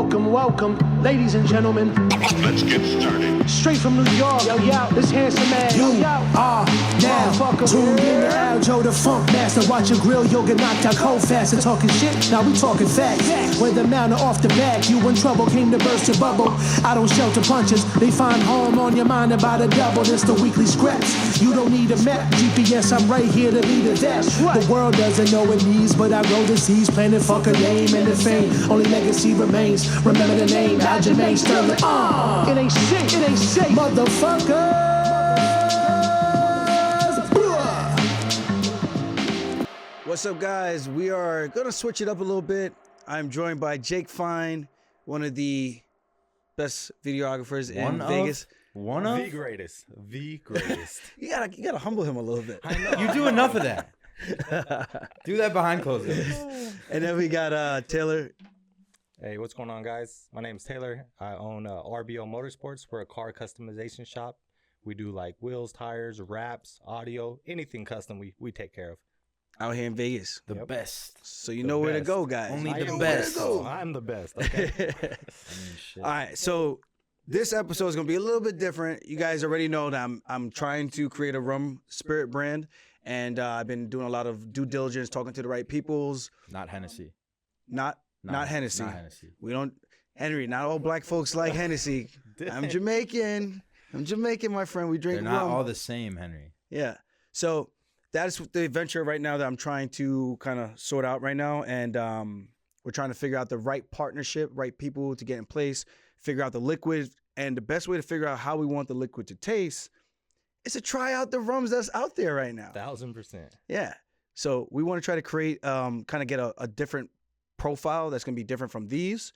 welcome, ladies and gentlemen. Let's get started. Straight from New York, yo, this handsome man, yo. Now, tuned in to Aljo, the funk master. Watch your grill, you'll get knocked out cold fast. And talking shit, now we talking facts. Where the mountain off the back, you in trouble, came to burst your bubble. I don't shelter punches, they find harm on your mind about a double. This the weekly scraps. You don't need a map, GPS, I'm right here to lead a dash. The world doesn't know it needs, but I roll the seas, planet fuck a name and the fame. Only legacy remains. Remember the name, Aljamain Sterling. It ain't shit, it ain't shit, motherfucker. What's up, guys? We are gonna switch it up a little bit. I'm joined by Jake Fine, one of the best videographers in Vegas. One of the greatest. The greatest. You gotta humble him a little bit. I know. You do enough of that. Do that behind closed doors. And then we got Taylor. Hey, what's going on, guys? My name's Taylor. I own RBO Motorsports. We're a car customization shop. We do like wheels, tires, wraps, audio, anything custom we take care of. Out here in Vegas. The best. So you know where to go, guys. Only the best. I'm the best. Okay. All right, so this episode is gonna be a little bit different. You guys already know that I'm trying to create a rum spirit brand, and I've been doing a lot of due diligence, talking to the right peoples. Not Hennessy. Not Hennessy. Not Hennessy. We don't, Henry. Not all black folks like Hennessy. I'm Jamaican, my friend. We drink They're not rum. all the same, Henry. Yeah. So that's the adventure right now that I'm trying to kind of sort out right now, and we're trying to figure out the right partnership, right people to get in place, figure out the liquid, and the best way to figure out how we want the liquid to taste is to try out the rums that's out there right now. 1000%. Yeah. So we want to try to create, kind of get a different profile that's going to be different from these.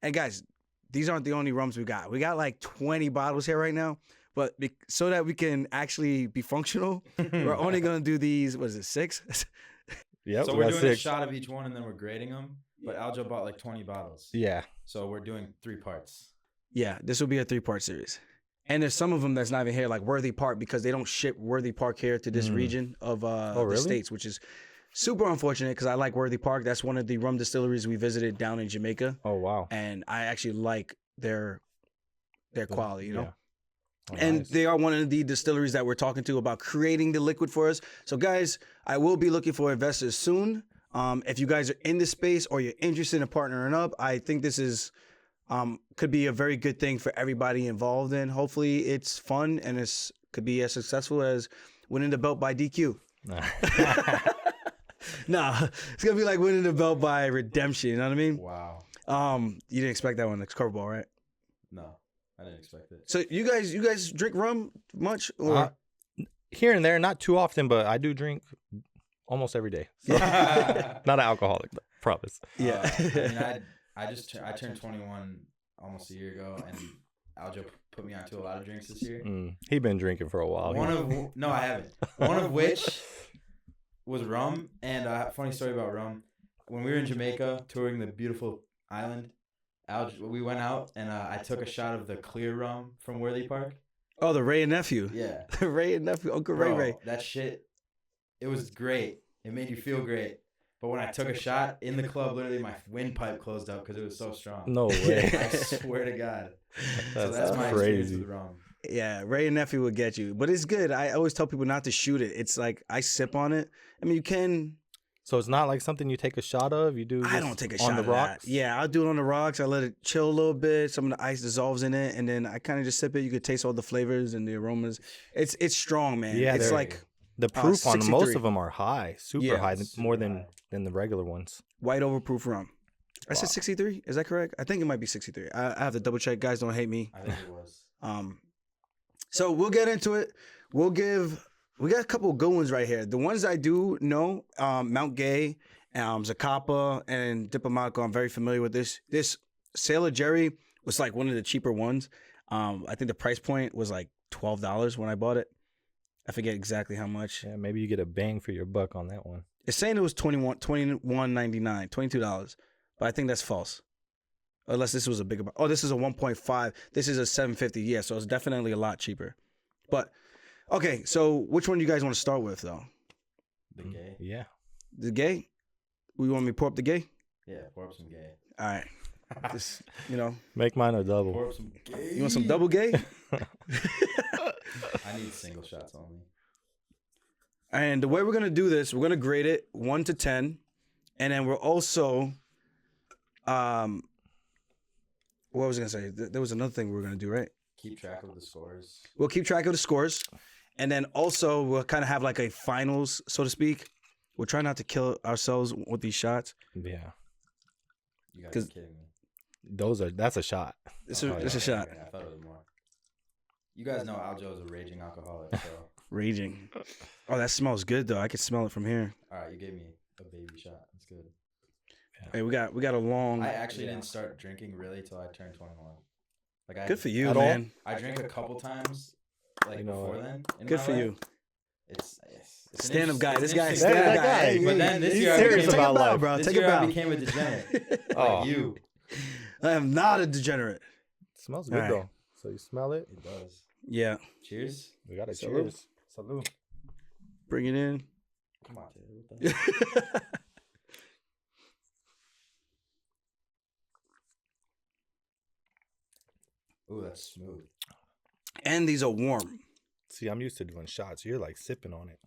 And guys, these aren't the only rums we got. We got like 20 bottles here right now, but so that we can actually be functional, we're only going to do these, what is it, 6? Yep. So we're doing a shot of each one and then we're grading them. But Aljo bought like 20 bottles. Yeah. So we're doing 3 parts. Yeah, this will be a 3-part series. And there's some of them that's not even here, like Worthy Park, because they don't ship Worthy Park here to this region of really? the States, which is super unfortunate because I like Worthy Park. That's one of the rum distilleries we visited down in Jamaica. Oh, wow. And I actually like their quality, you know? Yeah. Oh, and nice. they are one of the distilleries that we're talking to about creating the liquid for us. So, guys, I will be looking for investors soon. If you guys are in the space or you're interested in partnering up, I think this is could be a very good thing for everybody involved in. Hopefully, it's fun and it could be as successful as winning the belt by DQ. Nah, it's gonna be like winning the belt by redemption. You know what I mean? Wow. You didn't expect that one, it's curveball, right? No, I didn't expect it. So you guys drink rum much? Or Here and there, not too often, but I do drink almost every day. So, not an alcoholic, though, promise. yeah. I turned 21 almost a year ago, and Aljo put me onto a lot of drinks this year. He been drinking for a while. No, I haven't. One of which was rum. And funny story about rum. When we were in Jamaica touring the beautiful island, we went out and I took a shot of the clear rum from Worthy Park. Oh, the Ray and Nephew. Yeah. Ray and Nephew, Uncle Bro, Ray. That shit, it was great. It made you feel great. But when I took a shot in the club, literally my windpipe closed up because it was so strong. No way. I swear to God. That's my crazy. experience with rum. Yeah, Ray and Nephew will get you. But it's good. I always tell people not to shoot it. It's like I sip on it. I mean, you can. So it's not like something you take a shot of? You do I don't take a shot on the of rocks? that. Yeah, I'll do it on the rocks. I let it chill a little bit. Some of the ice dissolves in it. And then I kind of just sip it. You could taste all the flavors and the aromas. It's strong, man. Yeah, it's like the proof on 63. most of them are high, super high, super more high. than the regular ones. white overproof rum. I said 63. Is that correct? I think it might be 63. I have to double check. Guys, don't hate me. I think it was. So we'll get into it. We got a couple of good ones right here. The ones I do know, Mount Gay, Zacapa, and Diplomatico, I'm very familiar with this. This Sailor Jerry was like one of the cheaper ones. I think the price point was like $12 when I bought it. I forget exactly how much. Yeah, maybe you get a bang for your buck on that one. It's saying it was $21.99, $22, but I think that's false. Unless this was a bigger. Oh, this is a 1.5. This is a 750. Yeah, so it's definitely a lot cheaper. But okay, so which one do you guys want to start with though? The gay? Yeah. The gay? We want me to pour up the gay? Yeah, pour up some gay. All right. Just, you know, Make mine a double. Pour up some gay. you want some double gay? I need single shots only. And the way we're gonna do this, we're gonna grade it 1 to 10, and then we're also, what was I gonna say? There was another thing we were gonna do, right? Keep track of the scores. We'll keep track of the scores, and then also we'll kind of have like a finals, so to speak. We'll try not to kill ourselves with these shots. Yeah. You guys are kidding me. That's a shot. It's a shot. Okay, I thought it was more. You guys know Aljo is a raging alcoholic, so. Raging. Oh, that smells good though. I can smell it from here. All right, you gave me a baby shot. That's good. Hey, we got a long. I actually didn't start drinking really till I turned 21. Like Good for you, At all? man. I drank a couple times, like You know before what? then. in Good my for life. you. It's an Stand up guy. it's This an guy's interesting- stand up that guy. guy. Hey, But then this He's year I serious became, Take a about bow, life. bro. this Take a year I bow. became a degenerate. Oh. Like you. I am not a degenerate. It smells good All right. though. So you smell it. It does. Yeah. Cheers. We got to Salute. cheers. Salute. Bring it in. Come on, Taylor. What the heck? Ooh, that's smooth. And these are warm. See, I'm used to doing shots. You're like sipping on it.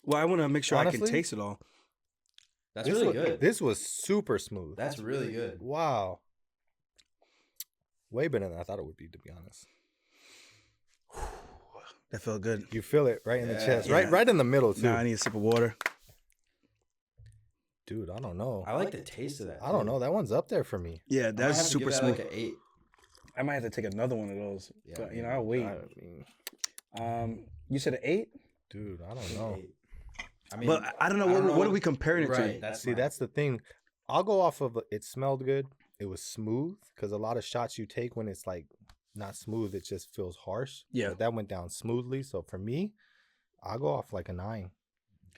Well, I want to make sure I can Honestly? taste it all. That's This really was, good. This was super smooth. That's really good. Wow. Way better than I thought it would be, to be honest. That felt good. You feel it right in the Yeah. chest, Yeah. right in the middle too. Now I need a sip of water. Dude, I don't know. I like the taste of that. I don't know. That one's up there for me. Yeah, I might that's have to super give that smooth. like an 8. I might have to take another one of those. Yeah, But, you know, yeah. I'll wait. I mean, You said an 8? dude, I don't know. I mean, But I don't know. What are we comparing it right, to? That's See, my- that's the thing. I'll go off of it smelled good. It was smooth because a lot of shots you take when it's like not smooth, it just feels harsh. Yeah. But that went down smoothly. So for me, I'll go off like a 9.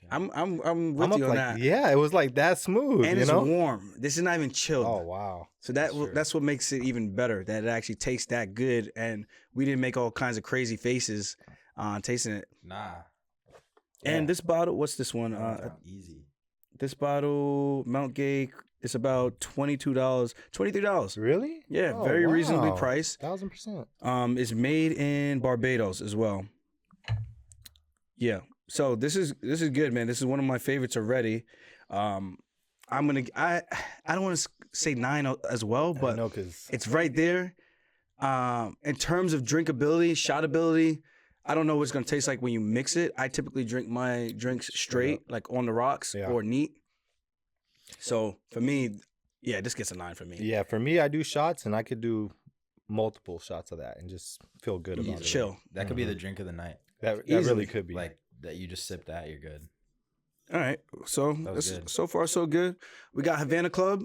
I'm with I'm up you on like, that. yeah, it was like that smooth. And you it's know? warm. This is not even chilled. Oh wow. So That's true. that's what makes it even better. That it actually tastes that good, and we didn't make all kinds of crazy faces tasting it. Nah. And this bottle, what's this one? Easy. This bottle, Mount Gay, is about $22, $23. Really? Yeah, Oh, very reasonably wow. priced. 1000%. It's made in Barbados as well. Yeah. So this is good, man. This is one of my favorites already. I don't want to say 9 as well, but no, because it's right there. In terms of drinkability, shotability, I don't know what it's gonna taste like when you mix it. I typically drink my drinks straight, like on the rocks Yeah. or neat. So for me, yeah, this gets a 9 for me. yeah, for me, I do shots and I could do multiple shots of that and just feel good about it. Chill. That could be the drink of the night. That Easily. really could be. Like that you just sip that, you're good. All right. So was this, good. so far so good. We got Havana Club.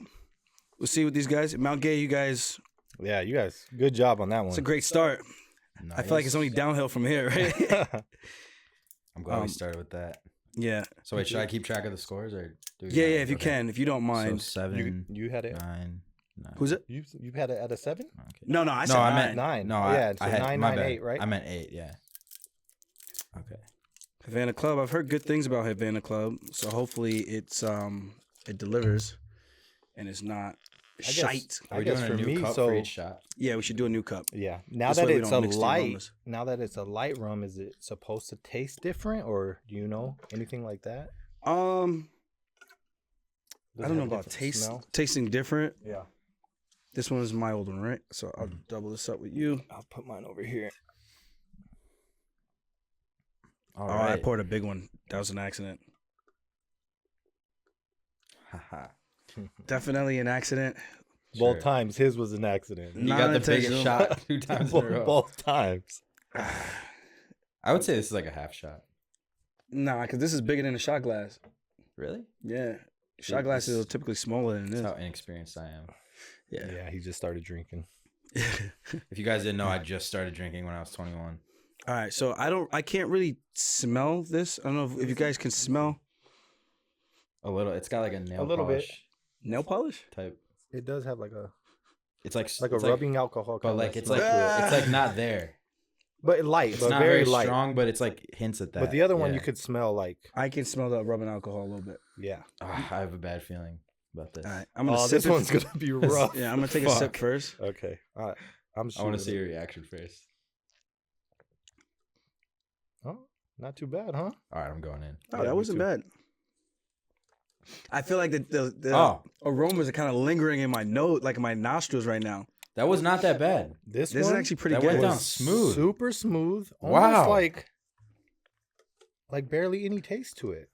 We'll see what these guys. Mount Gay, you guys. Yeah, you guys, good job on that one. It's a great start. I feel like it's only downhill from here, right? I'm glad we started with that. Yeah. So wait, should I keep track of the scores or? Do we Yeah, not? yeah. If you Okay. can, if you don't So mind. 7, you had it. 9. Who's it? You had it at a 7? Okay. No, I said No, I 9. meant 9. No, Yeah, I so had 9, my 9, bad. 8, right? I meant 8. Yeah. Okay. Havana Club. I've heard good things about Havana Club, so hopefully it delivers, and it's not guess- shite. Are I we guess doing for a new me, cup so for each shot? Yeah, we should do a new cup. Yeah. Now This that way we it's a don't mix the light, aromas. now that it's a light rum, is it supposed to taste different, or do you know anything like that? I Does don't it know have a about different smell? tasting different. Yeah. This one is my old one, right? So I'll double this up with you. I'll put mine over here. All Oh, I right. poured a big one. That was an accident. Haha. Definitely an accident. Both Sure. times, his was an accident. You got the biggest Non-intentional. shot 2 times in a row. Both times. I would say this is like a half shot. Nah, because this is bigger than a shot glass. Really? Yeah. Shot glasses are typically smaller than That's this. how inexperienced I am. Yeah, he just started drinking. If you guys didn't know, I just started drinking when I was 21. All right, so I can't really smell this. I don't know if you guys can smell A little. It's got like a nail little bit. polish nail polish. type. It does have like a It's like a it's rubbing alcohol but kind like of it's smell like to it. it's like not there. But light, It's but not very very light. strong, but it's like hints at that. But the other one Yeah. you could smell like, I can smell the rubbing alcohol a little bit. yeah. I have a bad feeling. about this. All right, I'm gonna Oh, sip this it. one's gonna be rough. Yeah, I'm gonna take a sip Fuck. first. Okay. I'm. I want shooting to see it. your reaction first. Oh, not too bad, huh? All right, I'm going in. Oh, Yeah, that me wasn't too. bad. I feel like the Oh. aromas are kind of lingering in my nose, like in my nostrils right now. That was not that bad. This This is one actually pretty That good. went down smooth. super smooth. Wow. Almost like barely any taste to it.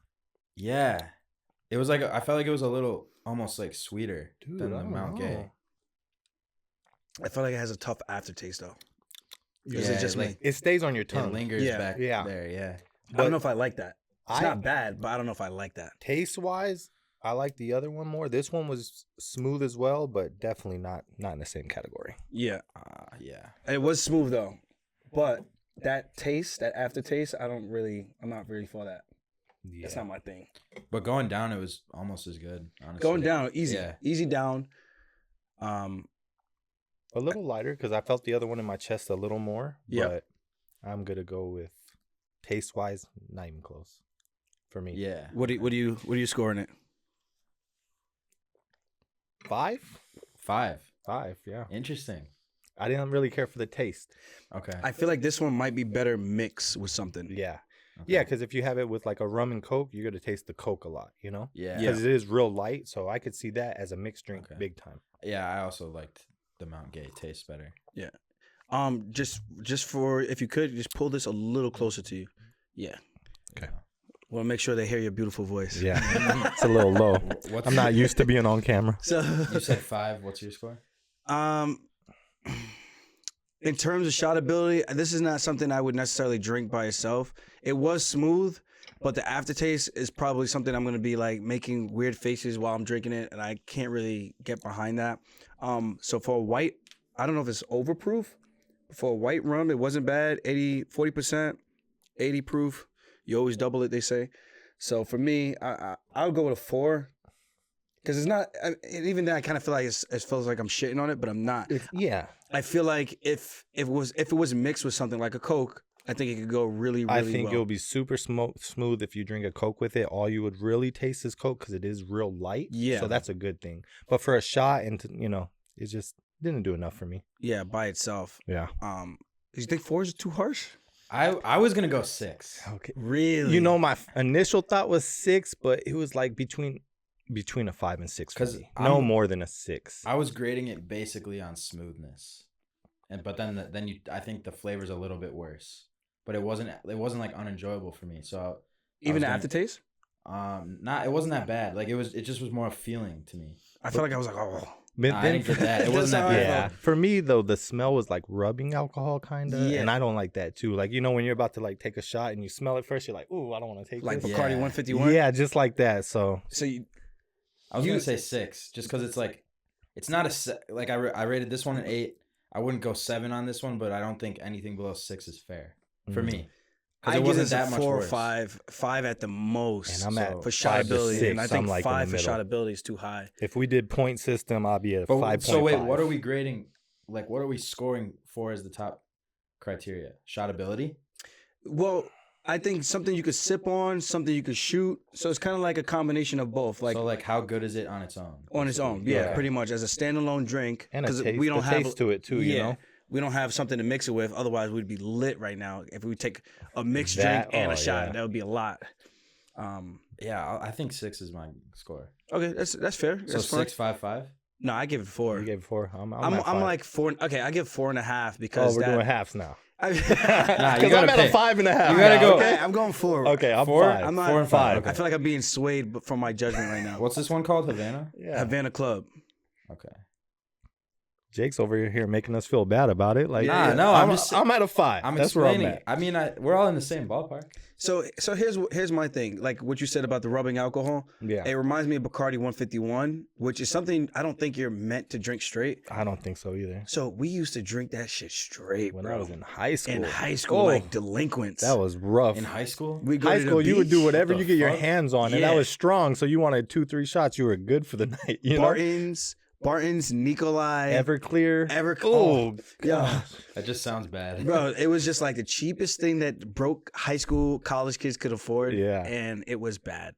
Yeah. It was like, I felt like it was a little, almost like sweeter Dude, than I the don't Mount know. Gay. I feel like it has a tough aftertaste though. Yeah, Is it just like, me? It stays on your It tongue. lingers Yeah. back Yeah. there, yeah. I don't know if I like that. It's I- not bad, but I don't know if I like that. Taste wise, I like the other one more. This one was smooth as well, but definitely not in the same category. Yeah, Yeah. it was smooth though, but that taste, that aftertaste, I'm not really for that. Yeah. That's not my thing. But going down, it was almost as good, honestly. Going down, easy, Yeah. easy down. A little lighter because I felt the other one in my chest a little more. Yeah. But I'm gonna go with taste wise, not even close for me. Yeah. What are you scoring it? 5? 5. 5, yeah. Interesting. I didn't really care for the taste. Okay. I feel like this one might be better mixed with something. Yeah. Okay. Yeah, because if you have it with like a rum and Coke, you're gonna taste the Coke a lot, you know? Yeah. Yeah. Because it is real light, so I could see that as a mixed drink Okay. big time. Yeah, I also liked the Mount Gay taste better. Just for if you could just pull this a little closer to you. Yeah. Okay. Want to make sure they hear your beautiful voice. Yeah. It's a little low. What's I'm not used to being on camera. So You said 5. What's your score? in terms of shot ability, this is not something I would necessarily drink by itself. It was smooth, but the aftertaste is probably something I'm gonna be like making weird faces while I'm drinking it, and I can't really get behind that. So for a white, I don't know if it's overproof. For a white rum, it wasn't bad. 40%, 80 proof. You always double it, they say. So for me, I'll go with a 4. Because it's not, and even then, I kind of feel like it feels like I'm shitting on it, but I'm not. Yeah. I feel like if it was mixed with something like a Coke, I think it could go really, really I think well. it'll be super smooth if you drink a Coke with it. All you would really taste is Coke because it is real light. Yeah. So that's a good thing. But for a shot, and it just didn't do enough for me. Yeah, by itself. Yeah. Do you think 4 is too harsh? I was gonna go 6. Okay. Really? You know, my initial thought was 6, but it was like between a 5 and 6 for 'Cause me. No I'm- more than a 6. I was grading it basically on smoothness, but then I think the flavor's a little bit worse. But it wasn't like unenjoyable for me. So Even the gonna- aftertaste? it wasn't that bad. Like it just was more appealing to me. I feel like I was like, oh. But Nah, I didn't get that. It wasn't that That's how I bad. Yeah. For me though, the smell was like rubbing alcohol kind of, Yeah. and I don't like that too. Like when you're about to like take a shot and you smell it first, you're like, "Ooh, I don't want to take Like this." Bacardi Yeah. 151? Yeah, just like that. So So I was gonna say 6, just because it's like, it's not like I rated this one an 8. I wouldn't go 7 on this one, but I don't think anything below 6 is fair for me. I Because it give wasn't this a that much 4 or worse. 5 at the most. And I'm So- at for shot 5 to ability, 6. and I I'm think like 5 in for the shot middle. ability is too high. If we did point system, I'll be at a But 5.5. so wait, what are we grading? Like, what are we scoring for as the top criteria? Shot ability? Well, I think something you could sip on, something you could shoot. So it's kind of like a combination of both. Like So like, how good is it on its own? on its own, yeah, Okay. pretty much as a standalone drink. And a 'cause taste, we don't the have taste to it too. You know, we don't have something to mix it with. Otherwise, we'd be lit right now if we take a mixed That- drink and oh, a shot. yeah. That would be a lot. Yeah, I think 6 is my score. Okay, that's fair. So That's fine. 6, 5, 5. No, I give it 4. you gave 4. I'm I'm at 5. like 4. Okay, I give 4.5 Oh, because we're doing halves now. Nah, you Because gotta I'm at a pick. 5.5. You gotta now, go. Okay, Okay, I'm going 4. okay, I'm 4? 5. I'm not 4 and 5. I feel like I'm being swayed from my judgment right now. What's this one called? Havana? Yeah. Havana Club. Okay. Jake's over here making us feel bad about it. Like, Nah, no, I'm just- I'm at a 5. I'm That's where I'm explaining. at. I mean, we're all in the same ballpark. So here's my thing. Like what you said about the rubbing alcohol. Yeah. It reminds me of Bacardi 151, which is something I don't think you're meant to drink straight. I don't think so either. So we used to drink that shit straight, When bro. I was in high school. In high school, Oh, like delinquents. that was rough. In high school? we go High to the school, you would do beach, whatever What you the get your fuck? hands on, and that Yeah. was strong. So you wanted 2-3 shots, you were good for the night. You know, Barton's, Nikolai, Everclear. Oh, yeah. God. That just sounds bad. Bro, it was just like the cheapest thing that broke high school college kids could afford. Yeah. And it was bad.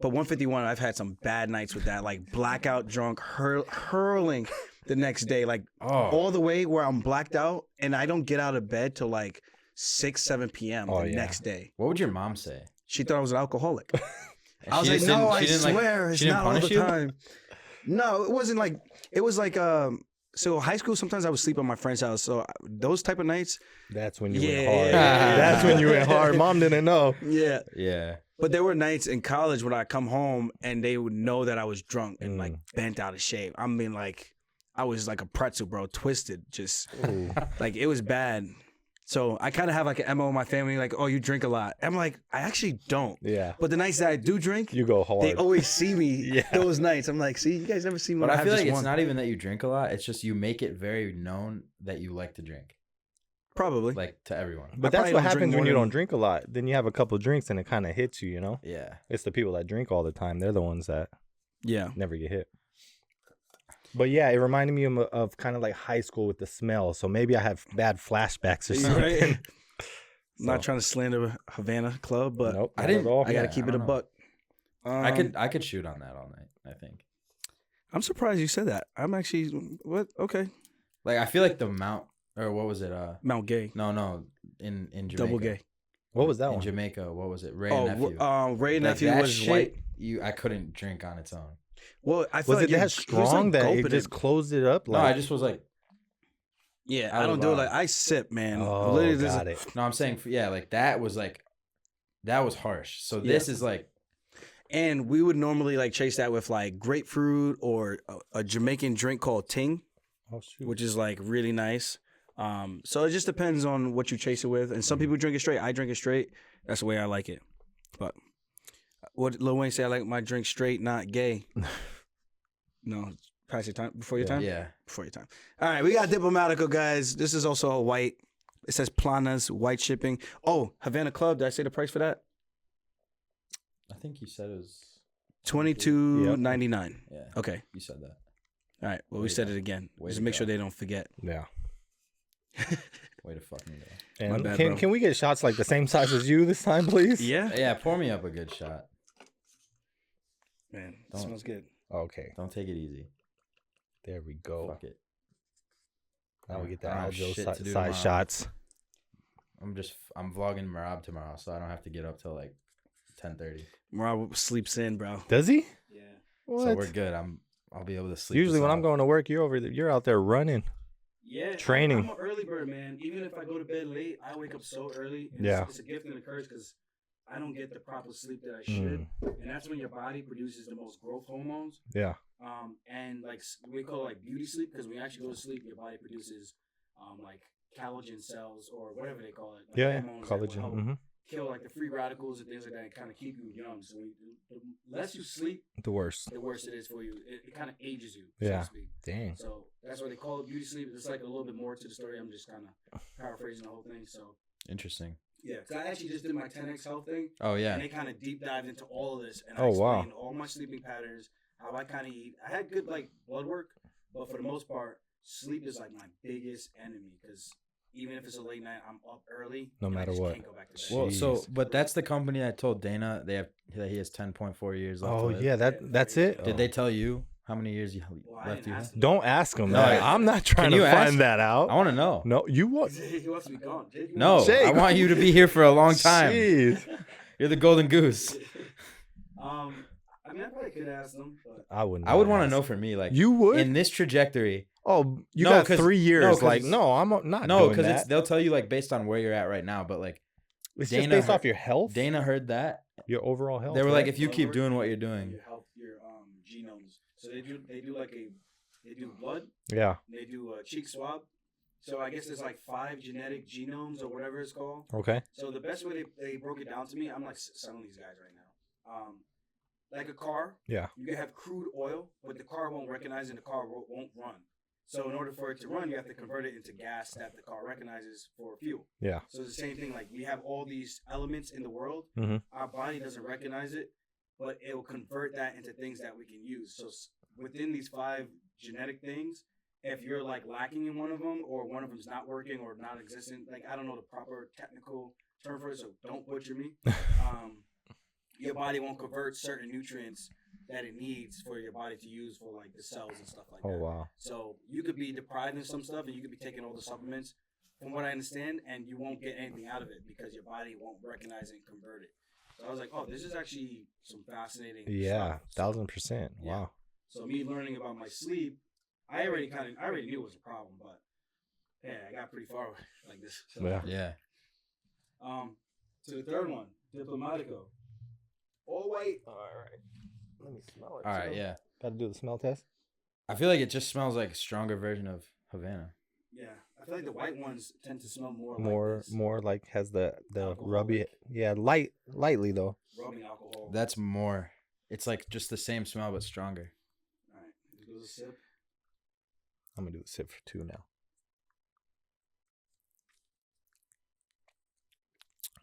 But 151, I've had some bad nights with that, like blackout drunk, hurling the next day, like all the way where I'm blacked out, and I don't get out of bed till like 6, 7 p.m. the next day. What would your mom say? She thought I was an alcoholic. I was She like, just no, didn't- I she didn't, like- swear, she it's didn't not all punish the you? time. No, it wasn't like, it was like, so high school, sometimes I would sleep at my friend's house. So those type of nights. That's when you Yeah, went hard. yeah. That's when you went hard. Mom didn't know. Yeah. Yeah. But there were nights in college when I come home and they would know that I was drunk and like bent out of shape. I mean, like, I was like a pretzel, bro, twisted, just like it was bad. So I kind of have like an MO in my family, like, oh, you drink a lot. I'm like, I actually don't. Yeah. But the nights that I do drink, You go hard. they always see me those nights. I'm like, see, you guys never see me. But when I feel have like just it's one. not even that you drink a lot. It's just you make it very known that you like to drink, Probably. like to everyone. But I that's probably what don't drink happens when more you than- don't drink a lot. Then you have a couple drinks and it kind of hits you, you know? Yeah. It's the people that drink all the time. They're the ones that Yeah. never get hit. But yeah, it reminded me of kind of like high school with the smell. So maybe I have bad flashbacks or You're something. right. I'm not trying to slander Havana Club, but Nope, I not didn't- at all. I gotta Yeah, keep I it a don't know. buck. I could shoot on that all night, I think. I'm surprised you said that. I'm actually what? Okay, Like I feel like the Mount or what was it? Mount Gay, No, in Jamaica. double gay. What was that In one? Jamaica, what was it? Ray Oh, and Nephew. Ray and Like, Nephew that was shit, white. I couldn't drink on its own. Well, I feel Was like it that he was strong like that it gulping just closed it up? No, I just was like, Yeah, out I don't of do it vibe. like I sip, man. Oh, Literally, this got is- it. no, I'm saying, yeah, like that was harsh. So this is like, And we would normally like chase that with like grapefruit or a Jamaican drink called ting, Oh, shoot. which is like really nice. So it just depends on what you chase it with. And some people drink it straight. I drink it straight. That's the way I like it. But what Lil Wayne say, I like my drink straight, not gay. No, pass your time before your time. yeah. Before your time. All right, we got Diplomatico, guys. This is also a white. It says Planas, white shipping. Oh, Havana Club. Did I say the price for that? I think you said it was $22.99. Yeah. Okay. You said that. All right. Well, we Way said to- it again. way Just to make go. sure they don't forget. Yeah. Way to fucking go. And bad, can, bro. can we get shots like the same size as you this time, please? Yeah. Yeah, pour me up a good shot. Man, it Don't- smells good. Okay. Don't take it easy. There we go. Fuck it. Now we get the I don't have Aljo shit to do size tomorrow. shots. I'm vlogging Marab tomorrow, so I don't have to get up till like 10:30. Rob sleeps in, bro. Does he? Yeah. What? So we're good. I'll be able to sleep. Usually this when I'm off. going to work, you're out there running. Yeah. Training. I'm an early bird, man. Even if I go to bed late, I wake up so early. And Yeah. It's a gift and a curse because I don't get the proper sleep that I should. And that's when your body produces the most growth hormones. Yeah. And like we call it like beauty sleep because when you actually go to sleep, your body produces like collagen cells or whatever they call it. Like Yeah. hormones that will Collagen. help Hmm. kill like the free radicals and things like that and kind of keep you young. So the less you sleep, The worst. the worse it is for you. It kind of ages you, Yeah. so to speak. Dang. So that's why they call it beauty sleep. It's like a little bit more to the story. I'm just kind of paraphrasing the whole thing. So Interesting. yeah, because I actually just did my 10x health thing. Oh yeah. And they kind of deep dived into all of this. And I Oh, wow. explained all my sleeping patterns, how I kind of eat. I had good like blood work, but for the most part, sleep is like my biggest enemy because even if it's a late night, I'm up early. No and I matter just what. Can't go back to bed. Well, so Jeez. but that's the company I told Dana that he has 10.4 years left. Oh to live. yeah, that's it. Did they tell you how many years Well, I left didn't you ask have? them. Don't ask him No, that. I- I'm not trying Can to you find ask? that out. I want to know. No, you what? He wants to be gone. Jake, you No, want- Jake. I want you to be here for a long time. Jeez. You're the golden goose. I mean, I probably could ask them, but I wouldn't. I would want to ask. know for me, like You would? in this trajectory. Oh, you No, got 'cause- 3 years. no, 'cause like, it's- no, I'm not No, doing because that. they'll tell you like based on where you're at right now. But like It's Dana just based heard- off your health, Dana heard that, your overall health. they were like, right? if you blood keep work doing what and you're doing, your health, your genomes. So they do they do blood. Yeah. They do a cheek swab. So I guess there's like 5 genetic genomes or whatever it's called. Okay. So the best way they broke it down to me, I'm like selling these guys right now. Like a car, Yeah. you can have crude oil, but the car won't recognize it and the car won't run. So in order for it to run, you have to convert it into gas that the car recognizes for fuel. Yeah. So it's the same thing. Like we have all these elements in the world. Mhm. Our body doesn't recognize it, but it will convert that into things that we can use. So within these 5 genetic things, if you're like lacking in one of them or one of them's not working or not existent, like I don't know the proper technical term for it, so don't butcher me. your body won't convert certain nutrients that it needs for your body to use for like the cells and stuff like that. Oh wow. So you could be deprived of some stuff, and you could be taking all the supplements, from what I understand, and you won't get anything out of it because your body won't recognize it and convert it. So I was like, oh, this is actually some fascinating Yeah, stuff. 1000%. Yeah. Wow. So me learning about my sleep, I already knew it was a problem, but yeah, I got pretty far with it like this. So, Yeah. Yeah. to the third one, Diplomatico. All white. All right. Let me smell it. All right. Yeah. Got to do the smell test. I feel like it just smells like a stronger version of Havana. Yeah, I feel like the white ones tend to smell more. More, like this. more like has the Alcoholic. rubby. Yeah, lightly though. Rubbing alcohol. That's more. It's like just the same smell but stronger. All right. Here goes a sip. I'm gonna do the sip for 2 now.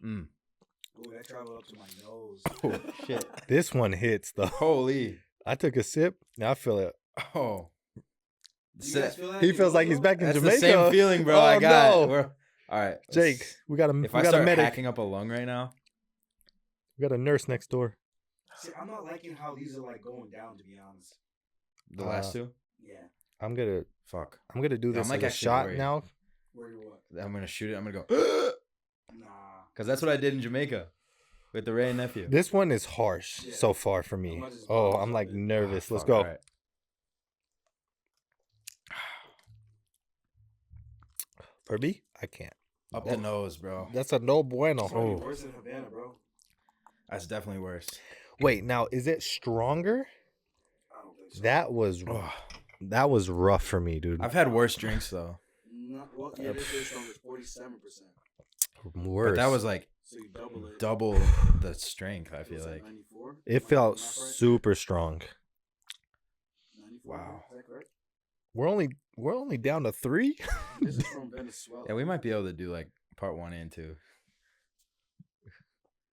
Mm. Ooh, that traveled up to my nose. Oh shit! This one hits though. Holy. I took a sip. Now I feel it. Oh. You guys feel that? He You feels like he's also? back in That's Jamaica. the same feeling, bro. Oh, I got. no. We're- all right, Jake, we got a If we I got a start medic. hacking up a lung right now, We got a nurse next door. See, I'm not liking how these are like going down. To be honest. the last two. Yeah. I'm gonna Fuck. do Yeah, this I'm, like, as a actually shot worried. now. Where you what? I'm gonna shoot it. I'm gonna go. Nah. Because that's what I did in Jamaica with the Ray and nephew. This one is harsh Yeah. so far for me. I might just Oh, bounce I'm a like bit. nervous. Let's Fuck, go. all right. Herbie, I can't. Up the nose, bro. That's a no bueno. It's probably Oh. worse than Havana, bro. That's definitely worse. Wait, now is it stronger? I don't think so. That was rough for me, dude. I've had worse drinks though, Well, yeah, this is strong. It's 47%. Worse. but that was like So you double it. double the strength. I feel What's that, like. 94? It Am I felt math right? super strong. 94. Wow. Is that correct? We're only down to 3. This is from Venezuela. Yeah, we might be able to do like part 1 and 2.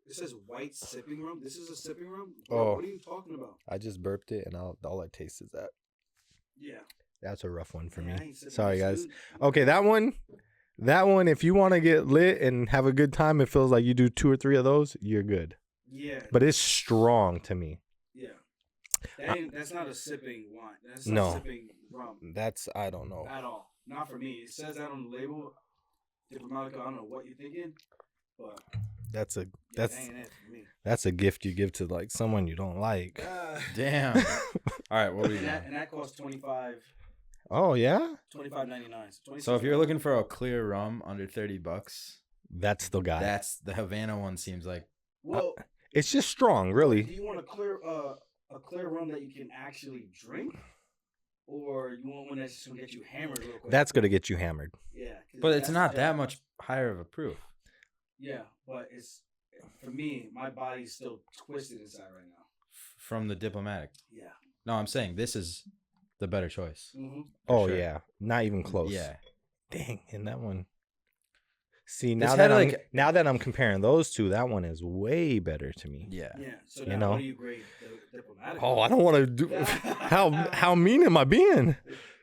It says white sipping rum. This is a sipping rum? Oh. Bro, what are you talking about? I just burped it, and all I taste is that. Yeah. That's a rough one for Yeah, I me. ain't sipping Sorry, this, guys. dude. Okay, that one. If you want to get lit and have a good time, it feels like you do 2 or 3 of those, you're good. Yeah. But it's strong to me. Yeah. That's not a sipping wine. That's No. not sipping rum I don't know. at all. Not for me. It says that on the label. Diplomatico, I don't know what you're thinking, but That's a yeah, that's that ain't it for me. that's a gift you give to like someone you don't like. Damn. All right, what were you And doing? that costs $25.99. Oh yeah, So if you're looking for a clear rum under $30, that's the guy. that's the Havana one. Seems like well, It's just strong, do really. you want a clear rum that you can actually drink, or you want one that's just gonna get you hammered real quick? That's gonna get you hammered. Yeah, 'cause but it's that's not the- that much higher of a proof. Yeah, but it's for me. My body's still twisted inside right now. From the diplomatic. Yeah. No, I'm saying this is the better choice. Mm-hmm. Oh sure. yeah, not even close. Yeah. Dang, and that one. See This now had, now that I'm comparing those two, that one is way better to me. Yeah. Yeah. So You now, know? what do you grade the diplomatic? Oh, I don't want to do. How mean am I being?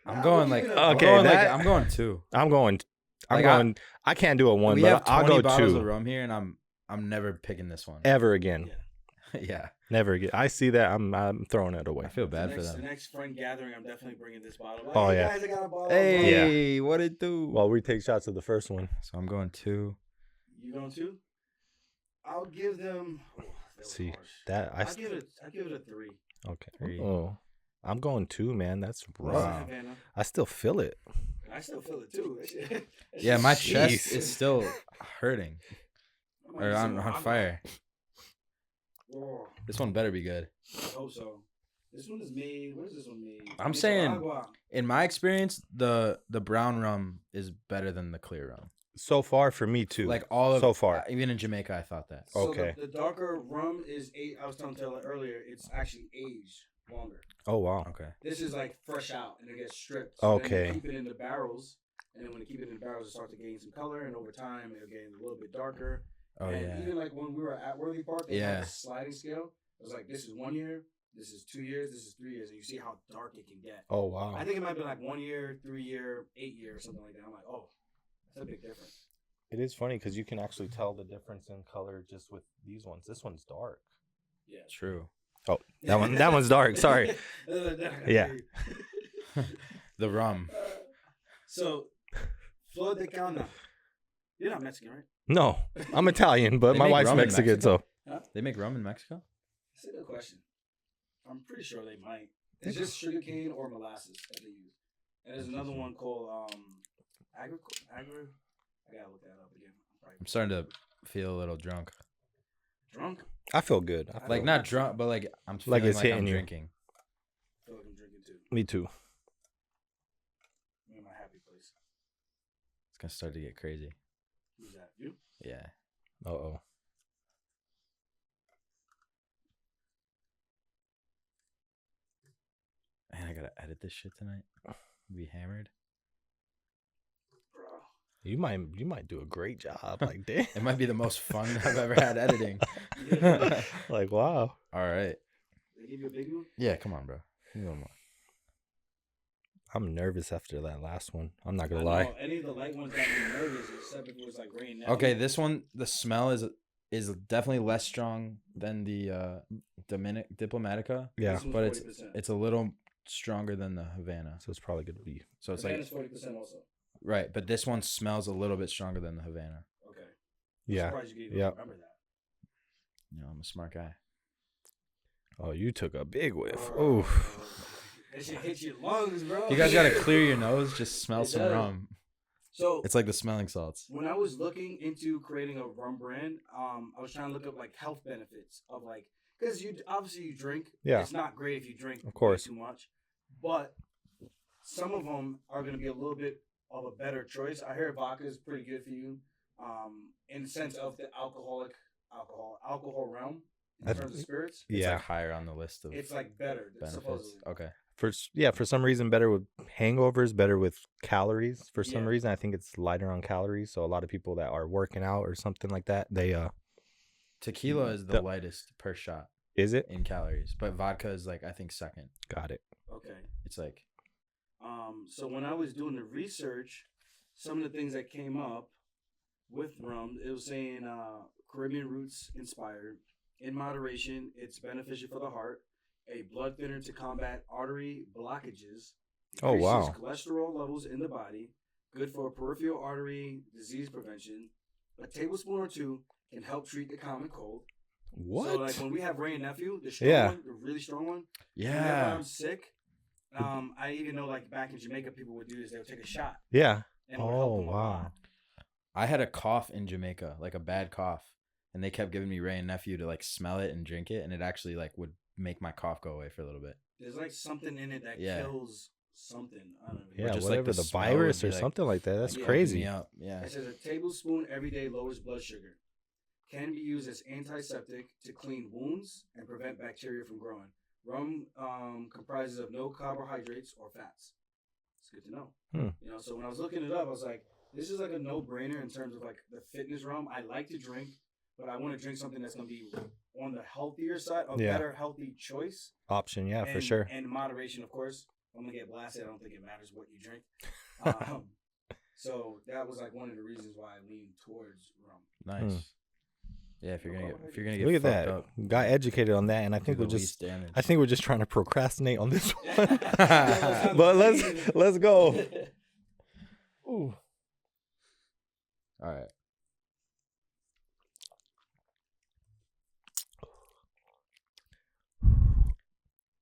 I'm going like Okay, I'm going 2. I'm going. I can't do a 1, We but have 20 I'll go bottles 2. of rum here, and I'm never picking this one. Ever again. Yeah. Never again. I see that. I'm throwing it away. I feel The bad for the them. next friend gathering, I'm definitely bringing this bottle. Like, Oh, hey, yeah. Guys, I got a bottle. Hey, what it do? Well, we take shots of the first one. So I'm going 2. You going to? I'll give them. Oh, that was See harsh. that I'll give it a 3. Okay. 3. Oh, I'm going 2, man. That's rough. Wow. Havana. I still feel it. I still feel it too. That shit- that Yeah, shit my stinks. chest is still hurting I might or get on some agua. fire. Oh, This one better be good. I hope so. This one is made. Where's this one made? I'm It's saying- agua. In my experience, the brown rum is better than the clear rum. So far for me too. Like all of so far. even in Jamaica, I thought that. So Okay. The darker rum is I was telling Taylor earlier. It's actually aged longer. Oh wow. Okay. This is like fresh out and it gets stripped. So Okay. Then you keep it in the barrels, and then when you keep it in the barrels, it starts to gain some color, and over time it'll get a little bit darker. Oh and yeah. even like when we were at Worthy Park, they had Yeah. a sliding scale. It was like, this is 1 year, this is 2 years, this is 3 years, and you see how dark it can get. Oh wow. I think it might be like 1 year, 3 year, 8 year, or something like that. I'm like, oh, that's a big difference. It is funny because you can actually tell the difference in color just with these ones. This one's dark. Yeah. True. Oh, that one's dark. Sorry. Yeah. The rum. So, Flor de Caña. You're not Mexican, right? No, I'm Italian, but They my make wife's rum in Mexican, so Mexico? They make rum in Mexico? That's a good question. I'm pretty sure they might. It's just sugarcane or molasses that they use. And there's another one called agri. I gotta look that up again. I'm starting to feel a little drunk. Drunk? I feel good. Like not drunk, but like I'm feeling Like it's like I'm hitting you. drinking. I feel like I'm drinking too. Me too. I'm in my happy place. It's gonna start to get crazy. Who's that? You? Yeah. Uh-oh. Man, I gotta edit this shit tonight. Be hammered. Bro. You might do a great job. Like, damn. It might be the most fun I've ever had editing. Like, wow. All right. They give you a big one? Yeah, come on, bro. Give me one more. I'm nervous after that last one. I'm not I gonna know, lie. any of the light ones got me nervous, except if it was like rain. Okay, this one, the smell is definitely less strong than the Diplomatica. Yeah. But it's a little stronger than the Havana. So it's probably gonna be. So it's Havana's like 40% also. right, but this one smells a little bit stronger than the Havana. Okay. Yeah. Surprised you didn't Yeah. remember that. You know, I'm a smart guy. Oh, you took a big whiff. Oh. Oof. That shit hits your lungs, bro. You guys gotta clear your nose. Just smell It some does. rum. So It's like the smelling salts. when I was looking into creating a rum brand, I was trying to look up like health benefits of like, because you obviously you drink. Yeah. It's not great if you drink Of course. way too much, but some of them are going to be a little bit of a better choice. I hear vodka is pretty good for you, in the sense of the alcohol realm in terms of spirits. It's Yeah. like higher on the list of It's like better benefits. supposedly. Okay. For some reason, better with hangovers, better with calories. For some Yeah. reason, I think it's lighter on calories. So a lot of people that are working out or something like that, they Tequila is the The- lightest per shot is it? in calories, but vodka is like I think second. Got it. Okay. It's like So when I was doing the research, some of the things that came up with rum, it was saying Caribbean roots inspired. In moderation, it's beneficial for the heart. A blood thinner to combat artery blockages. Oh, wow. Increases cholesterol levels in the body. Good for peripheral artery disease prevention. A tablespoon or two can help treat the common cold. What? So like when we have Ray and Nephew, the strong Yeah. one, the really strong one. Whenever yeah. I'm sick, I even know like back in Jamaica, people would do this. They would take a shot. Yeah. And it would help Oh, them a wow. lot. I had a cough in Jamaica, like a bad cough, and they kept giving me Ray and Nephew to like smell it and drink it, and it actually like would make my cough go away for a little bit. There's like something in it that Yeah. kills something. I don't know. Yeah, just, like, whatever the the smell virus would or be, like- something like that. That's yeah, crazy. Me up. Yeah. It says a tablespoon every day lowers blood sugar. Can be used as antiseptic to clean wounds and prevent bacteria from growing. Rum comprises of no carbohydrates or fats. It's good to know. You know, so when I was looking it up, I was like, this is like a no-brainer in terms of like the fitness rum. I like to drink, but I want to drink something that's going to be on the healthier side, a Yeah. better healthy choice. Option, yeah, for And- sure. And moderation, of course. I'm gonna get blasted. I don't think it matters what you drink. So that was like one of the reasons why I leaned towards rum. Nice. Yeah, if you're gonna get Look at fucked that. up, Got educated on that, and I think do we're the just. least damage. I think we're just trying to procrastinate on this one. But But let's go. Ooh. All right.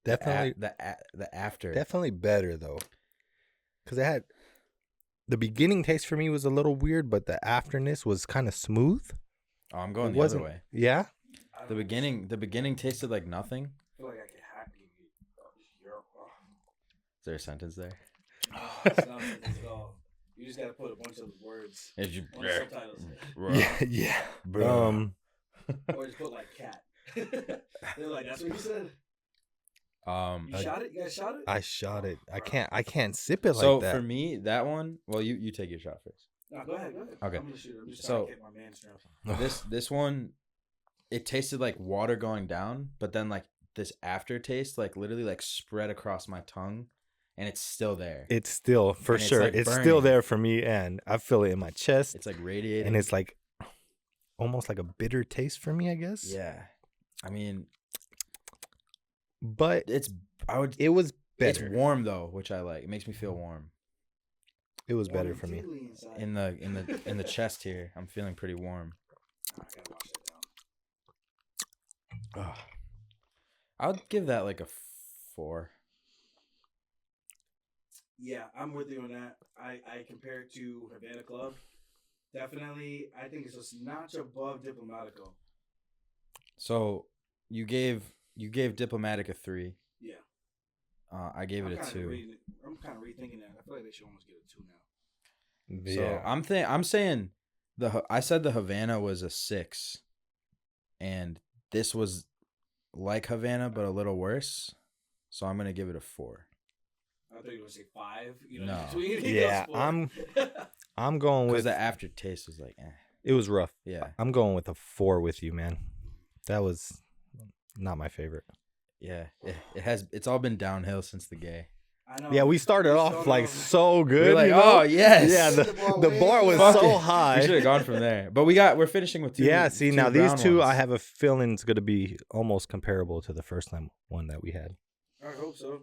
Definitely, The after. definitely better though, because it had the beginning taste for me was a little weird, but the afterness was kind of smooth. Oh, I'm going It the other wasn't- way. Yeah. I The don't know. beginning tasted like nothing. I feel like I can hack you. Is there a sentence there? It's not something at all. You just gotta put a bunch of words Is you, on the subtitles, Yeah. Yeah. Bruh. or just put like cat. They're like, that's what you said. You shot it. You guys shot it. I shot it. I can't sip it like So that. for me, that one. Well, you take your shot first. No, go ahead. Go ahead. Okay. I'm gonna shoot it. I'm just So- trying to get my man strength. This one, it tasted like water going down, but then like this aftertaste, like literally like spread across my tongue, and it's still there. It's still for And it's, sure. like, It's still burning. there for me, and I feel it in my chest, It's like radiating. and it's like almost like a bitter taste for me, I guess. yeah. I mean, but It was It's better. warm though, which I like. It makes me feel warm. It was better for me. In the chest here, I'm feeling pretty warm. Ugh. I would give that like a 4. Yeah, I'm with you on that. I compare it to Havana Club. Definitely, I think it's a notch above Diplomatico. So you gave Diplomatic a 3. Yeah. I gave it a 2. I'm kind of rethinking that. I feel like they should almost get a 2 now. So I'm saying I said the Havana was a 6, and this was like Havana but a little worse. So I'm gonna give it a 4. I thought you were gonna say 5. No. Yeah, I'm going Because with the aftertaste was like, it was rough. yeah, I'm going with a 4 with you, man. That was not my favorite. yeah. It's all been downhill since the gay. I know. Yeah, we started off like so We good. were like, you know? oh yes, Yeah, the bar was Fuck so it. high. We should have gone from there. But we're finishing with 2. Yeah, see, now these brown 2, ones. I have a feeling it's going to be almost comparable to the first time one that we had. I hope so.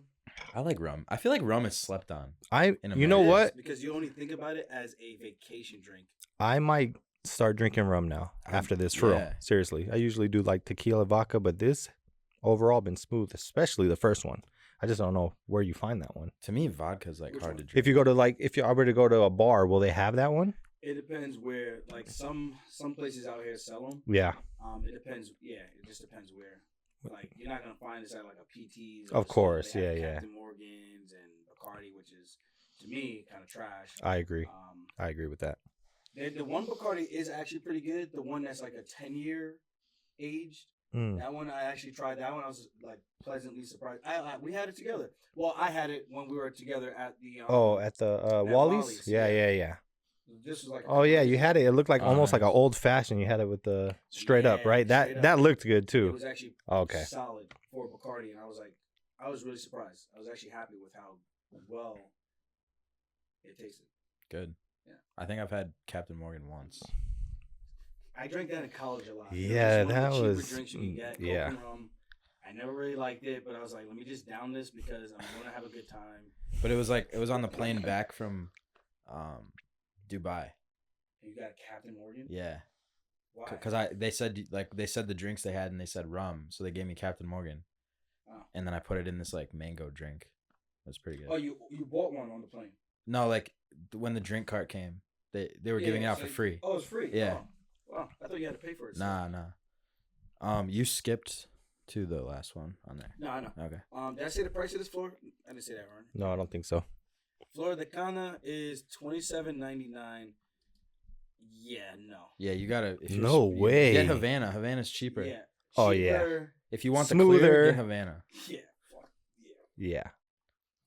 I like rum. I feel like rum is slept on. In You know America. what? Because you only think about it as a vacation drink. I might start drinking rum now after this, for real. yeah. Seriously. I usually do like tequila vodka, but this overall been smooth, especially the first one. I just don't know where you find that one. To me, vodka's like Which hard one? to drink. If you go to if you were to go to a bar, will they have that one? It depends where, like some places out here sell them. Yeah. It depends. Yeah, it just depends where. Like you're not gonna find this at like a PT's. Of course, They have yeah. Captain Morgan's and Bacardi, which is to me kind of trash. I agree. I agree with that. The one Bacardi is actually pretty good. The one that's like a 10-year aged. That one I actually tried. That one I was like pleasantly surprised. We had it together. Well, I had it when we were together at the. At the Wally's? Yeah. This was like. Oh yeah, you had it. It looked like almost like an old fashioned. You had it with the straight up, right? That looked good It too. was actually Okay. solid for Bacardi, and I was really surprised. I was actually happy with how well it tasted. Good. Yeah. I think I've had Captain Morgan once. I drank that in college a lot. Yeah, It was one of that the cheaper was- drinks you can get. Coke yeah. and rum. I never really liked it, but I was like, let me just down this because I'm gonna have a good time. But it was on the plane back from Dubai. And you got Captain Morgan. Yeah. Why? Because they said the drinks they had and they said rum, so they gave me Captain Morgan, Oh. and then I put it in this like mango drink. It was pretty good. Oh, you bought one on the plane. No, like when the drink cart came, they were giving it out for free. Oh, it's free. Yeah. Oh. Wow, I thought you had to pay for it. Nah. You skipped to the last one on there. No, I know. Okay. Did I say the price of this floor? I didn't say that, Ron. No, I don't think so. Flor de Cana is $27.99. Yeah, no. Yeah, you gotta. No way. Get Havana. Havana's cheaper. Yeah. Oh, yeah. Cheaper. If you want the Smoother. clear, get Havana. Yeah. Fuck. Yeah. Yeah.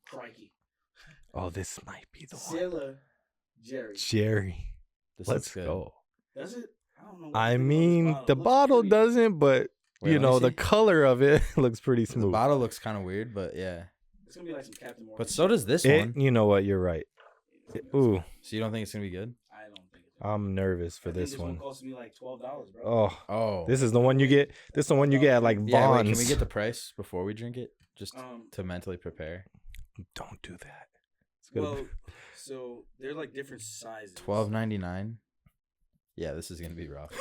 Crikey. Oh, this might be the one. Sailor Jerry. Jerry. This Let's looks good. go. Does it? I don't know. What I to think about mean, this the It looks bottle pretty. doesn't, but Wait, you let me know, the see. color of it looks pretty The smooth. bottle looks kind of weird, but yeah. It's gonna be like some Captain Morgan. But so does this It, one. you know what? You're right. Ooh, So you don't think it's gonna be good? I don't think it's. I'm nervous for I think this one. cost me like $12, bro. Oh, Oh. this is the one you get. This is the one you get at like Yeah. Wait, Vons. can we get the price before we drink it, just Um, to mentally prepare? Don't do that. It's gonna Well, so they're like different sizes. $12.99. Yeah, this is gonna be rough.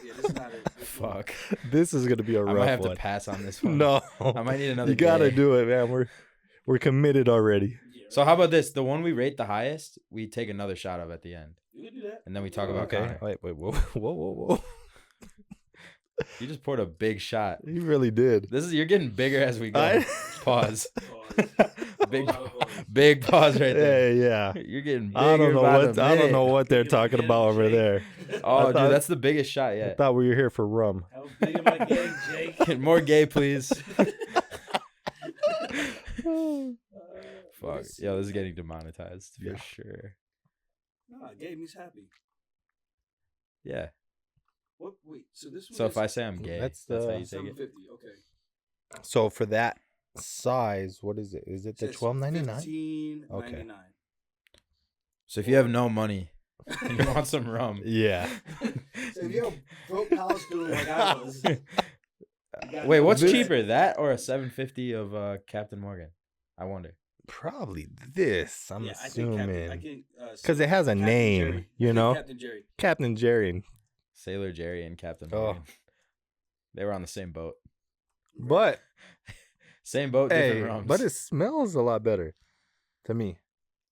This is not a. Fuck. This is gonna be a I rough might have one. to pass on this one. No, I might need another. You gotta day. do it, man. We're committed already. Yeah, So how about this? The one we rate the highest, we take another shot of at the end, you can do that. and then we talk about Okay. Conor. Wait. Whoa. You just poured a big shot. He really did. You're getting bigger as we go. I- Pause. Big, Pause. big pause right there. Yeah. You're getting bigger. I don't know by what the I don't minute. know what they're Bigger talking than about over Jake. there. Oh, I dude, thought- that's the biggest shot I yet. thought we were here for rum. How big am I getting, Jake? Get more gay, please. Fuck. Yeah, this is getting demonetized for Yeah. sure. Nah, gay means happy. Yeah. What? Wait. So this one. So is if I say I'm gay, That's that's, the- how you take it. $7.50. Okay. So for that size, what is it? Is it the Says $12.99? $15.99. So if you have no money and you want some rum, Yeah. So if you're a broke college student like I was, Wait, what's This- cheaper, that or a 750 of Captain Morgan? I wonder. Probably this. I'm Yeah, I think Captain. I assuming can, because it has a Captain name. Jerry. You know, Captain Jerry. Captain Jerry. Sailor Jerry and Captain Oh. Morgan. They were on the same boat. But Same boat, hey, different rums. but it smells a lot better to me.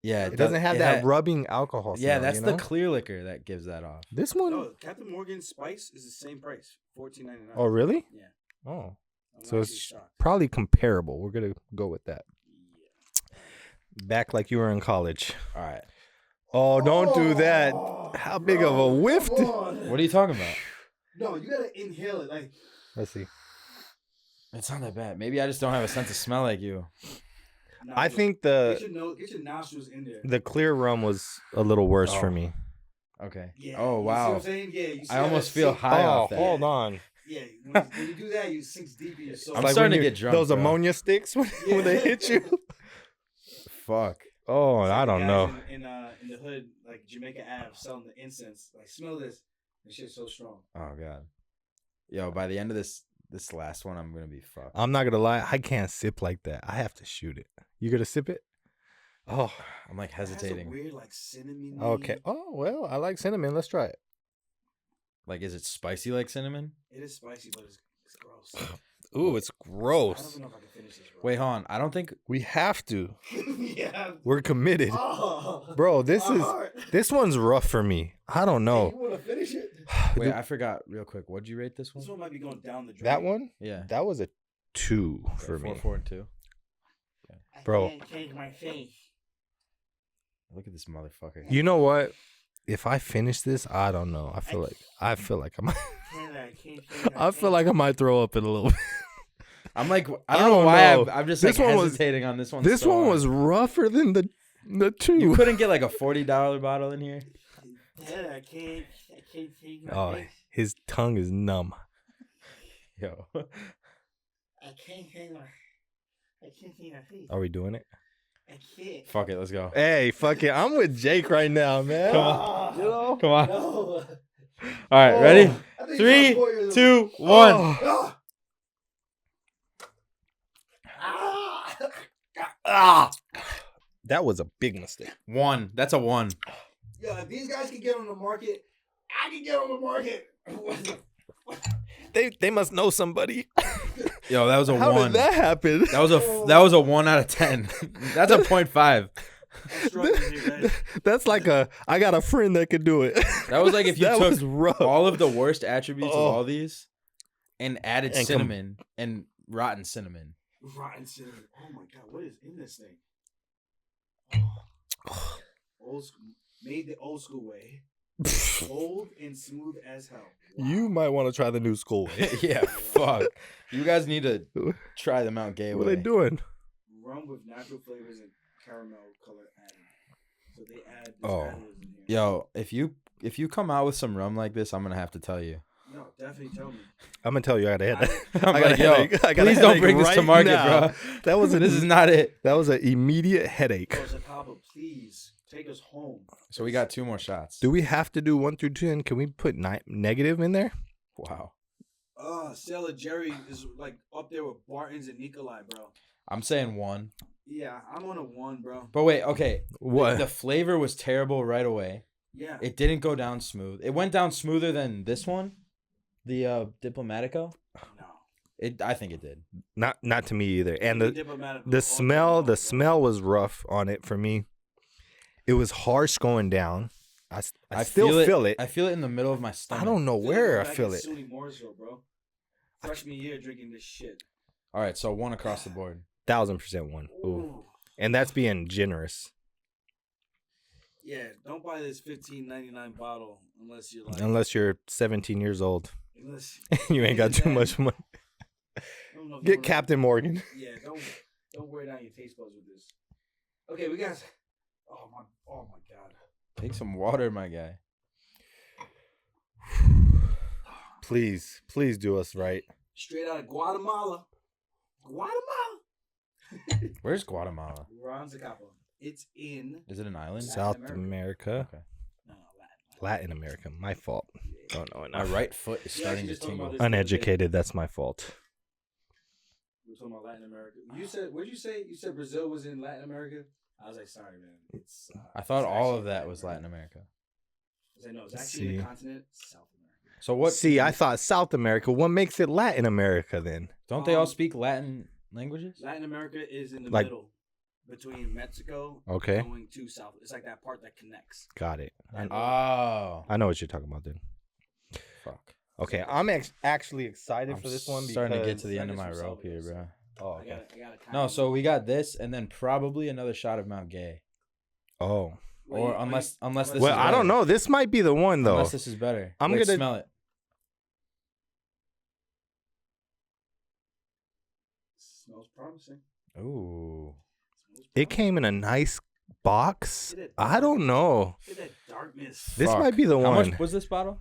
yeah, It doesn't have it that had- rubbing alcohol smell. Yeah, that's you the know? clear liquor that gives that off. This one. No, Captain Morgan Spice is the same price, $14.99. Oh, really? Yeah. Oh, I'm so actually it's shocked. probably comparable. We're gonna go with that. Back like you were in college. All right. Oh, don't do that. How big of a whiff? What are you talking about? No, you gotta inhale it. Like, Let's see. It's not that bad. Maybe I just don't have a sense of smell like you. nah, I look, think get your nostrils in there. the clear rum was a little worse for Oh. me. Okay. Yeah. Oh, You see wow. what I'm saying? Yeah. You see I how almost that feel sink- high Oh, off that. hold on. Yeah. When you do that, you sinks deep in your soul. I'm Like starting when to you- get drunk, Those bro. ammonia sticks when they hit you. Fuck. Oh, It's like I the don't guys know. In the hood, like Jamaica Ave, selling the incense. Like, smell this. This shit's so strong. Oh god. Yo, by the end of this last one, I'm gonna be fucked. I'm not gonna lie. I can't sip like that. I have to shoot it. You gonna sip it? Oh, I'm like It has a hesitating. weird, like, cinnamon. okay. Oh well, I like cinnamon. Let's try it. Like, is it spicy like cinnamon? It is spicy, but it's gross. Ooh, it's I don't gross. even know if I can finish this. Bro. Wait, hold on. I don't think. We have to. Yeah. We're committed, Oh, bro. This my is heart. this one's rough for me. I don't Hey, know. you want to finish it? Wait, I forgot real quick. What'd you rate this This one? one might be going down the drain. That one? Yeah. That was a 2 for me. 4 and 2. Bro. I can't change my face. Look at this motherfucker. You know what? If I finish this, I don't know. I feel like I might. I feel like I might throw up in a little bit. I'm like, I I don't know don't why know. I'm just This like one was- hesitating on this one. This so one hard. was rougher than the You 2. couldn't get like a $40 bottle in here. I can't change my Oh, face. his tongue is numb. Yo. I can't change my face. Are we doing it? I can't. Fuck it, let's go. Hey, fuck it. I'm with Jake right now, man. Come on. You know? Come on. No. All right, ready? I think 3, it's not 4 years 2, 1. Oh. old. That was a big mistake. 1. That's a 1. Yo, if these guys can get on the market, I can get on the market. They must know somebody. Yo, that was a How 1. did that happen? That was a 1 out of 10. That's a 0.5. I'm struggling here, guys. That's like I got a friend that could do it. That was like if you That took was rough. all of the worst attributes Oh. of all these and added And cinnamon and rotten cinnamon. Rotten cinnamon. Oh my god, what is in this thing? Old school, made the old school way. Old and smooth as hell. Wow. You might want to try the new school way. Yeah, fuck. You guys need to try the Mount Gay What way. are they doing? Rum with natural flavors and caramel color added. So they add this Oh. additives in here. Yo, if you come out with some rum like this, I'm gonna have to tell you. No, definitely tell me. I'm gonna tell you, I got a headache. I'm I got like, a yo, headache. I got a please don't headache bring this to right market, now. bro. That was This is not it. That was an immediate headache. Bro, Zakaba, please take us home. So we got 2 more shots. Do we have to do 1 through 10? Can we put negative in there? Wow. Sailor Jerry is like up there with Barton's and Nikolai, bro. I'm saying 1. Yeah, I'm on a 1, bro. But wait, okay. What? The flavor was terrible right away. Yeah. It didn't go down smooth. It went down smoother than this one, the Diplomatico. No. I think it did. Not to me either. And Diplomatic the was smell, awesome, bro. smell was rough on it for me. It was harsh going down. I still feel it. I feel it in the middle of my stomach. I don't know Feel where like I back feel in it. SUNY Mooresville, bro. Freshman year drinking this shit. All right, so 1 across the board. 1000% 1. Ooh. Ooh. And that's being generous. Yeah, don't buy this $15.99 bottle unless you're like Unless you're 17 years old. unless You ain't got too much money. I don't know if you Get wanna- Captain Morgan. Yeah, don't wear down your taste buds with this. Okay, we got. Oh my god. Take some water, my guy. Please do us right. Straight out of Guatemala. Where's Guatemala? Ron Zacapa. It's in Is it an island? South America. America. Okay. no, Latin America. My fault. Don't know My enough. right foot is Yeah, starting she to just talking tingle. about this- Uneducated. That's my fault. We're talking about Latin America. You said, what did you say? You said Brazil was in Latin America? I was like, sorry, man. It's. I thought it's all actually of that was Latin America. I was like, no, it's actually in the continent, South America. So what? See, I thought South America. What makes it Latin America then? Don't they all speak Latin languages? Latin America is in the Like- middle between Mexico Okay. and going to South. It's like that part that connects. Got it. Oh, I know what you're talking about then. fuck. Okay, I'm actually excited I'm for this one. starting to get because- to the end of my Seconds from rope here, South bro. Oh, I okay. gotta No, so we got this, and then probably another shot of Mount Gay. Oh. Or unless this Well, is I don't better. know. This might be the one though. Unless this is better. I'm Wait, gonna- smell it. Smells promising. Ooh. It came in a nice box. Look at that I don't know. Look at that darkness. This Fuck. might be the How one. much was this bottle?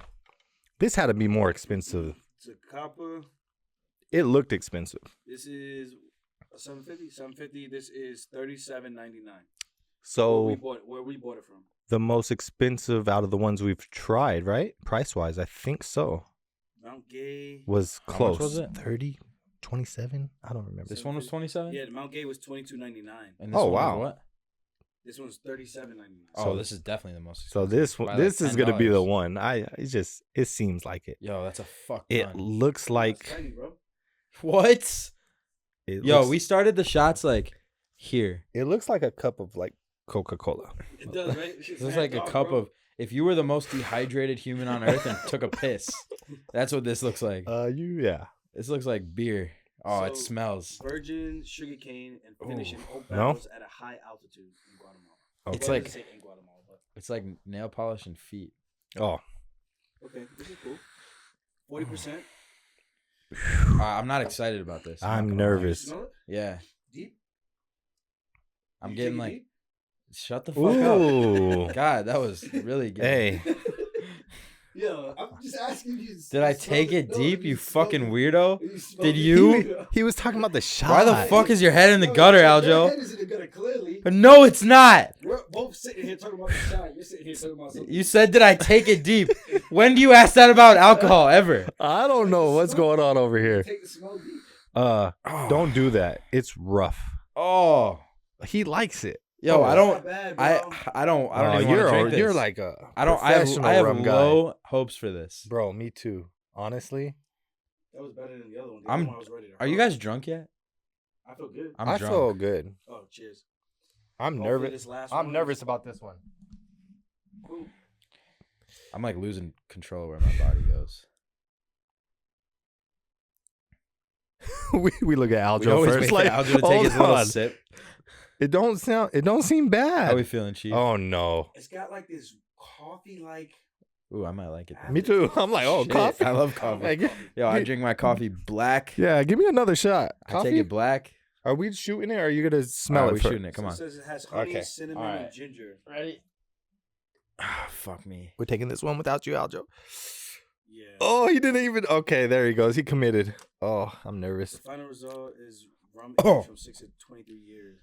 This had to be more expensive. It's a copper. It looked expensive. This is a 750. 750. This is $37.99. So Where we bought it from? the most expensive out of the ones we've tried, right? Price wise, I think so. Mount Gay. Was How close. much was it? 30, 27? I don't remember. This one was 27. Yeah, the Mount Gay was $22.99. And this Oh, one was wow. what? This one's $37.99. Oh, So- this is definitely the most. So expensive. this By one, like this is gonna be the $10. one. It seems like it. Yo, that's a fuck. It ton. looks That's like tiny, bro. What? it Yo, looks, we started the shots like here. it looks like a cup of like Coca-Cola. It does, right? This is like a cup of. If you were the most dehydrated human on earth and took a piss, that's what this looks like. Yeah. This looks like beer. Oh, it So- smells. virgin sugarcane and finishing oak No? barrels at a high altitude in Guatemala. It's Well, it like doesn't say in Guatemala, but it's like nail polish and feet. Oh, okay, this is cool. 40%. I'm not excited about this. I'm You nervous. smell it? Yeah, Deep. I'm You getting take it like. deep? Shut the fuck up. Ooh. God, that was really good. Hey, Yo, I'm just asking you. Did I take it deep, you fucking weirdo? Did he, you? he was talking about the shot. Why the fuck is your head in the gutter, Your Aljo? head is in the gutter, clearly. No, it's not. We're both sitting here talking about the shot. You're sitting here talking about something. You said, did I take it deep? When do you ask that about alcohol ever? I don't know what's going on over here. Take the smell deep. Don't do that. It's rough. Oh, He likes it. yo, I Not don't. bad, I bro. I don't even want to you're drink this. you're like a I don't. professional I have rum low guy. hopes for this. Bro, me too. Honestly, That was better than the other one. The I'm- other one I was ready to Are you hurl. guys drunk yet? I feel good. I'm I drunk. feel good. Oh, cheers. I'm Hopefully nervous. this last I'm one- nervous about this one. Cool. I'm like losing control where my body goes. we look at We Aljo always first. wait Like, for Aljo to take hold his little on. sip. It don't seem How bad. we feeling, Chief? Oh no. It's got like this coffee-like. Ooh, I might like it. Me too. I'm like, oh, Shit, coffee. I love coffee. Like, Yo, I gi- drink my coffee black. yeah, give me another shot. I Coffee? take it black. Are we shooting it or are you gonna smell Alright, it we first? shooting it. Come So on. It says it has honey, Okay. cinnamon, Alright. and ginger. Ready? Ah, fuck me. We're taking this one without you, Aljo. Yeah. Oh, he didn't even. Okay, there he goes. He committed. Oh, I'm nervous. The final result is rum Oh. aged from 6 to 23 years.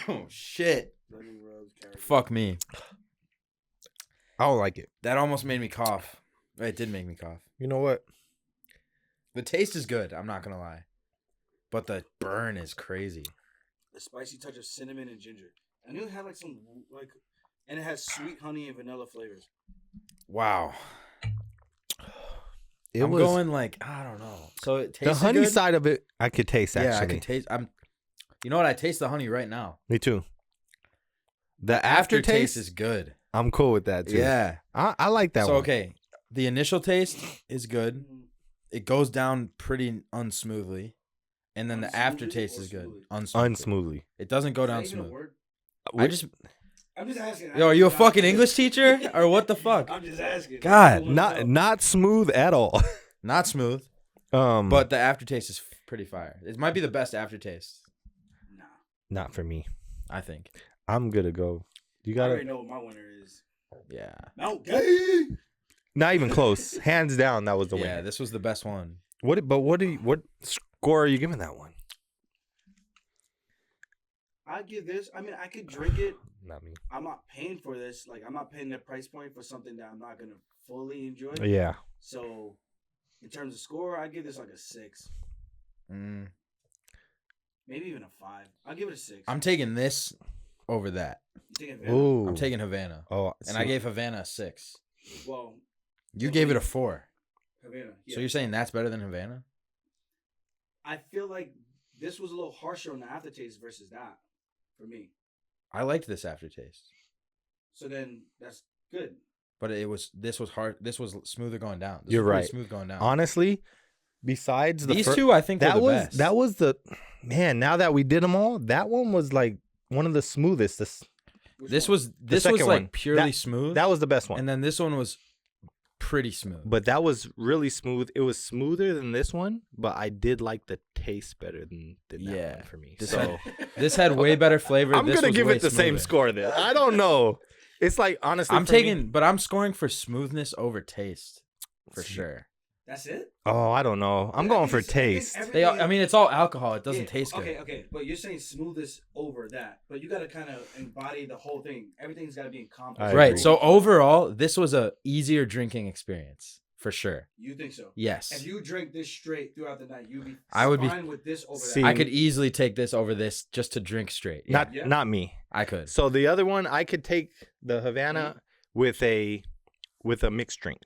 Oh shit. Blending rubs, character. Fuck me. I don't like it. That almost made me cough. It did make me cough. You know what? The taste is good. I'm not gonna lie, but the burn is crazy. The spicy touch of cinnamon and ginger. I knew it had like some like, and it has sweet honey and vanilla flavors. Wow. It I'm was going like I don't know. So it tastes the honey good. side of it. I could taste Yeah, I actually. can taste. You know what? I taste the honey right now. Me too. The Aftertaste aftertaste is good. I'm cool with that too. Yeah. I like that So one. okay, the initial taste is good. Mm, It goes down pretty unsmoothly, and then the Unsmoothly aftertaste or is good. smoothly? Unsmoothly. It doesn't go is that down even a smooth. word? I just I'm just asking. Yo, are you a fucking English teacher or what the fuck? I'm just asking. God, Not smooth at all. Not smooth, but the aftertaste is pretty fire. It might be the best aftertaste, Nah. not for me. I think. I'm gonna go. You I gotta already know what my winner is. Yeah. Mount Gay. not even close. Hands down, that was the Yeah, winner. this was the best one. What score are you giving that one? I give this. I mean, I could drink it. Not me. I'm not paying for this. Like, I'm not paying the price point for something that I'm not gonna fully enjoy. Yeah. So, in terms of score, I give this like a 6. Maybe even a 5. I'll give it a 6. I'm taking this over that. You taking Havana? Ooh. I'm taking Havana. Oh, And I gave Havana a 6. Well, You gave it a 4. Havana. Yeah. So you're saying that's better than Havana? I feel like this was a little harsher on the aftertaste versus that for me. I liked this aftertaste. So then that's good. But this was hard. This was smoother going down. This You're was pretty right. Smooth going down. honestly, besides the These two, I think, that were the was best. that was the man. Now that we did them all, that one was like one of the smoothest. This was second like one. purely smooth. That was the best one. And then this one was pretty smooth. But that was really smooth. It was smoother than this one, but I did like the taste better than that one for me. This had way better flavor. I'm This gonna was give way it the same smoother. score then. I don't know. It's like honestly, I'm scoring for smoothness over taste for sure. That's it? Oh, I don't know. I'm going for taste. I mean, it's all alcohol. It doesn't taste good. Okay. But you're saying smoothest over that. But you got to kind of embody the whole thing. Everything's got to be encompassed. I Right. agree. So overall, this was a easier drinking experience for sure. You think so? Yes. If you drink this straight throughout the night, you'd be I would be- fine with this over See, that. I could easily take this over this just to drink straight. Yeah, Not me. I could. So the other one, I could take the Havana with a mixed drink,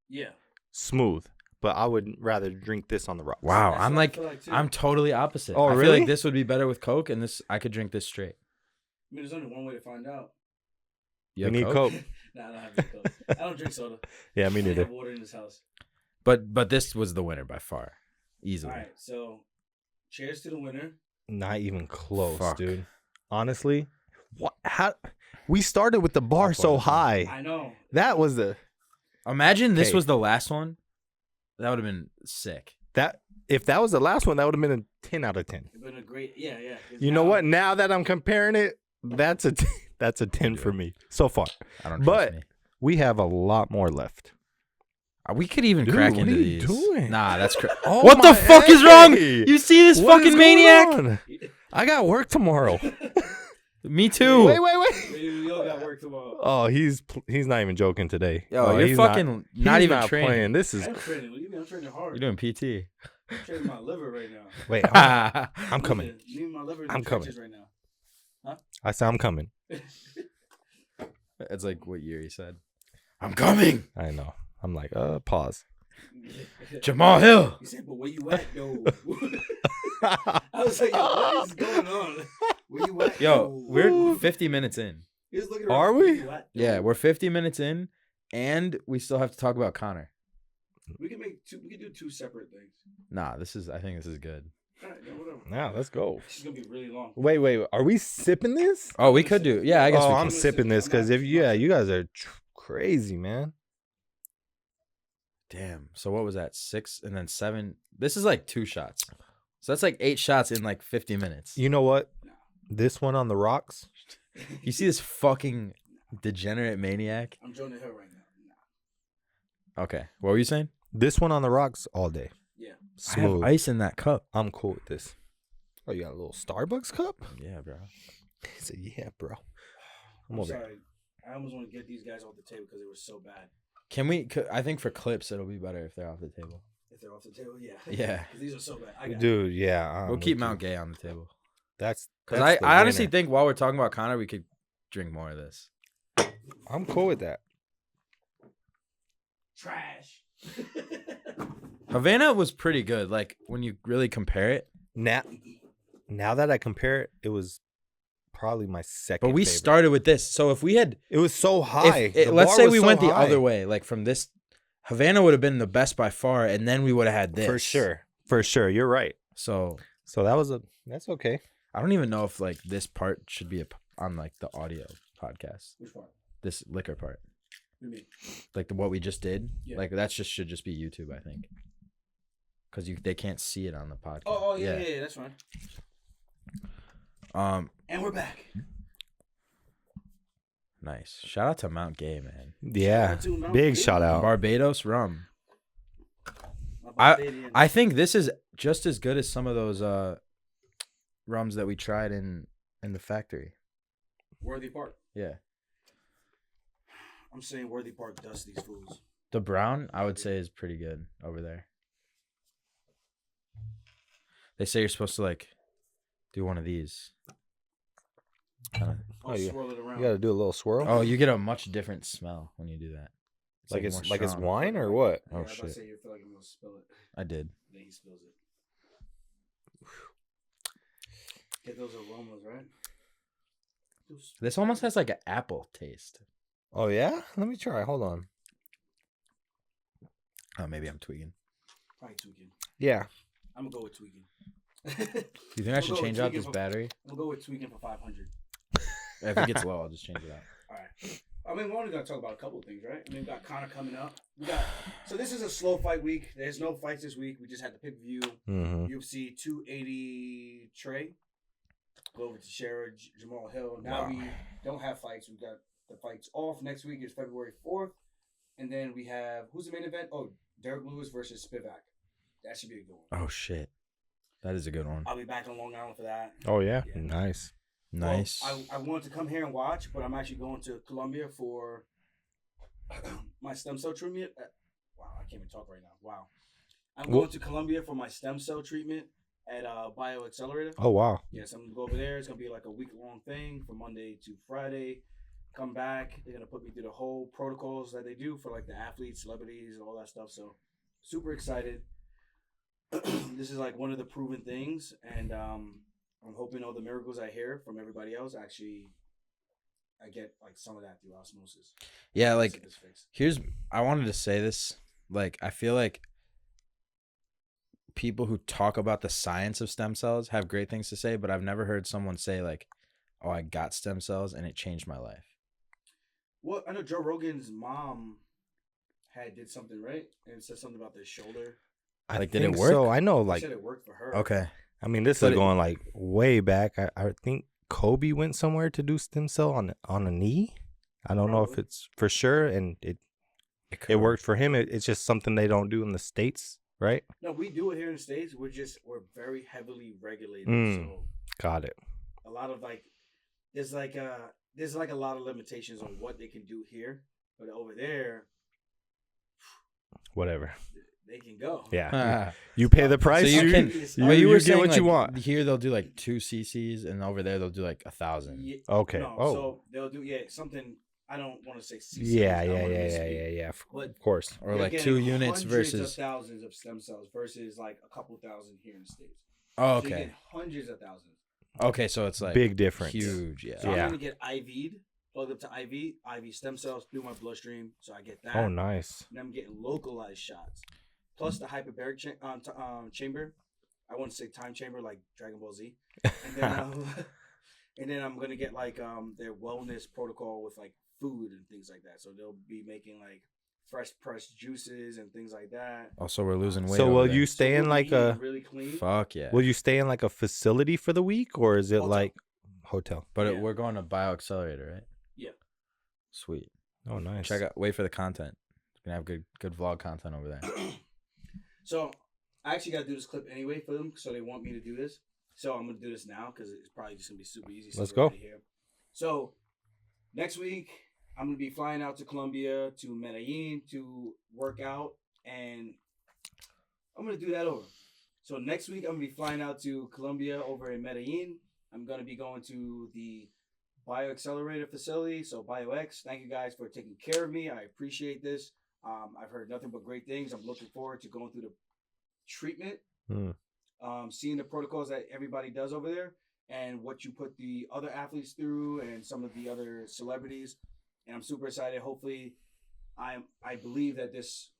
Yeah. smooth. But I would rather drink this on the rocks. Wow, That's I'm what I like, feel like, too. I'm totally opposite. Oh, I feel really? like this would be better with Coke, and this I could drink this straight. I mean, there's only one way to find out. You We have need Coke. Nah, I don't have any Coke. I don't drink soda. Yeah, me I neither. have water in this house. But this was the winner by far, easily. All right, so cheers to the winner. Not even close, Fuck. dude. Honestly, what? How? We started with the bar so high. I know. That was the Imagine this Okay. was the last one. That would have been sick. that. If that was the last one, that would have been a 10 out of 10. It's been a great, yeah. You know what? Now that I'm comparing it, that's a that's a 10 for me so far. I don't trust But me. we have a lot more left. We could even Dude, crack what into are you these. doing? Nah, that's crazy. Oh What the my- fuck is wrong? hey! You see this What is fucking going maniac? on? I got work tomorrow. Me too. Wait. You all got work tomorrow. Oh, he's not even joking today. Yo, Oh, you're he's fucking he's not even not training. playing. This is I'm training. What do you mean? I'm training hard. You're doing PT. I'm training my liver right now. wait. I'm coming. Me and my liver in I'm the coming. trenches right now. I said I'm coming. It's like what year he said. I'm coming. I know. I'm like, pause. Jamal Hill. He said, but where you at, though? I was like, yo, what is going on? Where you at? Yo, though? we're 50 minutes in. He was looking Are around, we? where you at, though? Yeah, we're 50 minutes in, and we still have to talk about Conor. We can make two. We can do two separate things. Nah, I think this is good. All right, no, whatever. Now let's go. This is gonna be really long. Wait. Are we sipping this? Oh, we could do. Yeah, I guess Oh, we I'm could. sipping this because you guys are crazy, man. Damn. So what was that? 6 and then 7. This is like 2 shots. So that's like 8 shots in like 50 minutes. You know what? This one on the rocks. You see this fucking degenerate maniac? I'm Jonah Hill right now. Nah. Okay. What were you saying? This one on the rocks all day. Yeah. I have Smooth. ice in that cup. I'm cool with this. Oh, you got a little Starbucks cup? Yeah, bro. He said, "Yeah, bro." I'm over. sorry. I almost want to get these guys off the table because they were so bad. Can we? I think for clips, it'll be better if they're off the table. If they're off the table, yeah. Yeah. 'Cause these are so bad. I got it. Dude, yeah. We'll keep Mount Gay on the table. That's Because that's the I honestly winner. think while we're talking about Conor, we could drink more of this. I'm cool with that. Trash. Havana was pretty good. Like when you really compare it. Now that I compare it, it was probably my second. But we favorite. started with this. So if we had, It was so high. The let's bar say was we so went the high. other way, like from this, Havana would have been the best by far, and then we would have had this For sure. For sure. You're right. So So that's okay. I don't even know if like this part should be on like the audio podcast. Which part? This liquor part, What do you mean? like what we just did, Yeah. like that should just be YouTube, I think, because they can't see it on the podcast. Oh yeah, that's fine. And we're back. Nice. Shout out to Mount Gay, man. Yeah. Shout out to Mount Big Gay. shout out. Barbados rum. My Barbadian- I think this is just as good as some of those rums that we tried in the factory. Worthy Park. Yeah. I'm saying Worthy Park dusts these fools. The brown, I would say, is pretty good over there. They say you're supposed to like do one of these. I'll you- swirl it around. You got to do a little swirl. Oh, you get a much different smell when you do that. like more it's strong. wine or what? Yeah, I Oh, was about to shit. say you feel like I'm gonna spill it. I did. Then he spills it. Get those aromas, right? This almost has like an apple taste. Oh yeah. Let me try. Hold on. Oh, maybe I'm tweaking. Probably tweaking. Yeah. I'm gonna go with tweaking. Do you think I should We'll go change with out this tweaking battery? We'll go with tweaking for 500. If it gets low, I'll just change it out. All right. I mean, we're only gonna talk about a couple of things, right? I mean, we got Conor coming up. So this is a slow fight week. There's no fights this week. We just had the pay-per-view. Mm-hmm. UFC 280 Trey. Go over to Shara, Jamal Hill. Now we don't have fights. We got the fights off. Next week is February 4th. And then we have, who's the main event? Oh, Derek Lewis versus Spivak. That should be a good one. Oh, shit. That is a good one. I'll be back on Long Island for that. Oh yeah. Yeah. Nice. Nice. Well, I wanted to come here and watch, but I'm actually going to Colombia for my stem cell treatment. Wow, I can't even talk right now. Wow. I'm going to Colombia for my stem cell treatment at Bio Accelerator. Oh wow. Yes, I'm going to go over there. It's going to be like a week-long thing from Monday to Friday. Come back. They're going to put me through the whole protocols that they do for like the athletes, celebrities, and all that stuff. So super excited. This is like one of the proven things. And I'm hoping all the miracles I hear from everybody else actually I get like some of that through osmosis. Yeah, Once like it is fixed. I wanted to say this. Like, I feel like people who talk about the science of stem cells have great things to say, but I've never heard someone say like, "Oh, I got stem cells and it changed my life." Well, I know Joe Rogan's mom did something right and said something about their shoulder. Like, did it work? So I know, He like, said it worked for her. Okay. I mean, this But is it- going like way back. I think Kobe went somewhere to do stem cell on a knee. I don't know if Probably. it's for sure, and it worked for him. It's just something they don't do in the States, right? No, we do it here in the States. We're very heavily regulated. So Got it. a lot of like there's like a lot of limitations on what they can do here. But over there, Whatever. they can go. Yeah. You pay the price. So you can. you- But you were get saying what like, you want. Here they'll do like 2 cc's, and over there they'll do like 1,000. Yeah, Okay. no, Oh. so they'll do something. I don't want to say CCs. Yeah. I don't wanna misspeak. Yeah. But Of course. Or you're like getting 2 units hundreds of versus. thousands of stem cells versus like a couple thousand here in the States. Oh, So you okay. get hundreds of thousands. Okay, so it's like Big difference. huge. Yeah. So Yeah. I'm gonna get IV'd, plugged up to IV stem cells through my bloodstream. So I get that. Oh, nice. And I'm getting localized shots, plus the hyperbaric chamber. I want to say time chamber like Dragon Ball Z, and then and then I'm gonna get like their wellness protocol with like food and things like that. So they'll be making like fresh pressed juices and things like that. Also, we're losing weight. So over will there. you So stay we'll in be like eating a? really clean? Fuck yeah. Will you stay in like a facility for the week, or is it Hotel. like hotel? But Yeah. we're going to Bio Accelerator, right? Yeah. Sweet. Oh, nice. Check out. Wait for the content. We're gonna have good vlog content over there. So I actually got to do this clip anyway for them, so they want me to do this. So I'm gonna do this now because it's probably just gonna be super easy. Let's we're go. already here. So next week I'm gonna be flying out to Colombia to Medellin to work out, and I'm gonna do that over. So next week I'm gonna be flying out to Colombia over in Medellin. I'm gonna be going to the Bio Accelerator facility. So BioX, thank you guys for taking care of me. I appreciate this. I've heard nothing but great things. I'm looking forward to going through the treatment, seeing the protocols that everybody does over there, and what you put the other athletes through, and some of the other celebrities. And I'm super excited. Hopefully, I believe that this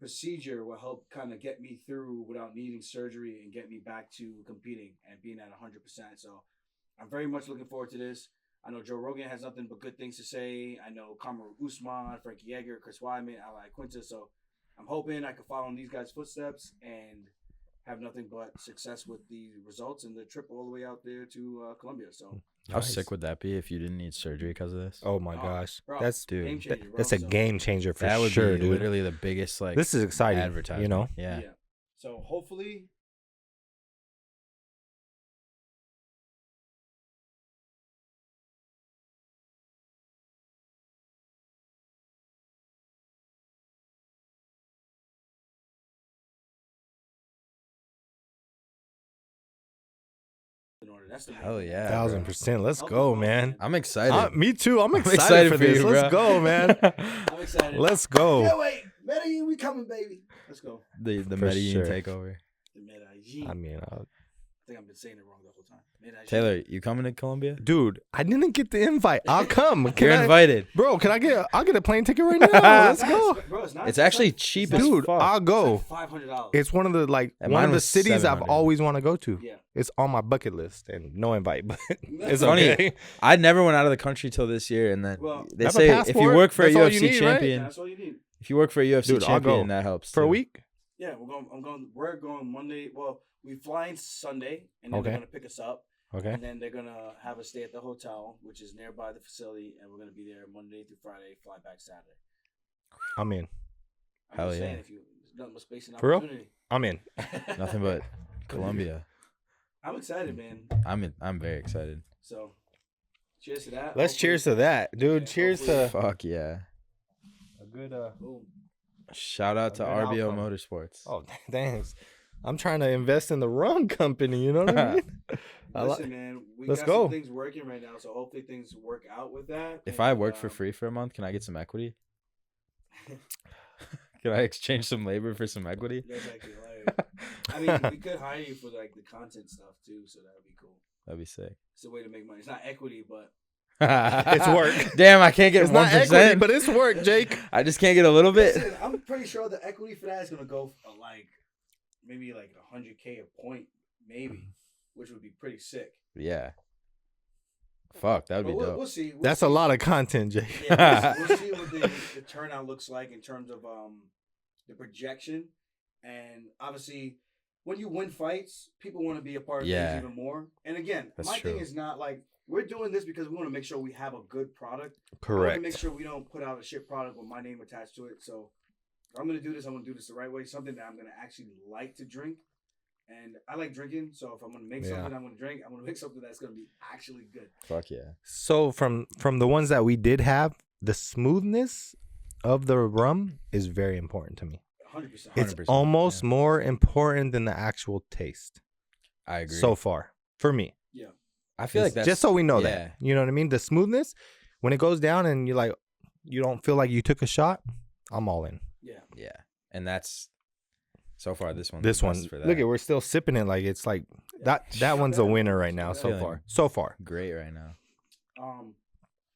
procedure will help kind of get me through without needing surgery and get me back to competing and being at 100%. So I'm very much looking forward to this. I know Joe Rogan has nothing but good things to say. I know Kamaru Usman, Frankie Edgar, Chris Weidman, Ali Quinta. So I'm hoping I can follow in these guys' footsteps and have nothing but success with the results and the trip all the way out there to Colombia. So How sick would that be if you didn't need surgery because of this? Oh my Oh, gosh, bro, that's dude, game changer, bro. that's a So, game changer for That would sure, be dude. literally the biggest like. This is exciting, advertisement. you know? Yeah. So hopefully. In order That's the Hell main thing. yeah. 1000%. Let's Help go, us out, man. I'm excited. Me too. I'm I'm excited for this. you, Let's bro. go, man. I'm excited. Let's go. Yeah, wait. Medellin, we coming, baby. Let's go. the For Medellin sure. takeover. The Medellin. I mean, I think I've been saying it wrong the whole time. Medellin. Taylor, you coming to Colombia? dude, I didn't get the invite. I'll come. Can You're I- invited. Bro, can I get? I'll get a plane ticket right now. Let's go, Bro, it's not. It's actually cheap as dude. fuck. I'll go. $500. It's one of the And one mine of the was cities I've 700. always want to go to. Yeah. It's on my bucket list and no invite, but it's funny. okay. I never went out of the country till this year, and then Well, they have a say if you passport. work for That's a all you UFC need, right? champion, That's all you need. if you work for a UFC Dude, I'll champion, go. that helps For a too. week. Yeah, we're going Monday. Well, we fly in Sunday, and then Okay. they're gonna pick us up, Okay. and then they're gonna have us stay at the hotel, which is nearby the facility, and we're gonna be there Monday through Friday, fly back Saturday. I'm in. I'm Hell just saying, yeah. if you there's nothing but space and For real? opportunity. I'm in. Nothing but Colombia. I'm excited, man. I'm very excited. So, cheers to that. Let's cheers to that, dude. Yeah, cheers hopefully- to Fuck yeah! a good. Boom. Shout out to good RBO outcome. Motorsports. Oh, thanks. I'm trying to invest in the rum company. You know what I mean? I like. Listen, man, we Let's got go. some things working right now, so hopefully things work out with that. If and, I work for free for a month, can I get some equity? Can I exchange some labor for some equity? That's actually hilarious. I mean, we could hire you for like the content stuff too, so that would be cool. That'd be sick. It's a way to make money. It's not equity, but It's work. Damn, I can't get It's not 1%. equity, but it's work, Jake. I just can't get a little bit. listen, I'm pretty sure the equity for that is gonna go for like maybe like 100K a point, maybe, which would be pretty sick. Yeah. Fuck, that would But be we'll, dope. we'll see. We'll That's see. a lot of content, Jake. Yeah, we'll see what the turnout looks like in terms of the projection, and obviously when you win fights, people want to be a part of Yeah. things even more. And again, That's my true. thing is not like we're doing this because we want to make sure we have a good product. We want Correct. to make sure we don't put out a shit product with my name attached to it. So if I'm gonna do this, I'm gonna do this the right way. Something that I'm gonna actually like to drink. And I like drinking, so if I'm gonna make Yeah. something I'm gonna drink, I'm gonna make something that's gonna be actually good. Fuck yeah. So from the ones that we did have, the smoothness of the rum is very important to me. 100%. It's 100%, almost yeah. more important than the actual taste I agree. so far for me. Yeah. I feel like that's just so we know yeah. that. You know what I mean? The smoothness, when it goes down and you like, you don't feel like you took a shot, I'm all in. Yeah. Yeah. And that's so far this one. This one, for that. look at, we're still sipping it like it's like that one's a winner right now so Feeling far. So far. great right now.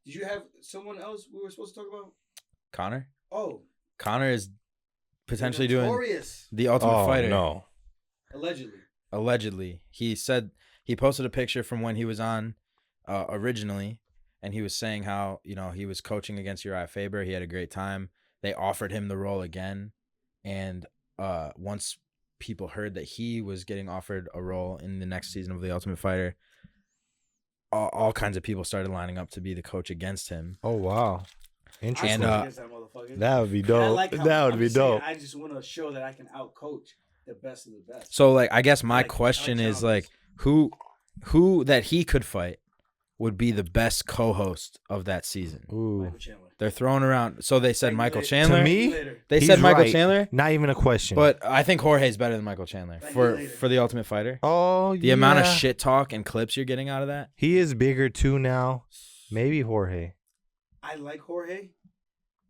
Did you have someone else we were supposed to talk about? Connor? Oh, Connor is potentially doing Notorious. the Ultimate Fighter. no. Allegedly. Allegedly. He said he posted a picture from when he was on originally, and he was saying how, you know, he was coaching against Uriah Faber. He had a great time. They offered him the role again. And once people heard that he was getting offered a role in the next season of The Ultimate Fighter, all kinds of people started lining up to be the coach against him. Oh wow. Interesting. And, Against that motherfucker. that would be And I dope. like how- That would I'm be just saying, dope. I just want to show that I can outcoach the best of the best. So, like, I guess my I like question is, challenges. like, who that he could fight would be the best co-host of that season? Ooh. Michael Chandler. They're throwing around. So they said Michael Regulator. Chandler. To me, Later. They he's said Michael right. Chandler, Not even a question. but I think Jorge's better than Michael Chandler for Regulator. The Ultimate Fighter. oh, The amount of shit talk and clips you're getting out of that. He is bigger too now. Maybe Jorge. I like Jorge,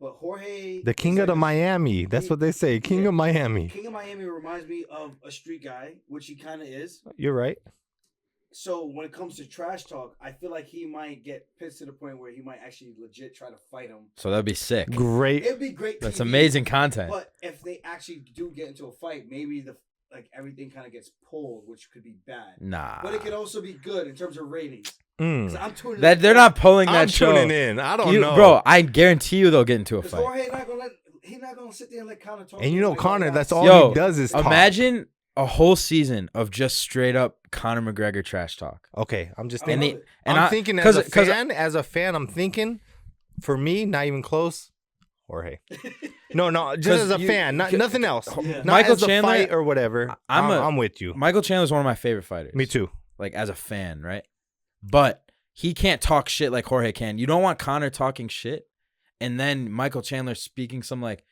but Jorge, The king is of the like a- Miami. That's what they say. King Yeah. of Miami. King of Miami reminds me of a street guy, which he kind of is. You're right. So when it comes to trash talk, I feel like he might get pissed to the point where he might actually legit try to fight him. So that'd be sick. Great. It'd be great. That's TV, amazing content. But if they actually do get into a fight, maybe everything kind of gets pulled, which could be bad. Nah. But it could also be good in terms of ratings. Mm. 'Cause I'm tuning That they're not pulling that I'm show. tuning in. I don't know. Bro, I guarantee you they'll get into a Because fight. Jorge he's not gonna sit there and let Conor talk. And to you him know, like, Connor, oh, that's God. all Yo, he does is talk. Imagine a whole season of just straight up Conor McGregor trash talk. Okay, I'm just I thinking. love it. I'm thinking as a fan, I'm thinking, for me, not even close, Jorge. No, just 'Cause as a you- fan, nothing else. Yeah. Not Michael as a Chandler- fight or whatever. I'm with you. Michael Chandler's one of my favorite fighters. Me too. Like, as a fan, right? But he can't talk shit like Jorge can. You don't want Conor talking shit and then Michael Chandler speaking some like,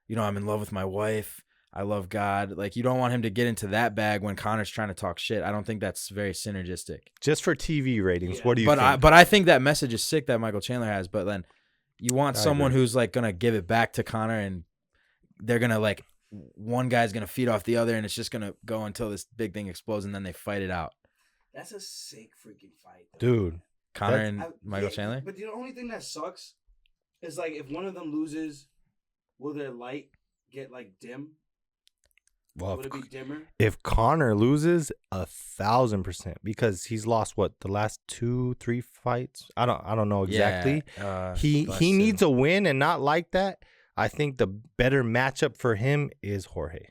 you know, I'm in love with my wife. I love God. Like, you don't want him to get into that bag when Conor's trying to talk shit. I don't think that's very synergistic. Just for TV ratings, Yeah. what do you think? But I think that message is sick that Michael Chandler has. But then you want I someone agree. who's like gonna give it back to Conor, and they're gonna like one guy's gonna feed off the other, and it's just gonna go until this big thing explodes, and then they fight it out. That's a sick freaking fight, Dude, Conor That's- and Michael Yeah, Chandler. But the only thing that sucks is like if one of them loses, will their light get like dim? well, Would it be dimmer? if Connor loses, 1,000%, because he's lost what the last 2-3 fights. I don't know exactly. Yeah, He last he two. needs a win and not like that. I think the better matchup for him is Jorge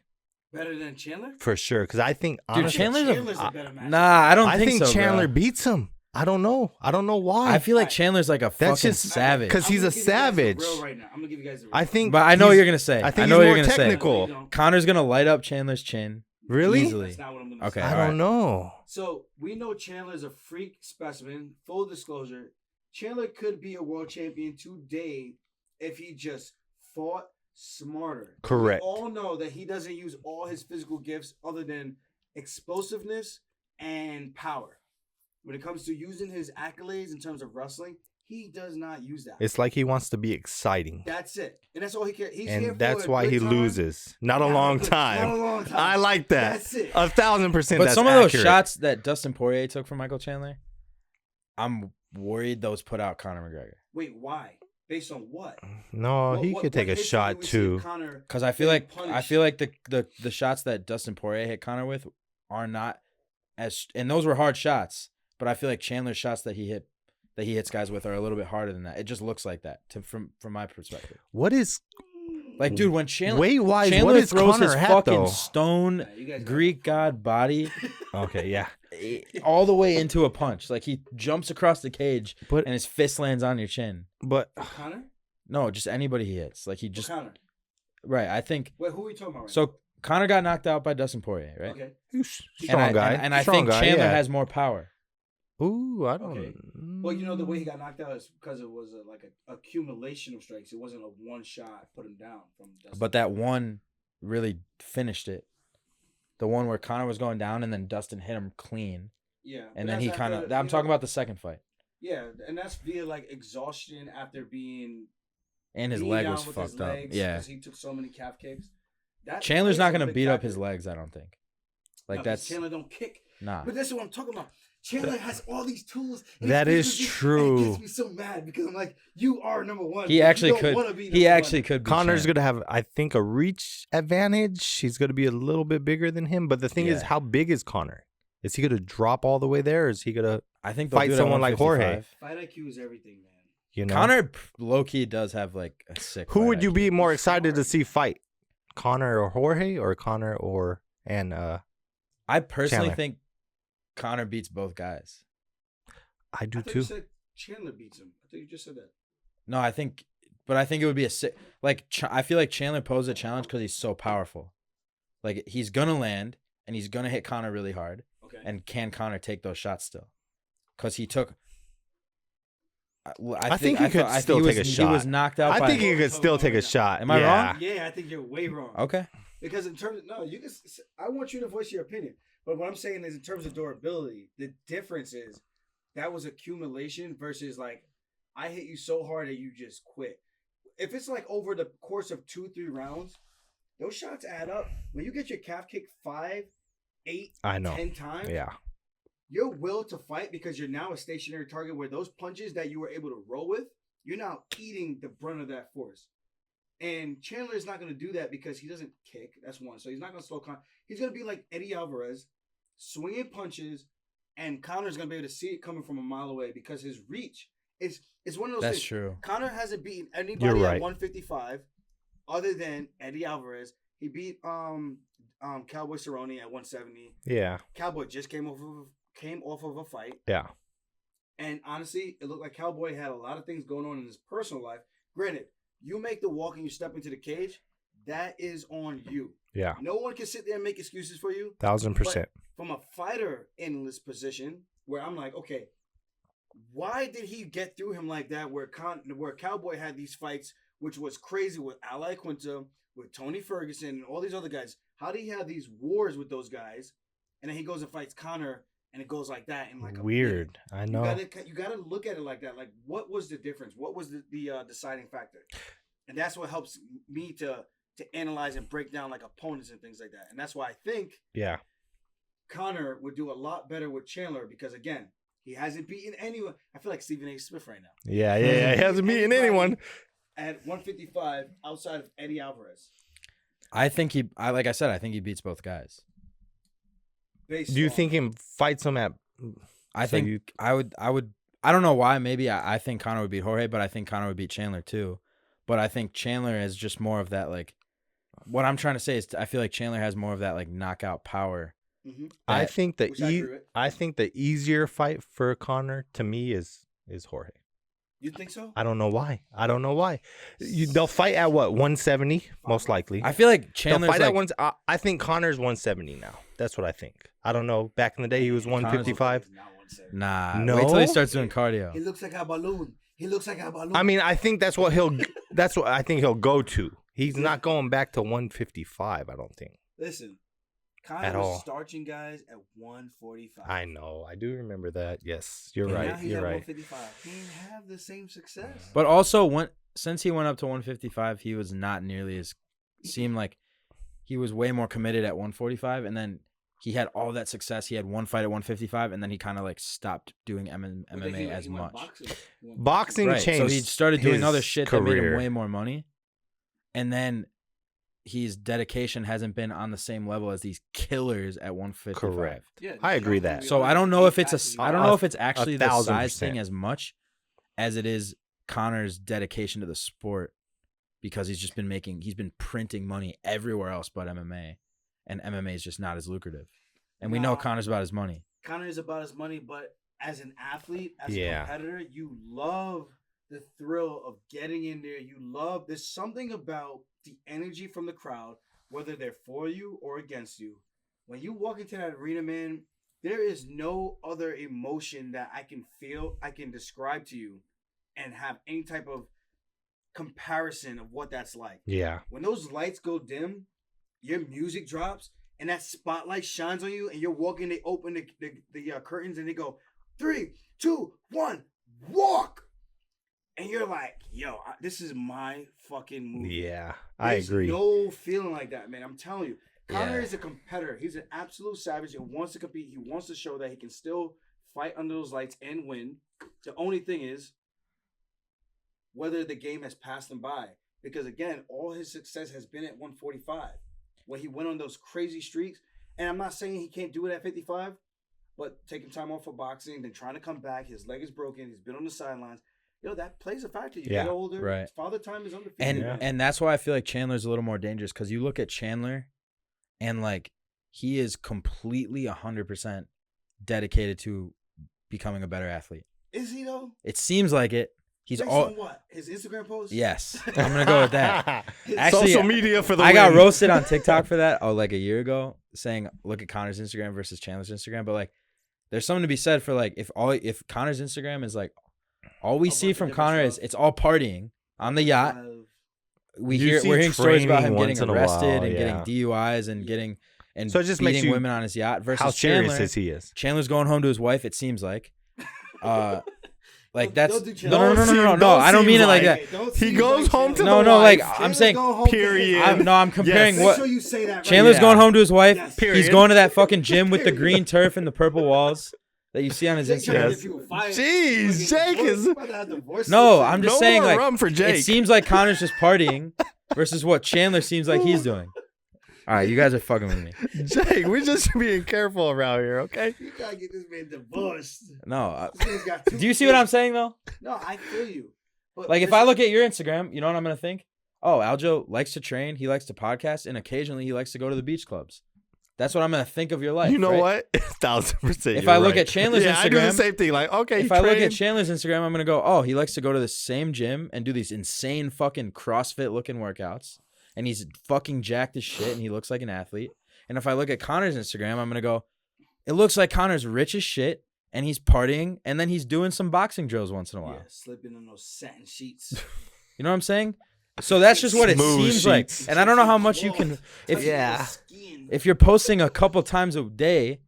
Better than Chandler? for sure. Because I think Dude, honestly, Chandler's a better match. Nah, I don't I think think so, Chandler bro. beats him. I don't know. I don't know why. I feel like Chandler's like a That's fucking just- savage. 'cause he's a savage. Right now. I'm gonna give you guys the real. I think. But I know what he's- you're gonna say. I think know he's what more you're gonna say. technical. No, you don't. Connor's gonna light up Chandler's chin. Really? Easily. That's not what I'm gonna Okay, say. I all right. don't know. So we know Chandler's a freak specimen. Full disclosure, Chandler could be a world champion today if he just fought smarter. Correct. We all know that he doesn't use all his physical gifts other than explosiveness and power. When it comes to using his accolades in terms of wrestling, he does not use that. It's like he wants to be exciting, That's it, and that's all he cares. He's here for and that's a why good he time. loses. Not a Not long Not a time. long time. I like that. That's it. 1,000%. But that's some of those accurate. shots that Dustin Poirier took from Michael Chandler, I'm worried those put out Conor McGregor. Wait, why? Based on what? No, What- he what- could take what a history shot we see of too. Conor Because I feel getting like punished? the shots that Dustin Poirier hit Conor with are not as, and those were hard shots. But I feel like Chandler's shots that he hits guys with are a little bit harder than that. It just looks like that from my perspective. What is Like, dude, when Chandler weight wise? Chandler What is throws Connor his at fucking though? stone Yeah, you guys got Greek it. god body Okay, yeah, all the way into a punch, like he jumps across the cage but and his fist lands on your chin. but Connor? No, just anybody he hits. Like he Just just Connor. right. I think Wait, who are we talking about right so. Connor got knocked out by Dustin Poirier, now? right? Okay. he's And strong I, guy. and I Strong think guy, Chandler yeah. has more power. Ooh, I don't. Okay. Well, you know the way he got knocked out is because it was like a accumulation of strikes. It wasn't a one shot put him down from Dustin. But that one really finished it. The one where Connor was going down and then Dustin hit him clean. yeah, but And then that's he kind after, of. I'm you talking know, about the second fight. Yeah, and that's via like exhaustion after being And his beat leg down was with his fucked up. legs Yeah. 'cause he took so many calf kicks. That Chandler's plays not a going to big beat up factor. his legs, I don't think. Like, No, 'cause that's. Chandler don't kick. Nah. But that's what I'm talking about. Chandler has all these tools. and That he is uses it, and true. It gets me so mad because I'm like, you are number one. He but actually you don't could. wanna be He number actually one. could be. Connor's champ. gonna have, I think, a reach advantage. He's gonna be a little bit bigger than him. But the thing is, Yeah. how big is Connor? Is he gonna drop all the way there? Or is he gonna, I think they'll fight do it at someone like Jorge? 155. Fight IQ is everything, man. you know? Connor low key does have like a sick. Who fight would you IQ. be more excited to smart. see fight? Connor or Jorge, or Connor or I personally Chandler? think Connor beats both guys. I do I thought too. you said Chandler beats him. I thought you just said that. No, I think it would be a sick. Like I feel like Chandler posed a challenge because he's so powerful. Like he's gonna land and he's gonna hit Connor really hard. Okay. And can Connor take those shots still? Because he took. I think he could still take a He shot. was knocked out. I by, think he could still take a shot. Am I Yeah. wrong? Yeah, I think you're way wrong. Okay. Because in terms of, no, you can. I want you to voice your opinion. But what I'm saying is, in terms of durability, the difference is that was accumulation versus like I hit you so hard that you just quit. If it's like over the course of 2-3 rounds, those shots add up. When you get your calf kicked 5, 8, I know. 10 times, Yeah. your will to fight because you're now a stationary target where those punches that you were able to roll with, you're now eating the brunt of that force. And Chandler is not going to do that because he doesn't kick. That's one. So he's not going to slow Conor. He's going to be like Eddie Alvarez, swinging punches, and Conor's going to be able to see it coming from a mile away because his reach is one of those That's things. true. Conor hasn't beaten anybody You're at right. 155 other than Eddie Alvarez. He beat Cowboy Cerrone at 170. Yeah. Cowboy just came off of a fight. Yeah. And honestly, it looked like Cowboy had a lot of things going on in his personal life. Granted, you make the walk and you step into the cage, that is on you. Yeah. No one can sit there and make excuses for you. 1,000%. From a fighter in this position, where I'm like, okay, why did he get through him like that? Where Cowboy had these fights which was crazy with Ali Quinta, with Tony Ferguson, and all these other guys. How do you have these wars with those guys, and then he goes and fights Conor, and it goes like that in like a Weird. minute? I know. You gotta look at it like that. Like, what was the difference? What was the deciding factor? And that's what helps me to analyze and break down like opponents and things like that. And that's why I think Conor would do a lot better with Chandler because again, he hasn't beaten anyone. I feel like Stephen A. Smith right now. Yeah. He hasn't beaten anyone at 155 outside of Eddie Alvarez. I think like I said, I think he beats both guys. Do you think he fights him at? I think I would. I don't know why. Maybe I think Conor would beat Jorge, but I think Conor would beat Chandler too. But I think Chandler is just more of that like. What I'm trying to say is I feel like Chandler has more of that like knockout power. Mm-hmm. I think the easier fight for Conor to me is Jorge. You think so? I don't know why. They'll fight at what 170 most likely. I feel like Chandler's fight at I think Conor's 170 now. That's what I think. I don't know. Back in the day, he was 155. Nah, no. Wait till he starts doing cardio. He looks like a balloon. I mean, I think that's what I think he'll go to. He's not going back to 155. I don't think. Listen, Conor was starching guys at 145. I know. I do remember that. Yes, you're Now right. he's You're at right. 155. He didn't have the same success. But also, since he went up to 155, he was not nearly as seemed like he was way more committed at 145, and then he had all that success. He had one fight at 155, and then he kind of like stopped doing MMA as much. Boxing right. changed. So he started doing other shit that made him career. way more money, and then his dedication hasn't been on the same level as these killers at 155. Correct. Yeah, I agree that. So I don't know if it's actually the 1,000%. size thing as much as it is Conor's dedication to the sport, because he's been printing money everywhere else but MMA, and MMA is just not as lucrative. And we know Conor's about his money. Conor is about his money, but as an athlete, as a competitor, you love the thrill of getting in there. There's something about the energy from the crowd, whether they're for you or against you. When you walk into that arena, man, there is no other emotion that I can feel, I can describe to you and have any type of comparison of what that's like. Yeah. When those lights go dim, your music drops, and that spotlight shines on you, and you're walking, they open the curtains, and they go, 3, 2, 1, walk! And you're like, yo, this is my fucking movie. Yeah, I agree. There's no feeling like that, man. I'm telling you. Conor is a competitor. He's an absolute savage. He wants to compete. He wants to show that he can still fight under those lights and win. The only thing is whether the game has passed him by. Because, again, all his success has been at 145. When he went on those crazy streaks. And I'm not saying he can't do it at 55, but taking time off for boxing, then trying to come back. His leg is broken. He's been on the sidelines. That plays a factor. You get older. Right. Father time is undefeated. And that's why I feel like Chandler's a little more dangerous, because you look at Chandler and like he is completely 100% dedicated to becoming a better athlete. Is he though? It seems like it. He's Based on what? His Instagram post? Yes. I'm gonna go with that. Actually, social media for the I got win. roasted on TikTok for that like a year ago, saying look at Conor's Instagram versus Chandler's Instagram. But like there's something to be said for like if Conor's Instagram is like all we see from Conor is it's all partying on the yacht. We're hearing stories about him getting arrested and getting DUIs and getting and so it just makes beating you women on his yacht versus how serious Chandler. he is. Chandler's going home to his wife, it seems like. Like Don't that's do no. Chandler. I don't mean it like that. He goes home to No, the no, like wife. I'm saying, period. I'm comparing Yes. what Make sure you say that right. Chandler's Yeah. going home to his wife. Yes. Period. He's going to that fucking gym with the green turf and the purple walls that you see on his Instagram. Jeez, Jake is. No, I'm just No saying more like rum for Jake. it seems like Conor's just partying versus what Chandler seems like he's doing. All right, you guys are fucking with me. Jake, we're just being careful around here, okay? You gotta get this man divorced. No, This man's got 2 do you see what I'm saying though? No, I feel you. But Like if I look at your Instagram, you know what I'm gonna think? Oh, Aljo likes to train, he likes to podcast, and occasionally he likes to go to the beach clubs. That's what I'm gonna think of your life. You know right? what? 1,000%. If you're I look right. at Chandler's I do the Instagram- same thing. Like, okay, If I look at Chandler's Instagram, I'm gonna go, oh, he likes to go to the same gym and do these insane fucking CrossFit looking workouts, and he's fucking jacked as shit, and he looks like an athlete. And if I look at Conor's Instagram, I'm gonna go, it looks like Conor's rich as shit, and he's partying, and then he's doing some boxing drills once in a while. slipping in those satin sheets. You know what I'm saying? So that's just what it Smooth seems like. sheets. And I don't know how much you can if you're posting a couple times a day,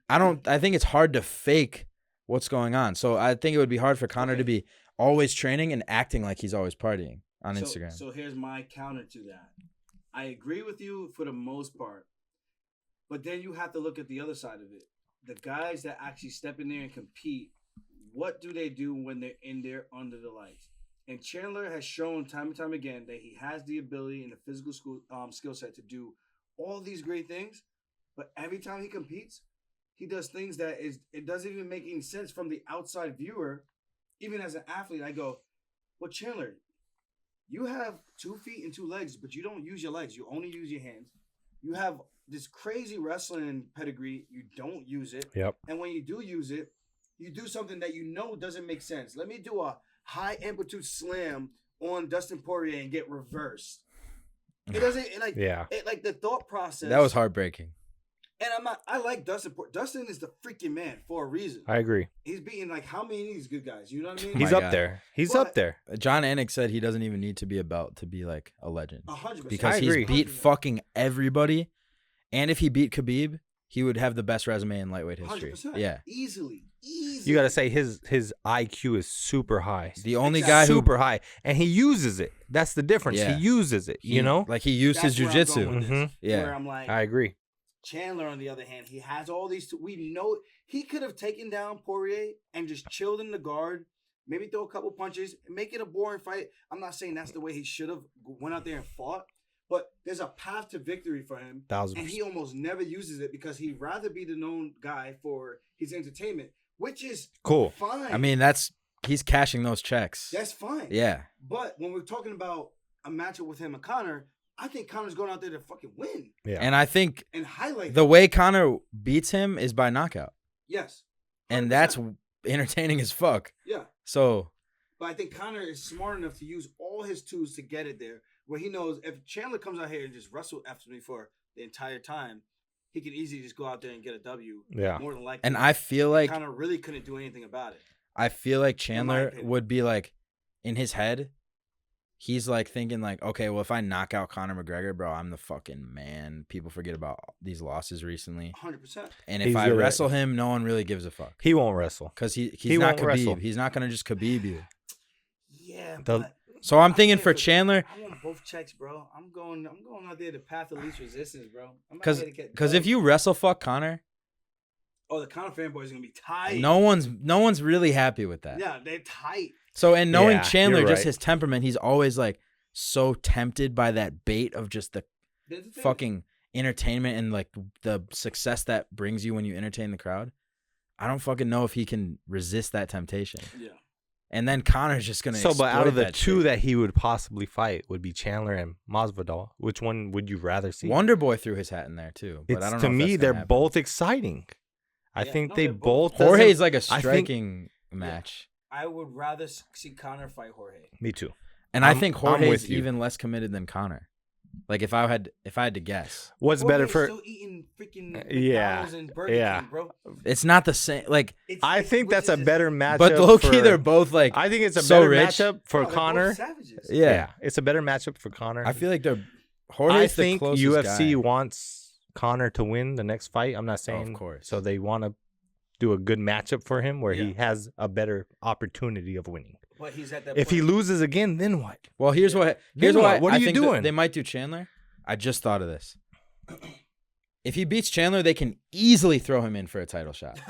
I think it's hard to fake what's going on. So I think it would be hard for Conor to be always training and acting like he's always partying on Instagram. So here's my counter to that. I agree with you for the most part. But then you have to look at the other side of it. The guys that actually step in there and compete, what do they do when they're in there under the lights? And Chandler has shown time and time again that he has the ability and the physical skill set to do all these great things. But every time he competes, he does things that it doesn't even make any sense from the outside viewer. Even as an athlete, I go, well, Chandler, you have 2 feet and 2 legs, but you don't use your legs. You only use your hands. You have this crazy wrestling pedigree. You don't use it. Yep. And when you do use it, you do something that you know doesn't make sense. Let me do a high amplitude slam on Dustin Poirier and get reversed. It doesn't like the thought process. That was heartbreaking. And I like Dustin. Dustin is the freaking man for a reason. I agree. He's beating like how many of these good guys? You know what I mean? He's my up God. there. He's But- up there. John Anik said he doesn't even need to be about to be like a legend 100%. because I he's agree. beat fucking everybody. And if he beat Khabib, he would have the best resume in lightweight history. 100%. Yeah. Easily. You got to say his IQ is super high. The only guy who super high, and he uses it. That's the difference. Yeah. He uses it. You know. like he used That's his where I'm going jujitsu. with this. Mhm. Yeah. Where I'm like, I agree. Chandler, on the other hand, he has all these. We know he could have taken down Poirier and just chilled in the guard, maybe throw a couple punches, make it a boring fight. I'm not saying that's the way he should have went out there and fought, but there's a path to victory for him, 1000%. and he almost never uses it because he'd rather be the known guy for his entertainment, which is Cool. fine. I mean, he's cashing those checks. that's fine. Yeah. But when we're talking about a matchup with him and Conor, I think Conor's going out there to fucking win Yeah. And I think and highlight the him. way Conor beats him is by knockout. Yes. And 100%. that's entertaining as fuck. Yeah. So, But I think Conor is smart enough to use all his tools to get it there, where he knows if Chandler comes out here and just wrestle after me for the entire time, he can easily just go out there and get a W. Yeah. More than likely. and I feel like Conor really couldn't do anything about it. Chandler opinion. would be like, in his head, he's like thinking like, okay, well, if I knock out Conor McGregor, bro, I'm the fucking man. People forget about these losses recently. 100%. And if He's I good at- wrestle him, no one really gives a fuck. He won't wrestle. Because he's He not won't Khabib. wrestle. He's not going to just Khabib you. Yeah. The- but So I'm I thinking can't for put- Chandler, I want both checks, bro. I'm going out there the path of least resistance, bro. I'm out because here to get if dubs. you wrestle fuck Conor, the Conor fanboys are gonna be tight. no one's really happy with that. Yeah, they're tight. So, and knowing Yeah, Chandler, you're just right. his temperament, he's always like so tempted by that bait of just the That's the thing. fucking entertainment and like the success that brings you when you entertain the crowd. I don't fucking know if he can resist that temptation. Yeah. And then Connor's just gonna. So, but out exploit of the that two shit. that he would possibly fight would be Chandler and Masvidal. Which one would you rather see? Wonder Boy threw his hat in there too. But I don't know. To if me, that's gonna they're happen. both exciting. I Yeah, think no, they they're both- both. doesn't- Jorge's like a I think- striking match, I would rather see Conor fight Jorge. Me too. and I I'm- think I'm Jorge's with you. even less committed than Conor. Like if I had to guess, What's better Jorge's for? still eating freaking Yeah, McDonald's and Burger yeah. King, bro. it's not the same. Like, I think that's a better matchup. but low key, for- they're both like. I think it's a so better rich. matchup for Connor. Savages. Yeah, It's a better matchup for Connor. I feel like they're. I Jorge's the think closest UFC guy. wants Connor to win the next fight. I'm not saying, course. So they want to do a good matchup for him where he Yeah. has a better opportunity of winning. But he's at that If he point. loses again, then what? Well, here's Then why. what are I you think that doing? They might do Chandler. I just thought of this. If he beats Chandler, they can easily throw him in for a title shot.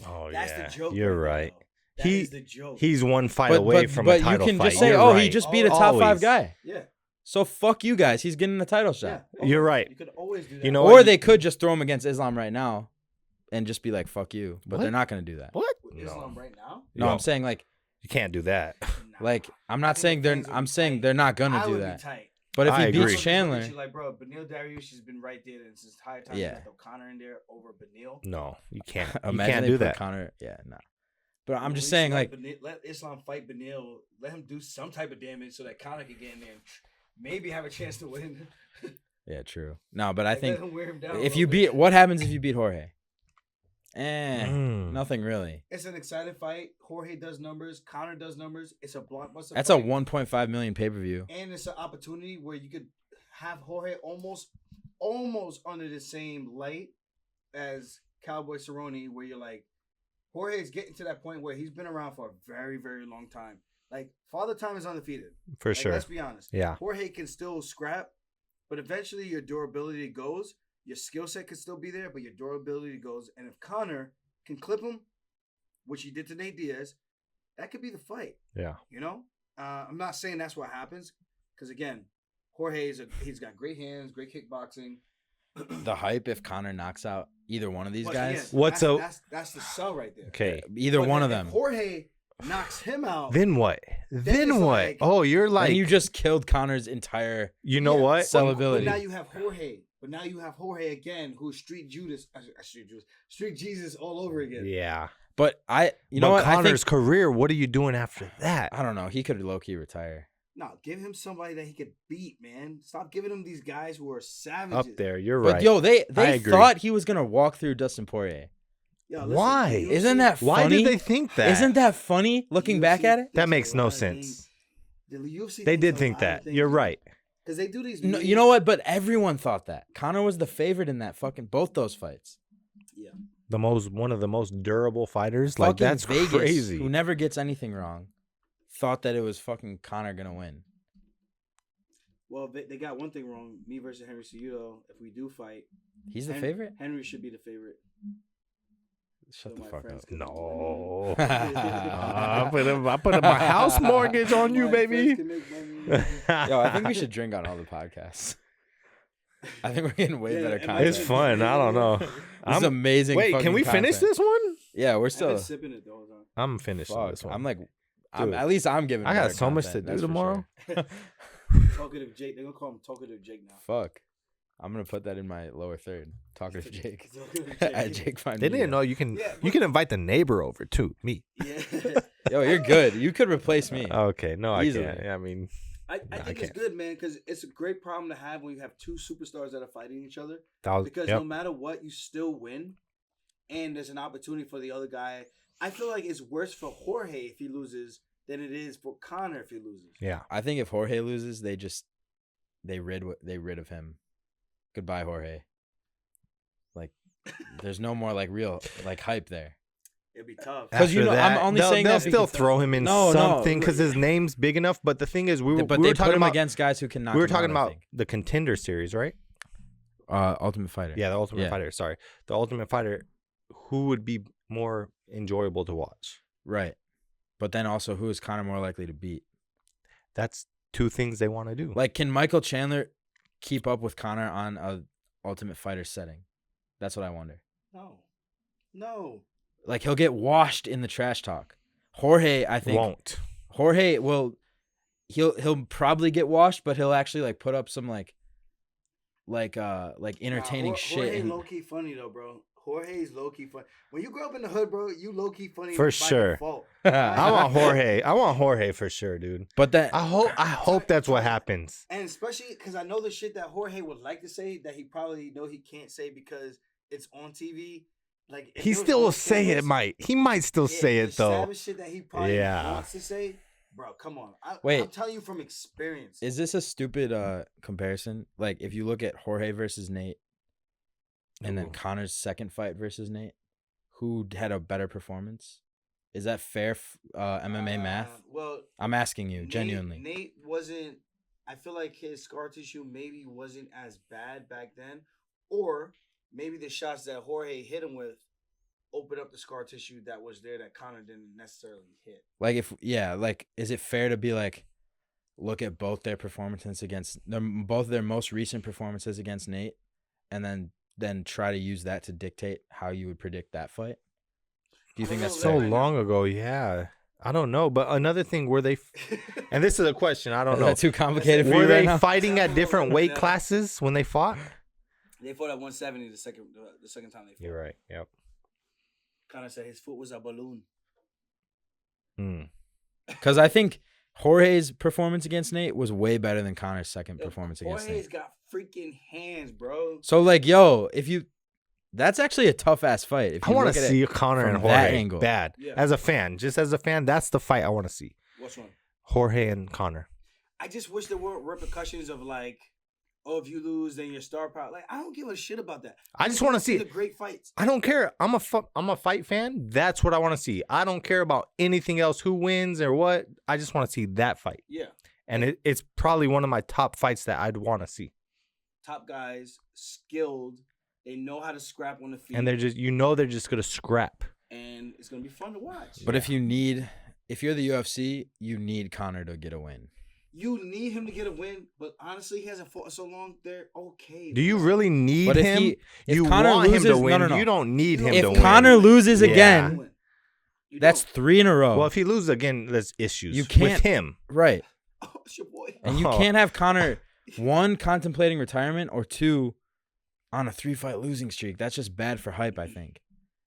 Oh That's the joke. You're right right. there, though. That He- is the joke. He's one fight But away from a you title can fight. just say, You're "Oh, he right. just beat a top Always. 5 guy." Yeah. So fuck you guys. He's getting a title Yeah. shot. You're right. You could always do that. You know Or what? they could just throw him against Islam right now, and just be like, "Fuck you." But What? they're not gonna do that. What? With Islam right now? No, Yo, I'm saying like, you can't do that. like I'm I not think saying the they're. fans would I'm be saying tight. they're not gonna I do would be that. tight. But if I he agree. beats Chandler, She's like, bro, Benil Dariush has been right there since his entire time. Yeah. Yeah. Throw Conor in there over Benil. No, you can't. You imagine can't they do put that. Connor. Yeah, no. But I'm At just least saying, let like, let Islam fight Benil. Let him do some type of damage so that Conor can get in there and maybe have a chance to win. yeah, true. No, but I Like, think let him wear him down a if little you bit. beat, what happens if you beat Jorge? Nothing really. It's an exciting fight. Jorge does numbers. Conor does numbers. It's a blockbuster. That's fight. a 1.5 million pay-per-view. And it's an opportunity where you could have Jorge almost under the same light as Cowboy Cerrone, where you're like, Jorge is getting to that point where he's been around for a very, very long time. Like, Father Time is undefeated. For sure. Let's be honest. Yeah. Jorge can still scrap, but eventually your durability goes. Your skill set can still be there, but your durability goes. And if Conor can clip him, which he did to Nate Diaz, that could be the fight. Yeah. You know? I'm not saying that's what happens, because, again, Jorge, he's got great hands, great kickboxing. The hype if Conor knocks out either one of these But guys. again, that's the sell right there. Okay. Either But one of if them. Jorge knocks him out. Then what? Then it's what? like- Oh, you're like, And you just killed Connor's entire. you know what? Sellability. But now you have Jorge. But now you have Jorge again, who's Street Jesus all over again. Yeah. But you know But what? Connor's career, what are you doing after that? I don't know. He could low key retire. No, give him somebody that he could beat, man. Stop giving him these guys who are savages. Up there, you're But right. yo, they agree. thought he was gonna walk through Dustin Poirier. Yo, listen, Why? the UFC Isn't that funny? Why did they think that? Isn't that funny looking UFC back at it? That thinks makes a no lot of sense. things. The UFC They thinks did a think lot of that. things, You're right. Because they do these. No, you know what? But everyone thought that. Conor was the favorite in that fucking both those fights. Yeah. One of the most durable fighters. Like, Fucking that's Vegas, crazy. who never gets anything wrong, thought that it was fucking Conor gonna win. Well, they got one thing wrong. Me versus Henry Cejudo. If we do fight, He's the favorite? Henry should be the favorite. Shut So the my fuck friends up. can No. make I put my house mortgage on you, My baby. friends can make money. Yo, I think we should drink on all the podcasts. I think we're getting way Yeah, better and content. It's fun. I don't know. This is amazing. Wait, fucking can we finish content. this one? Yeah, we're I've still. been sipping it the whole time. I'm finishing Fuck, this one. I'm like, Dude, at least I'm giving. I got better so much to content, do that's for tomorrow. sure. Talkative Jake. They're gonna call him Talkative Jake now. Fuck, I'm gonna put that in my lower third. Talkative Jake. Talkative At Jake Fine They Media. didn't know you can. Yeah, You can invite the neighbor over too. Me. Yeah. Yo, you're good. You could replace me. Okay. No, Easily. I can't. I mean, I I think it's can't. good, man, because it's a great problem to have when you have two superstars that are fighting each other. Because yep. no matter what, you still win, and there's an opportunity for the other guy. I feel like it's worse for Jorge if he loses than it is for Conor if he loses. Yeah. I think if Jorge loses, they rid of him. Goodbye, Jorge. Like, there's no more like real like hype there. It'd be tough. 'Cause you After know, I'm that, only saying they'll that still because- throw him in No, no. something because his name's big enough. But the thing is, we But were they put talking him about against guys who can knock. we were him out, talking I about think. the Contender Series, right? Ultimate Fighter. Yeah, the Ultimate Yeah. Fighter. Sorry, the Ultimate Fighter. Who would be more enjoyable to watch? Right. But then also, who is Conor more likely to beat? That's two things they want to do. Like, can Michael Chandler keep up with Conor on a Ultimate Fighter setting? That's what I wonder. No. Like, he'll get washed in the trash talk. Jorge, I think Won't. Jorge will. He'll probably get washed, but he'll actually like put up some like entertaining shit. Jorge and- low key funny though, bro. Jorge's low key funny. When you grow up in the hood, bro, you low key funny For by sure. default. I want Jorge. I want Jorge for sure, dude. But then I hope that's what happens. And especially because I know the shit that Jorge would like to say that he probably know he can't say because it's on TV. Like if He it was still on will say it. cameras, He might still say the it though. savage shit that he probably Yeah. wants to say, bro. Come on, Wait. I'm telling you from experience. is this a stupid comparison? Like, if you look at Jorge versus Nate, and then Ooh. Conor's second fight versus Nate, who had a better performance? Is that fair MMA math? Well, I'm asking you genuinely. Nate wasn't. I feel like his scar tissue maybe wasn't as bad back then, or maybe the shots that Jorge hit him with opened up the scar tissue that was there that Conor didn't necessarily hit. Like, is it fair to be like, look at both their performances against both their most recent performances against Nate, and then try to use that to dictate how you would predict that fight? Do you think that's So fair? long ago, yeah. I don't know, but another thing, were they? And this is a question. I don't Is know. that too complicated for Were you they right now? fighting at different weight No. classes when they fought? They fought at 170 the second time they fought. You're right. Yep. Conor said his foot was a balloon. Because I think Jorge's performance against Nate was way better than Conor's second Yo, performance against Jorge's Nate. got freaking hands, bro. So, like, yo, if you That's actually a tough ass fight. If I you want look to at see it Conor from and that Jorge angle. bad. Yeah. As a fan, just as a fan, that's the fight I want to see. What's one? Jorge and Conor. I just wish there weren't repercussions of like, oh, if you lose, then your star power. Like, I don't give a shit about that. I just want to see the great fights. I don't care. I'm a fight fan. That's what I want to see. I don't care about anything else, who wins or what. I just want to see that fight. Yeah, And it's probably one of my top fights that I'd want to see. top guys, skilled. They know how to scrap on the feet, And they're just gonna scrap. and it's gonna be fun to watch. But if you're the UFC, you need Conor to get a win. You need him to get a win, but honestly, he hasn't fought in so long. They're okay. Do you really need But if him? if You Conor want him loses, to win. no. You don't need him to If win. Conor loses Yeah. again, that's 3 in a row. Well, if he loses again, there's issues You can't- with him. right. Oh, it's your boy. And you Oh. can't have Conor, 1, contemplating retirement, or 2, on a 3-fight losing streak. That's just bad for hype, I think.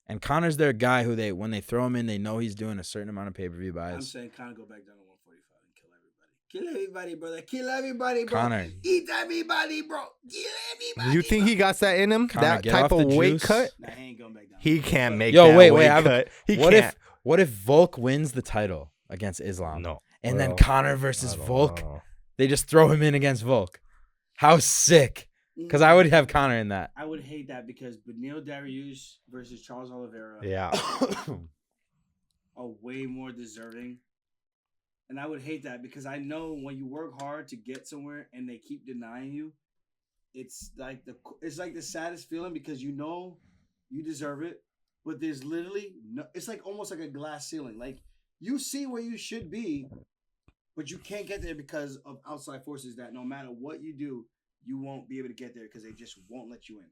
And Conor's their guy who when they throw him in, they know he's doing a certain amount of pay-per-view I'm buys. saying Conor go back down to 145 and kill everybody. Kill everybody, brother. Kill everybody, bro. Conor. Eat everybody, bro. Kill everybody. You think he got that in him? Conor, That get type off of the weight juice. cut? Nah, he ain't going back down. He can't make Yo, that wait. weight I have cut. He what can't. if Volk wins the title against Islam? No. And then Bro, Conor versus I don't Volk, know. they just throw him in against Volk. How sick. Because I would have Conor in that. I would hate that because Beneil Dariush versus Charles Oliveira Yeah. are way more deserving. And I would hate that because I know when you work hard to get somewhere and they keep denying you, it's like the saddest feeling because you know you deserve it, but there's literally no. It's like almost like a glass ceiling. Like you see where you should be, but you can't get there because of outside forces that no matter what you do, you won't be able to get there because they just won't let you in.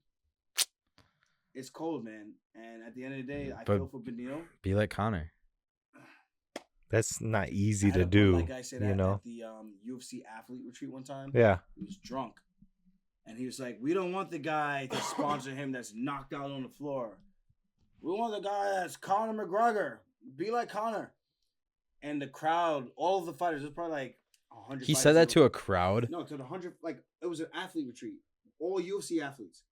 It's cold, man. And at the end of the day, I But- feel for Beneil. Be like Conor. That's not easy I had to one do. Like I said you at know? the UFC athlete retreat one time. Yeah. He was drunk. And he was like, we don't want the guy to sponsor him that's knocked out on the floor. We want the guy that's Conor McGregor. Be like Conor. And the crowd, all of the fighters, there's probably like 100 He fighters said that in to a crowd. No, to the 100, like, it was an athlete retreat. All UFC athletes.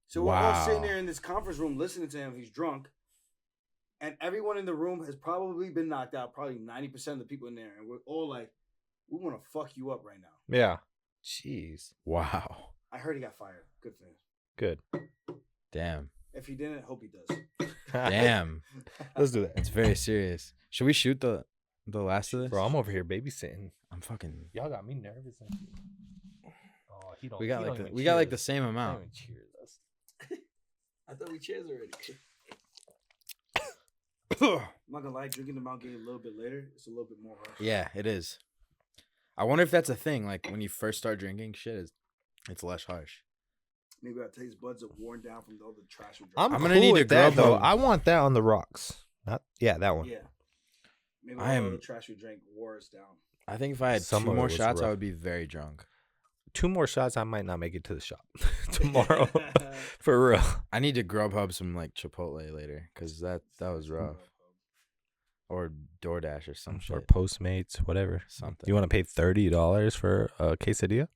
So we're all sitting Wow. there in this conference room listening to him. He's drunk. And everyone in the room has probably been knocked out, probably 90% of the people in there. And we're all like, we want to fuck you up right now. Yeah. Jeez. Wow. I heard he got fired. Good for him. Good. Damn. If he didn't, hope he does. Damn. Let's do that. It's very serious. Should we shoot the last of this? Bro, I'm over here babysitting. I'm fucking. Y'all got me nervous. Oh, he don't. We he got don't like even we got like the cheers. same He don't amount. even cheers us. I thought we cheers already. I'm not gonna lie, drinking the Mount Gay a little bit later, it's a little bit more harsh. Yeah, it is. I wonder if that's a thing. Like when you first start drinking, it's less harsh. Maybe our taste buds are worn down from all the trash we drank. I'm gonna cool need with to that grub though. hub. I want that on the rocks. That one. Yeah. Maybe I all am- the trash we drank wore us down. I think if I had Some 2 of it more was shots, I rough. would be very drunk. 2 more shots, I might not make it to the shop tomorrow. For real. I need to Grubhub some like Chipotle later because that was rough. Or DoorDash or some Or shit. Postmates, whatever. Something. You want to pay $30 for a quesadilla?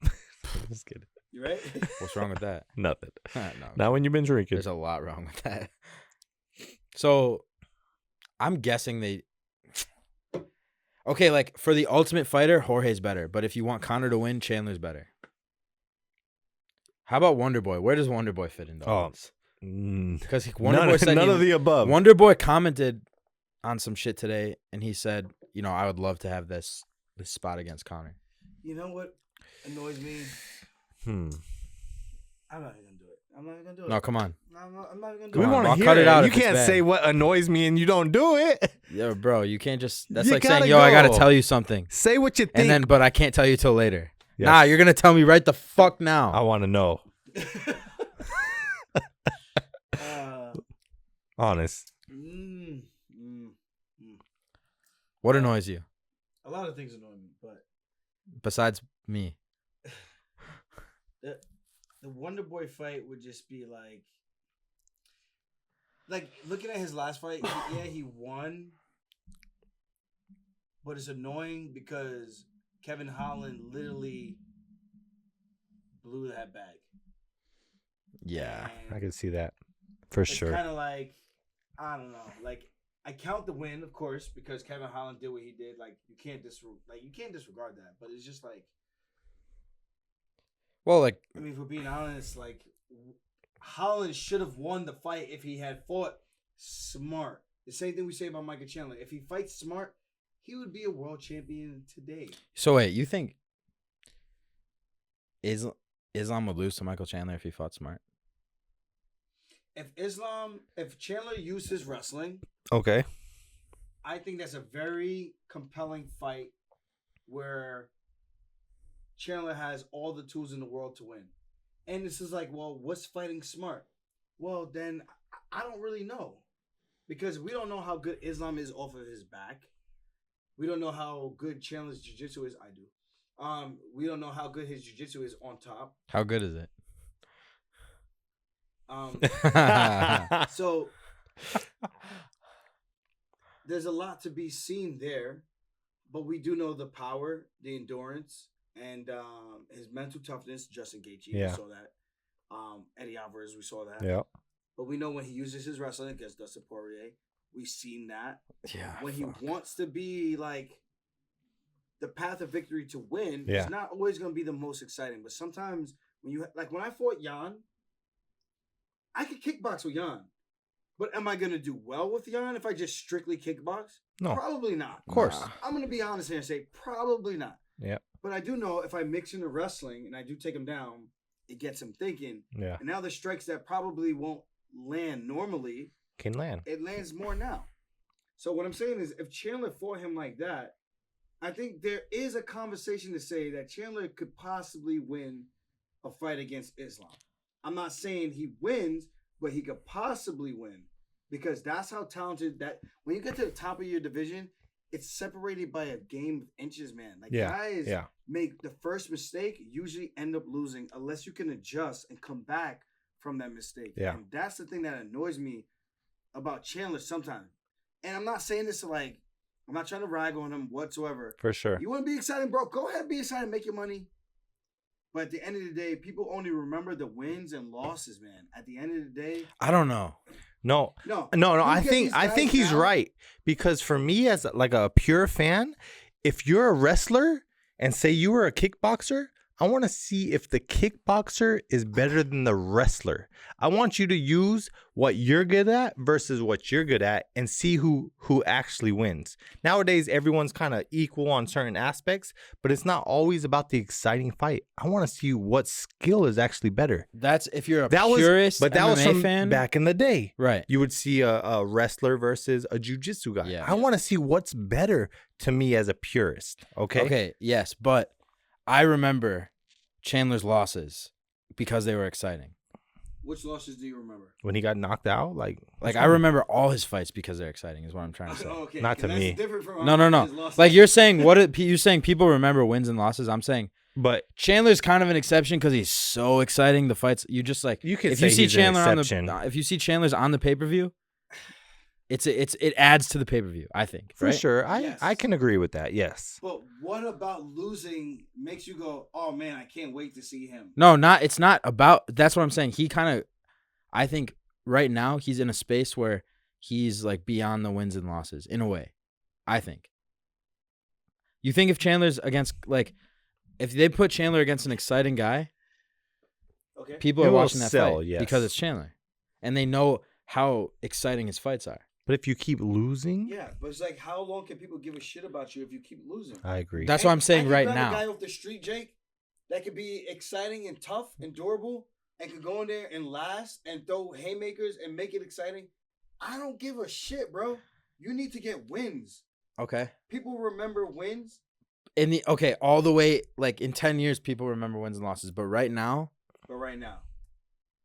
Just kidding. You right? What's wrong with that? Nothing. No. Not when you've been drinking. There's a lot wrong with that. So, I'm guessing they. Okay, like for the Ultimate Fighter, Jorge's better. But if you want Conor to win, Chandler's better. How about Wonder Boy? Where does Wonder Boy fit into all this? Because Wonder Boy said none of the above. Wonder Boy commented on some shit today, and he said, "You know, I would love to have this spot against Conor." You know what annoys me? Hmm. I'm not even gonna do it. I'm not even gonna do it. No, come on. I'm not even gonna do We it. on, want to I'll hear cut it out You if it's can't bad. say what annoys me and you don't do it. Yeah, bro, you can't just. That's You like saying, gotta "Yo, I gotta go. tell you something," Say what you think. and then, but I can't tell you till later. Yes. Nah, you're gonna tell me right the fuck now. I want to know. Honest. What annoys you A lot of things annoy me, but besides me? the Wonder Boy fight would just be like looking at his last fight. He won, but it's annoying because Kevin Holland literally blew that bag. Yeah. I can see that. For it's sure. kind of like, I don't know. Like, I count the win, of course, because Kevin Holland did what he did. Like, you can't disregard that. But it's just like, Well, like, I mean, if we're being honest, like, Holland should have won the fight if he had fought smart. The same thing we say about Michael Chandler. If he fights smart, he would be a world champion today. so wait, you think Islam would lose to Michael Chandler if he fought smart? If Chandler used his wrestling, Okay. I think that's a very compelling fight where Chandler has all the tools in the world to win. And this is like, well, what's fighting smart? Well, then I don't really know. Because we don't know how good Islam is off of his back. We don't know how good Chandler's jiu-jitsu is. I do. We don't know how good his jiu-jitsu is on top. How good is it? So there's a lot to be seen there, but we do know the power, the endurance, and his mental toughness. Justin Gaethje, we saw that. Eddie Alvarez, we saw that. Yeah. But we know when he uses his wrestling against Dustin Poirier, we've seen that. Yeah. When he wants to be like the path of victory to win, Yeah. it's not always going to be the most exciting. But sometimes when you like when I fought Jan, I could kickbox with Jan. But am I going to do well with Jan if I just strictly kickbox? No. Probably not. Of course. I'm going to be honest here and say probably not. Yeah. But I do know if I mix in the wrestling and I do take him down, it gets him thinking. Yeah. And now the strikes that probably won't land normally, Can land. it lands more now. So what I'm saying is if Chandler fought him like that, I think there is a conversation to say that Chandler could possibly win a fight against Islam. I'm not saying he wins, but he could possibly win because that's how talented that when you get to the top of your division, it's separated by a game of inches, man. Like guys make the first mistake, usually end up losing unless you can adjust and come back from that mistake. Yeah. And that's the thing that annoys me about Chandler sometimes. And I'm not saying this to like, I'm not trying to rag on him whatsoever. For sure. You want to be excited, bro? Go ahead, be excited, make your money. But at the end of the day, people only remember the wins and losses, man. At the end of the day, I don't know. No. no. I think he's right because for me as like a pure fan, if you're a wrestler and say you were a kickboxer, I want to see if the kickboxer is better than the wrestler. I want you to use what you're good at versus what you're good at and see who actually wins. Nowadays, everyone's kind of equal on certain aspects, but it's not always about the exciting fight. I want to see what skill is actually better. That's if you're a purist but that MMA was from fan. back in the day. Right. You would see a wrestler versus a jiu-jitsu guy. Yeah. I want to see what's better to me as a purist. Okay. Okay, yes, but I remember Chandler's losses because they were exciting. Which losses do you remember? When he got knocked out, like Like I remember all his fights because they're exciting is what I'm trying to say. Okay, Not to that's me. different from No. his losses. Like you're saying you're saying people remember wins and losses. I'm saying but Chandler's kind of an exception because he's so exciting. The fights you just like you can if say you see he's an Chandler on exception. the if you see Chandler's on the pay-per-view, it adds to the pay-per-view, I think. For right? sure. Yes. I can agree with that. Yes. But what about losing makes you go, oh man, I can't wait to see him? No, it's not about that's what I'm saying. He kind of I think right now he's in a space where he's like beyond the wins and losses in a way. I think. You think if Chandler's against like if they put Chandler against an exciting guy, Okay. people It are will watching that sell, fight yes. because it's Chandler. And they know how exciting his fights are. But if you keep losing, Yeah, but it's like, how long can people give a shit about you if you keep losing? I agree. That's what I'm saying I right could grab now. A guy off the street, Jake, that could be exciting and tough and durable, and could go in there and last and throw haymakers and make it exciting. I don't give a shit, bro. You need to get wins. Okay. People remember wins. All the way like in 10 years people remember wins and losses, but right now But right now,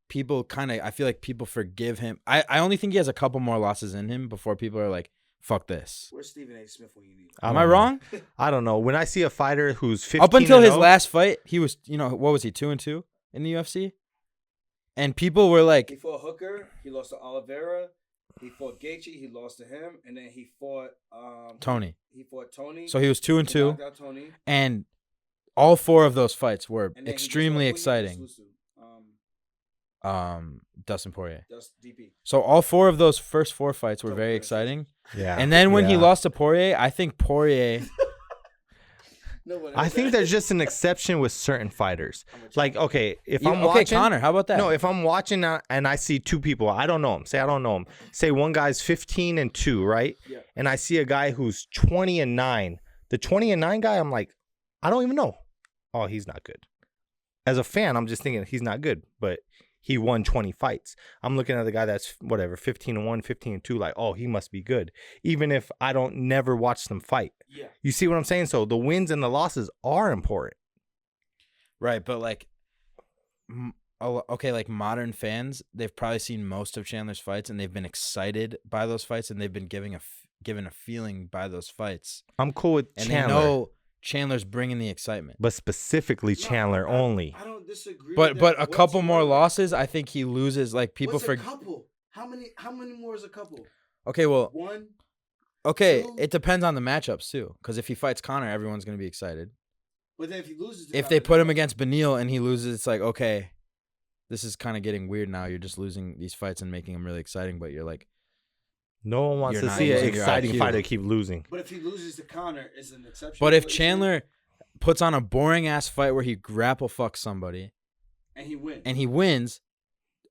people I feel like people forgive him. I only think he has a couple more losses in him before people are like, fuck this. where's Stephen A. Smith when you need him? Am I wrong? I don't know. When I see a fighter who's 15 Up until his 0, last fight, he was, what was he, 2-2 in the UFC? And people were He like, fought Hooker. He lost to Oliveira. He fought Gaethje. He lost to him, and then he fought Tony. He fought Tony. So he was 2-2, He knocked out Tony. and all 4 of those fights were And then he just extremely lost- who he just exciting. lost to? Dustin Poirier. That's DP. So all 4 of those first 4 fights were very exciting. Yeah. And then when he Yeah. lost to Poirier, I think Poirier. I think there's just an exception with certain fighters. Like, okay, if I'm watching, Connor, how about that? no, if I'm watching and I see 2 people, I don't know them. Say I don't know them. Say one guy's 15-2, right? Yeah. And I see a guy who's 20-9. The 20-9 guy, I'm like, I don't even know. Oh, he's not good. As a fan, I'm just thinking he's not good, but he won 20 fights. I'm looking at the guy that's whatever, 15-1, 15-2, like, oh, he must be good. Even if I don't never watch them fight. Yeah. You see what I'm saying? So the wins and the losses are important. Right, but like, okay, like modern fans, they've probably seen most of Chandler's fights, and they've been excited by those fights, and they've been given a feeling by those fights, I'm cool with and Chandler, they know Chandler's bringing the excitement. but specifically Chandler only. I don't disagree. But with that a couple more whatsoever. losses, I think he loses. Like people What's a forget. couple? How many more is a couple? Okay, well, 1. okay, 2. it depends on the matchups too. Because if he fights Conor, everyone's gonna be excited. But then if he loses, to If Conor, they put him against Beneil and he loses, it's like, okay, this is kind of getting weird now. You're just losing these fights and making them really exciting, but you're like, No one wants You're to not see an using your exciting IQ. fighter keep losing. But if he loses to Conor, it's an exception. but if What you're saying? Chandler puts on a boring ass fight where he grapple fucks somebody and and he wins,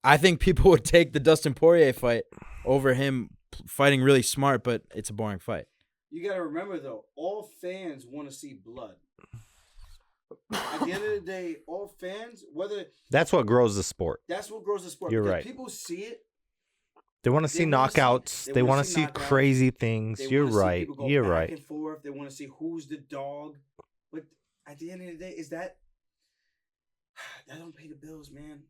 I think people would take the Dustin Poirier fight over him fighting really smart, but it's a boring fight. you got to remember though, all fans want to see blood. At the end of the day, all fans, whether That's what grows the sport. that's what grows the sport. You're because right. People see it. They want to see wanna see- knockouts. they They wanna want to see see knockouts. crazy things. They You're wanna see right. people go You're back right. and forth. They want to see who's the dog. But at the end of the day, is that don't pay the bills, man.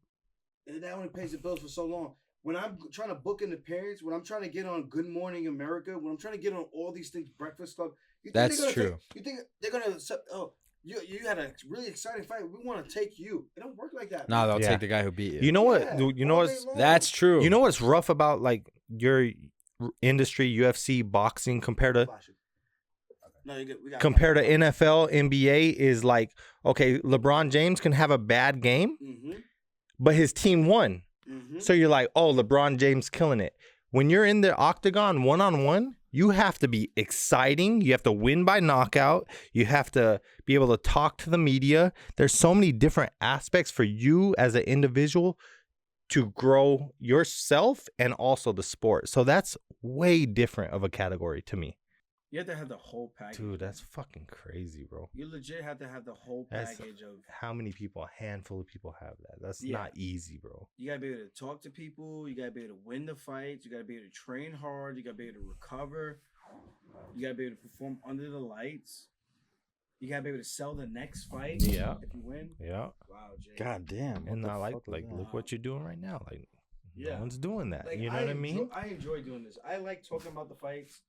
That only pays the bills for so long. When I'm trying to book an appearance, when I'm trying to get on Good Morning America, when I'm trying to get on all these things, Breakfast Club, you think That's they're gonna true. you think they're gonna? Oh, you had a really exciting fight. We want to take you. It don't work like that. No, man. they'll Yeah. take the guy who beat you. You know what? Yeah, You know all what's day long. That's true. you know what's rough about like your industry, UFC, boxing compared to Flash it. No, you're good. We got compared to NFL, NBA is like, okay, LeBron James can have a bad game, but his team won. So you're like, oh, LeBron James killing it. When you're in the octagon one-on-one, you have to be exciting. You have to win by knockout. You have to be able to talk to the media. There's so many different aspects for you as an individual to grow yourself and also the sport. So that's way different of a category to me. You have to have the whole package. Dude, that's fucking crazy, bro. You legit have to have the whole That's package of. how many people, a handful of people have that. That's Yeah. not easy, bro. You gotta be able to talk to people. You gotta be able to win the fights. You gotta be able to train hard. You gotta be able to recover. You gotta be able to perform under the lights. You gotta be able to sell the next fight. Yeah. If you win. Yeah. Wow, Jay. God damn. And I like look what you're doing right now. Like Yeah. no one's doing that. Like, You know what I mean? I enjoy doing this. I like talking about the fights.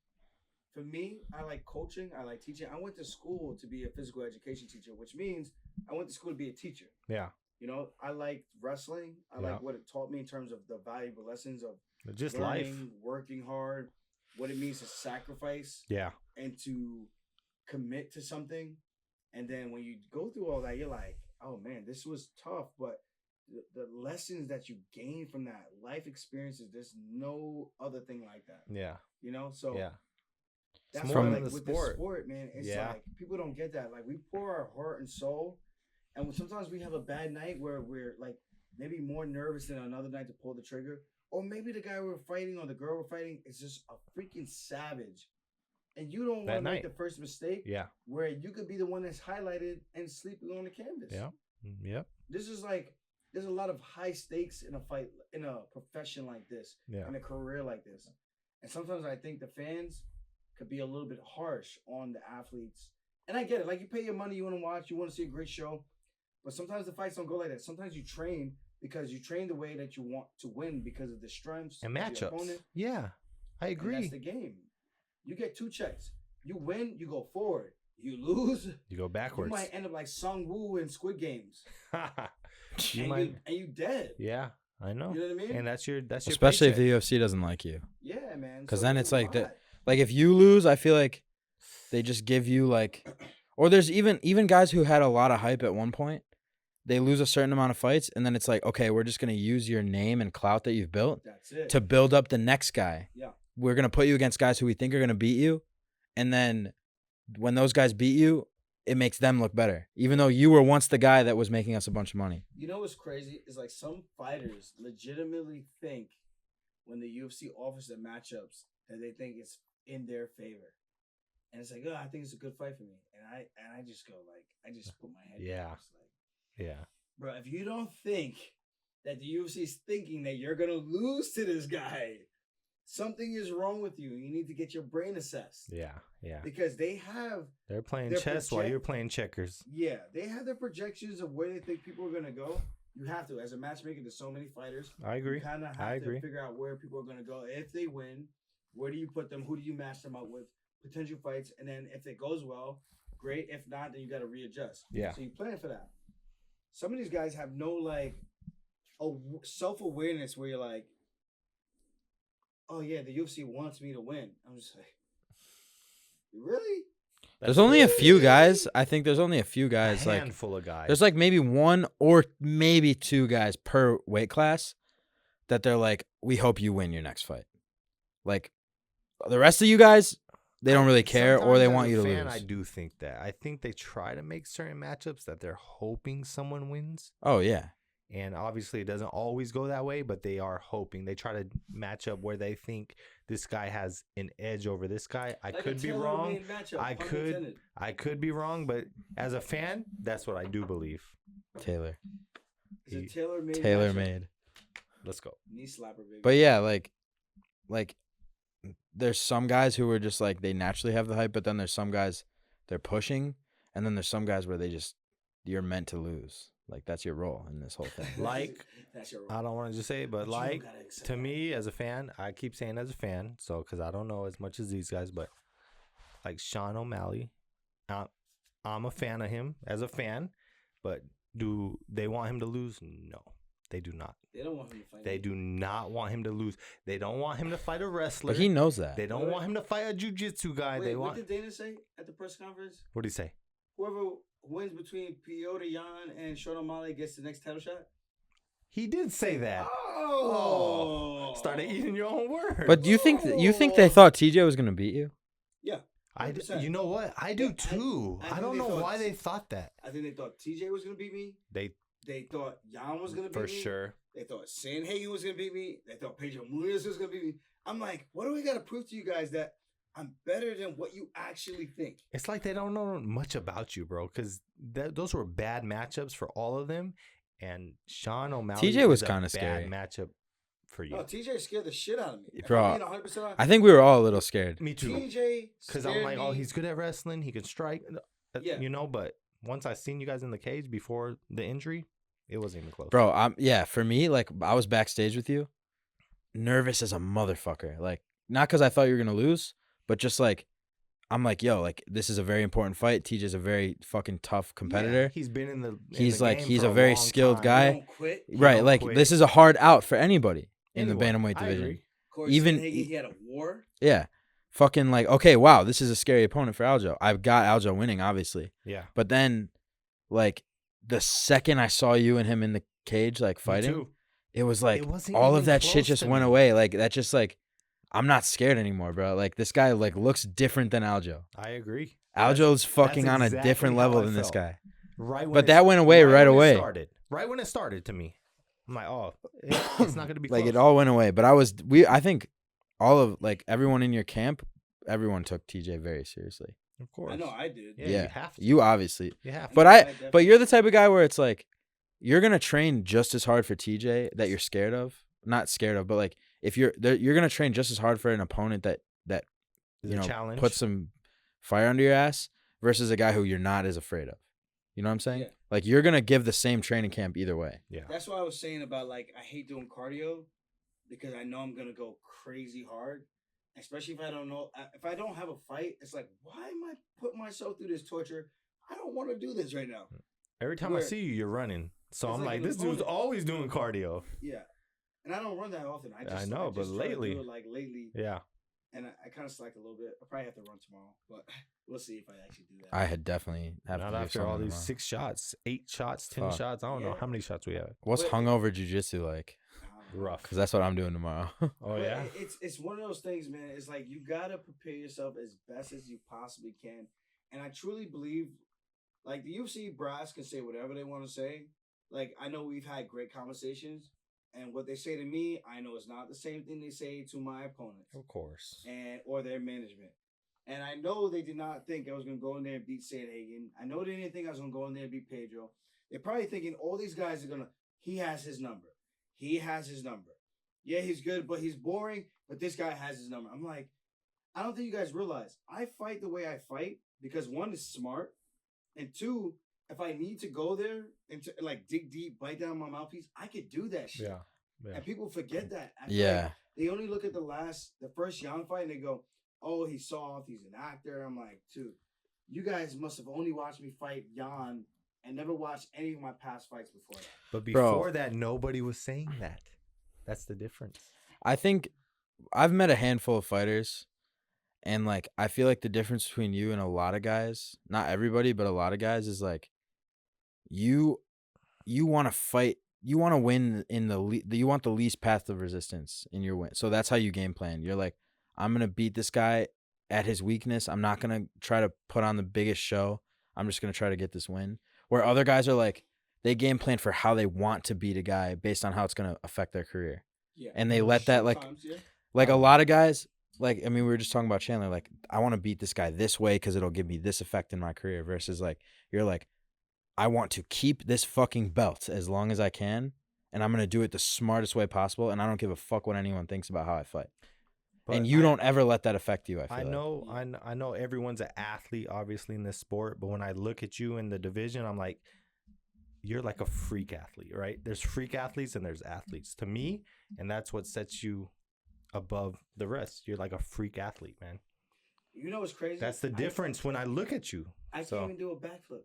For me, I like coaching. I like teaching. I went to school to be a physical education teacher, which means I went to school to be a teacher. Yeah. You know, I like wrestling. I Yeah. like what it taught me in terms of the valuable lessons of Just learning, life. working hard, what it means to sacrifice Yeah. and to commit to something. And then when you go through all that, you're like, oh man, this was tough. But the lessons that you gain from that life experiences, there's no other thing like that. Yeah. You know? So Yeah. that's It's why more like than the with sport. the sport, man, it's Yeah. like people don't get that. Like we pour our heart and soul, and sometimes we have a bad night where we're like maybe more nervous than another night to pull the trigger, or maybe the guy we're fighting or the girl we're fighting is just a freaking savage, and you don't want Bad to make night. the first mistake Yeah. where you could be the one that's highlighted and sleeping on the canvas. Yeah. Yep. This is like there's a lot of high stakes in a fight, in a profession like this, Yeah. in a career like this, and sometimes I think the fans could be a little bit harsh on the athletes. And I get it. Like, you pay your money, you want to watch, you want to see a great show. But sometimes the fights don't go like that. Sometimes you train because you train the way that you want to win because of the strengths And of the matchups. opponent. Yeah. I And agree. that's the game. You get two checks. You win, you go forward. You lose, You go you backwards. might end up like Sung Woo in Squid Games. you and, might. you dead. Yeah. I know. You know what I mean? And that's your Especially if paycheck. the UFC doesn't like you. Yeah, man. Because So then it's it's a like lot. that. Like if you lose, I feel like they just give you like, or there's even guys who had a lot of hype at one point, they lose a certain amount of fights, and then it's like, okay, we're just gonna use your name and clout that you've built That's it. to build up the next guy. Yeah. We're gonna put you against guys who we think are gonna beat you, and then when those guys beat you, it makes them look better, even though you were once the guy that was making us a bunch of money. You know what's crazy is like some fighters legitimately think when the UFC offers them matchups that they think it's in their favor, and it's like, oh, I think it's a good fight for me, and I just go like, I just put my head Yeah. down. It's like, Yeah. bro, if you don't think that the UFC is thinking that you're gonna lose to this guy, something is wrong with you. You need to get your brain assessed. Yeah. Yeah. Because they have, They're playing They're chess while project- you're playing checkers. they have their projections of where they think people are gonna go. You have to, as a matchmaker, there's so many fighters. I agree. You kind of I have to agree. figure out where people are gonna go. If they win, where do you put them? Who do you match them up with? Potential fights, and then if it goes well, great. If not, then you got to readjust. Yeah. So you plan for that. Some of these guys have no like self-awareness where you're like, oh yeah, the UFC wants me to win. I'm just like, really? There's only a few guys. I think there's only a few guys. A Like handful of guys. there's like maybe one or maybe two guys per weight class that they're like, we hope you win your next fight. Like the rest of you guys, they don't really care, or they Sometimes want as you a to fan, lose. I do think that. I think they try to make certain matchups that they're hoping someone wins. Oh yeah. And obviously, it doesn't always go that way, but they are hoping. They try to match up where they think this guy has an edge over this guy. I Like a could be wrong. tailor-made matchup, I pun could. intended. I could be wrong, but as a fan, that's what I do believe. Taylor. It's a tailor-made. Tailor matchup. made. Let's go. Knee slapper, baby. But yeah, like there's some guys who are just like they naturally have the hype, but then there's some guys they're pushing, and then there's some guys where they just you're meant to lose. Like that's your role in this whole thing. Like, That's your I don't want to just say it, but you like, gotta accept to that. me as a fan, I keep saying as a fan, so because I don't know as much as these guys, but like Sean O'Malley, I'm a fan of him as a fan, but do they want him to lose? No, they do not. They don't want him to fight. They do not want him to lose. They don't want him to fight a wrestler. But he knows that. They don't want him to fight a jiu-jitsu guy. Wait, They what want. did Dana say at the press conference? What did he say? Whoever wins between Piotr Jan and Sean O'Malley gets the next title shot. He did say that. Oh, Started eating your own words. But do you think they thought TJ was gonna beat you? Yeah, I, 100%. you know what? I do too. I I, think don't they know thought- why they thought that. I think they thought TJ was gonna beat me. They thought Jan was gonna beat for me. sure. They thought Sandhagen was gonna beat me. They thought Pedro Munoz was gonna beat me. I'm like, what do we gotta prove to you guys that I'm better than what you actually think? It's like they don't know much about you, bro. Because those were bad matchups for all of them. And Sean O'Malley TJ was is a kinda bad scary. matchup for you. No, TJ scared the shit out of me. If Bro, I'm being 100% honest, I think we were all a little scared. Me too. TJ Because scared I'm like, oh, me. he's good at wrestling. He can strike. Yeah. You know, but once I seen you guys in the cage before the injury, it wasn't even close. Bro, for me, like I was backstage with you, nervous as a motherfucker. Like not because I thought you were gonna lose, but just like I'm like, yo, like this is a very important fight. TJ's a very fucking tough competitor. He's been in the. He's the like game he's for a very long skilled time. guy. Don't quit. Right, don't like quit. this is a hard out for anybody in the Anyone. bantamweight I division. agree. Corey Even- Sandhagen, he had a war. Yeah. Fucking like, okay, wow, this is a scary opponent for Aljo. I've got Aljo winning, obviously. Yeah. But then, like, the second I saw you and him in the cage, like, Me fighting, too. it was like, It wasn't all even of that shit close just to went me. away. Like, that just, like, I'm not scared anymore, bro. Like, this guy, like, looks different than Aljo. I agree. Aljo's fucking on a exactly different how level I than this felt. guy. Right. When But it- that went away right when it away. started. Right when it started to me, I'm like, oh, it's not gonna be Like, close. it all went away. But I think all of, like, everyone in your camp, everyone took TJ very seriously. Of course. I know I did. Yeah, Yeah. you have to. You obviously. You have to. But you're the type of guy where it's like you're gonna train just as hard for TJ that you're scared of. Not scared of, but like if you're gonna train just as hard for an opponent that It's you a know challenge. puts some fire under your ass versus a guy who you're not as afraid of. You know what I'm saying? Yeah. Like you're gonna give the same training camp either way. Yeah. That's why I was saying about like I hate doing cardio because I know I'm gonna go crazy hard, especially if I don't know if I don't have a fight. It's like why am I putting myself through this torture? I don't want to do this right now. Every time I Where- see you, you're running. So It's I'm like like, an this dude's opponent. always doing cardio. Yeah, and I don't run that often. I I know, but just try to do lately- it, like lately, Yeah. and I kind of slacked a little bit. I'll probably have to run tomorrow, but we'll see if I actually do that. I had definitely have Not to do after all something these tomorrow. 6 shots, 8 shots, 10 Fuck. shots. I don't know Yeah. how many shots we have. What's But- hungover jujitsu like? Rough. Because that's what I'm doing tomorrow. Oh But yeah. it's one of those things, man. It's like you gotta prepare yourself as best as you possibly can, and I truly believe, like the UFC brass can say whatever they want to say. Like I know we've had great conversations, and what they say to me, I know it's not the same thing they say to my opponents Of course. and or their management. And I know they did not think I was gonna go in there and beat Sandhagen. I know they didn't think I was gonna go in there and beat Pedro. They're probably thinking all these guys are gonna. He has his number. He has his number. Yeah, he's good, but he's boring. But this guy has his number. I'm like, I don't think you guys realize I fight the way I fight because one is smart, and two, if I need to go there and to like dig deep, bite down my mouthpiece, I could do that shit. Yeah. And people forget that. I feel Yeah. like they only look at the first Jan fight, and they go, "Oh, he's soft. He's an actor." I'm like, dude, you guys must have only watched me fight Jan and never watched any of my past fights before that. But Bro. before that, nobody was saying that. That's the difference. I think I've met a handful of fighters, and like I feel like the difference between you and a lot of guys, not everybody, but a lot of guys, is like you want to fight, you want to win in you want the least path of resistance in your win. So that's how you game plan. You're like, I'm gonna beat this guy at his weakness. I'm not gonna try to put on the biggest show. I'm just gonna try to get this win. Where other guys are like, they game plan for how they want to beat a guy based on how it's gonna affect their career. Yeah. And they let that like Sometimes, yeah. like a lot of guys, like I mean, we were just talking about Chandler. Like, I want to beat this guy this way because it'll give me this effect in my career. Versus like you're like, I want to keep this fucking belt as long as I can, and I'm gonna do it the smartest way possible. And I don't give a fuck what anyone thinks about how I fight. But And you don't ever let that affect you. I feel I like. know, I know everyone's an athlete, obviously, in this sport. But when I look at you in the division, I'm like, you're like a freak athlete, right? There's freak athletes and there's athletes to me, and that's what sets you above the rest. You're like a freak athlete, man. You know what's crazy? That's the difference when I look at you. I So- can't even do a backflip.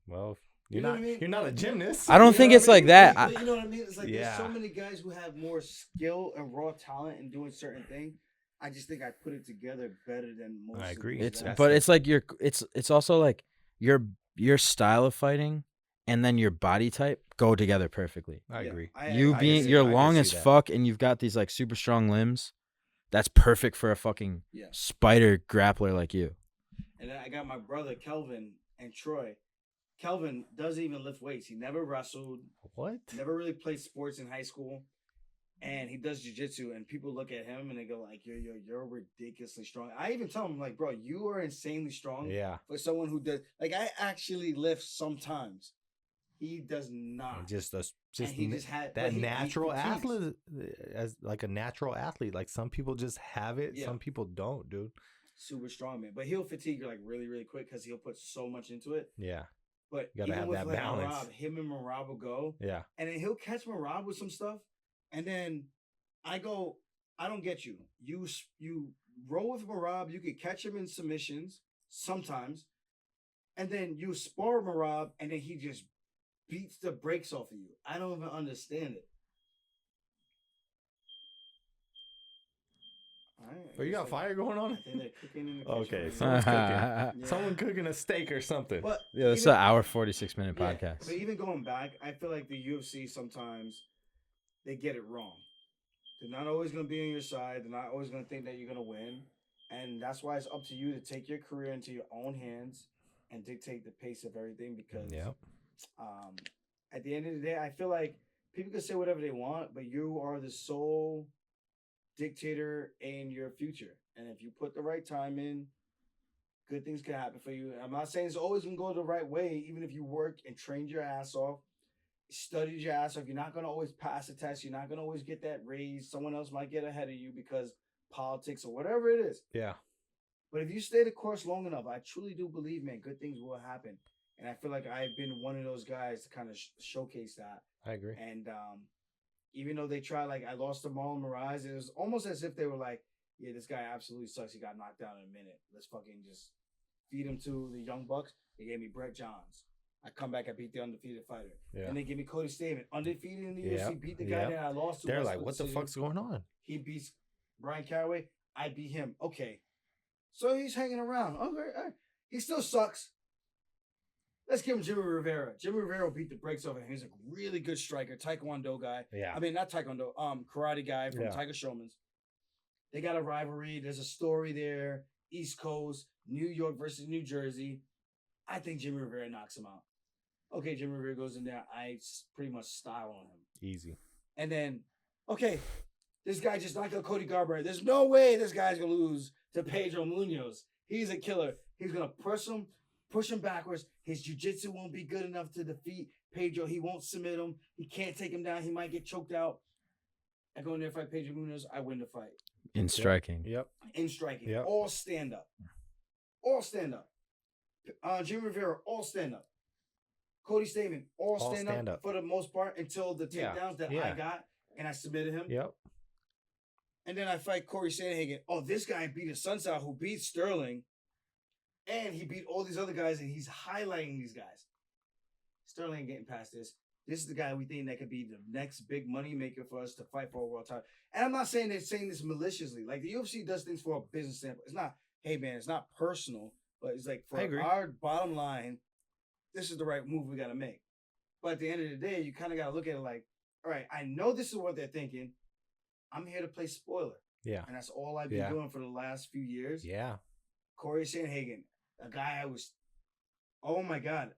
Well, You you're know not. what I mean? You're not a gymnast. I don't You think know it's what I like mean? that. But you know what I mean? It's like Yeah. there's so many guys who have more skill and raw talent in doing certain things. I just think I put it together better than most. I of agree. these It's guys. but it's like it's also like your style of fighting and then your body type go together perfectly. I Yeah, agree. You I being can see- you're I can long see as that. fuck and you've got these like super strong limbs. That's perfect for a fucking Yeah. spider grappler like you. And then I got my brother Kelvin and Troy. Kelvin doesn't even lift weights. He never wrestled, What? never really played sports in high school, and he does jiu-jitsu. And people look at him and they go like, "You're ridiculously strong." I even tell him like, "Bro, you are insanely strong Yeah. for someone who does." Like I actually lift sometimes. He does not. And just And he just had that but he natural fatigues. athlete, as like a natural athlete. Like some people just have it, Yeah. some people don't, dude. Super strong man, but he'll fatigue you like really, really quick because he'll put so much into it. Yeah, But You gotta even have with that like balance. Marab, him and Marab will go, yeah. and then he'll catch Marab with some stuff, and then I go, I don't get you. You roll with Marab, you could catch him in submissions sometimes, and then you spar Marab, and then he just beats the brakes off of you. I don't even understand it. All right, I But you guess got fire going I on? think they're cooking in the kitchen. Okay, right someone's cooking. now. Yeah. Someone cooking a steak or something. But Yeah, it's even- an hour 46-minute Yeah, podcast. But even going back, I feel like the UFC sometimes they get it wrong. They're not always going to be on your side. They're not always going to think that you're going to win. And that's why it's up to you to take your career into your own hands and dictate the pace of everything because Yep. at the end of the day, I feel like people can say whatever they want, but you are the sole dictator in your future. And if you put the right time in, good things can happen for you. I'm not saying it's always going to go the right way, even if you work and trained your ass off, studied your ass off. You're not going to always pass a test. You're not going to always get that raise. Someone else might get ahead of you because politics or whatever it is. Yeah. But if you stay the course long enough, I truly do believe, man, good things will happen. And I feel like I've been one of those guys to kind of showcase that. I agree. And even though they tried, like I lost to Marlon Moraes, it was almost as if they were like, yeah, this guy absolutely sucks. He got knocked out in a minute. Let's fucking just feed him to the Young Bucks. They gave me Brett Johns. I come back, I beat the undefeated fighter. Yeah. And they give me Cody Stamen, undefeated in the Yep, UFC, beat the guy yep. that I lost to. They're by like, split what the decision. fuck's going on? He beats Brian Caraway. I beat him. Okay. So he's hanging around. Okay. All right. He still sucks. Let's give him Jimmy Rivera. Jimmy Rivera beat the brakes off him. He's a really good striker, Taekwondo guy. Yeah. I mean, not Taekwondo, karate guy from Yeah. Tiger Showman's. They got a rivalry. There's a story there. East Coast, New York versus New Jersey. I think Jimmy Rivera knocks him out. Okay, Jimmy Rivera goes in there. I pretty much style on him. Easy. And then, okay, this guy just knocked out Cody Garbrandt. There's no way this guy's going to lose to Pedro Munoz. He's a killer. He's going to push him backwards. His jiu-jitsu won't be good enough to defeat Pedro. He won't submit him. He can't take him down. He might get choked out. I go in there, fight Pedro Munoz. I win the fight. In striking. Yep. In striking. Yep. All stand up. All stand up. Jimmy Rivera, all stand up. Cody Stamen, all stand up for the most part until the takedowns that I got and I submitted him. Yep. And then I fight Corey Sandhagen. Oh, this guy beat a Sunsao who beat Sterling. And he beat all these other guys, and he's highlighting these guys. Sterling ain't getting past this. This is the guy we think that could be the next big money maker for us to fight for a world title. And I'm not saying they're saying this maliciously. Like, the UFC does things for a business standpoint. It's not, hey, man, it's not personal. But it's like, for our bottom line, this is the right move we got to make. But at the end of the day, you kind of got to look at it like, all right, I know this is what they're thinking. I'm here to play spoiler. Yeah. And that's all I've been doing for the last few years. Yeah. Corey Sandhagen, a guy I was, oh my God,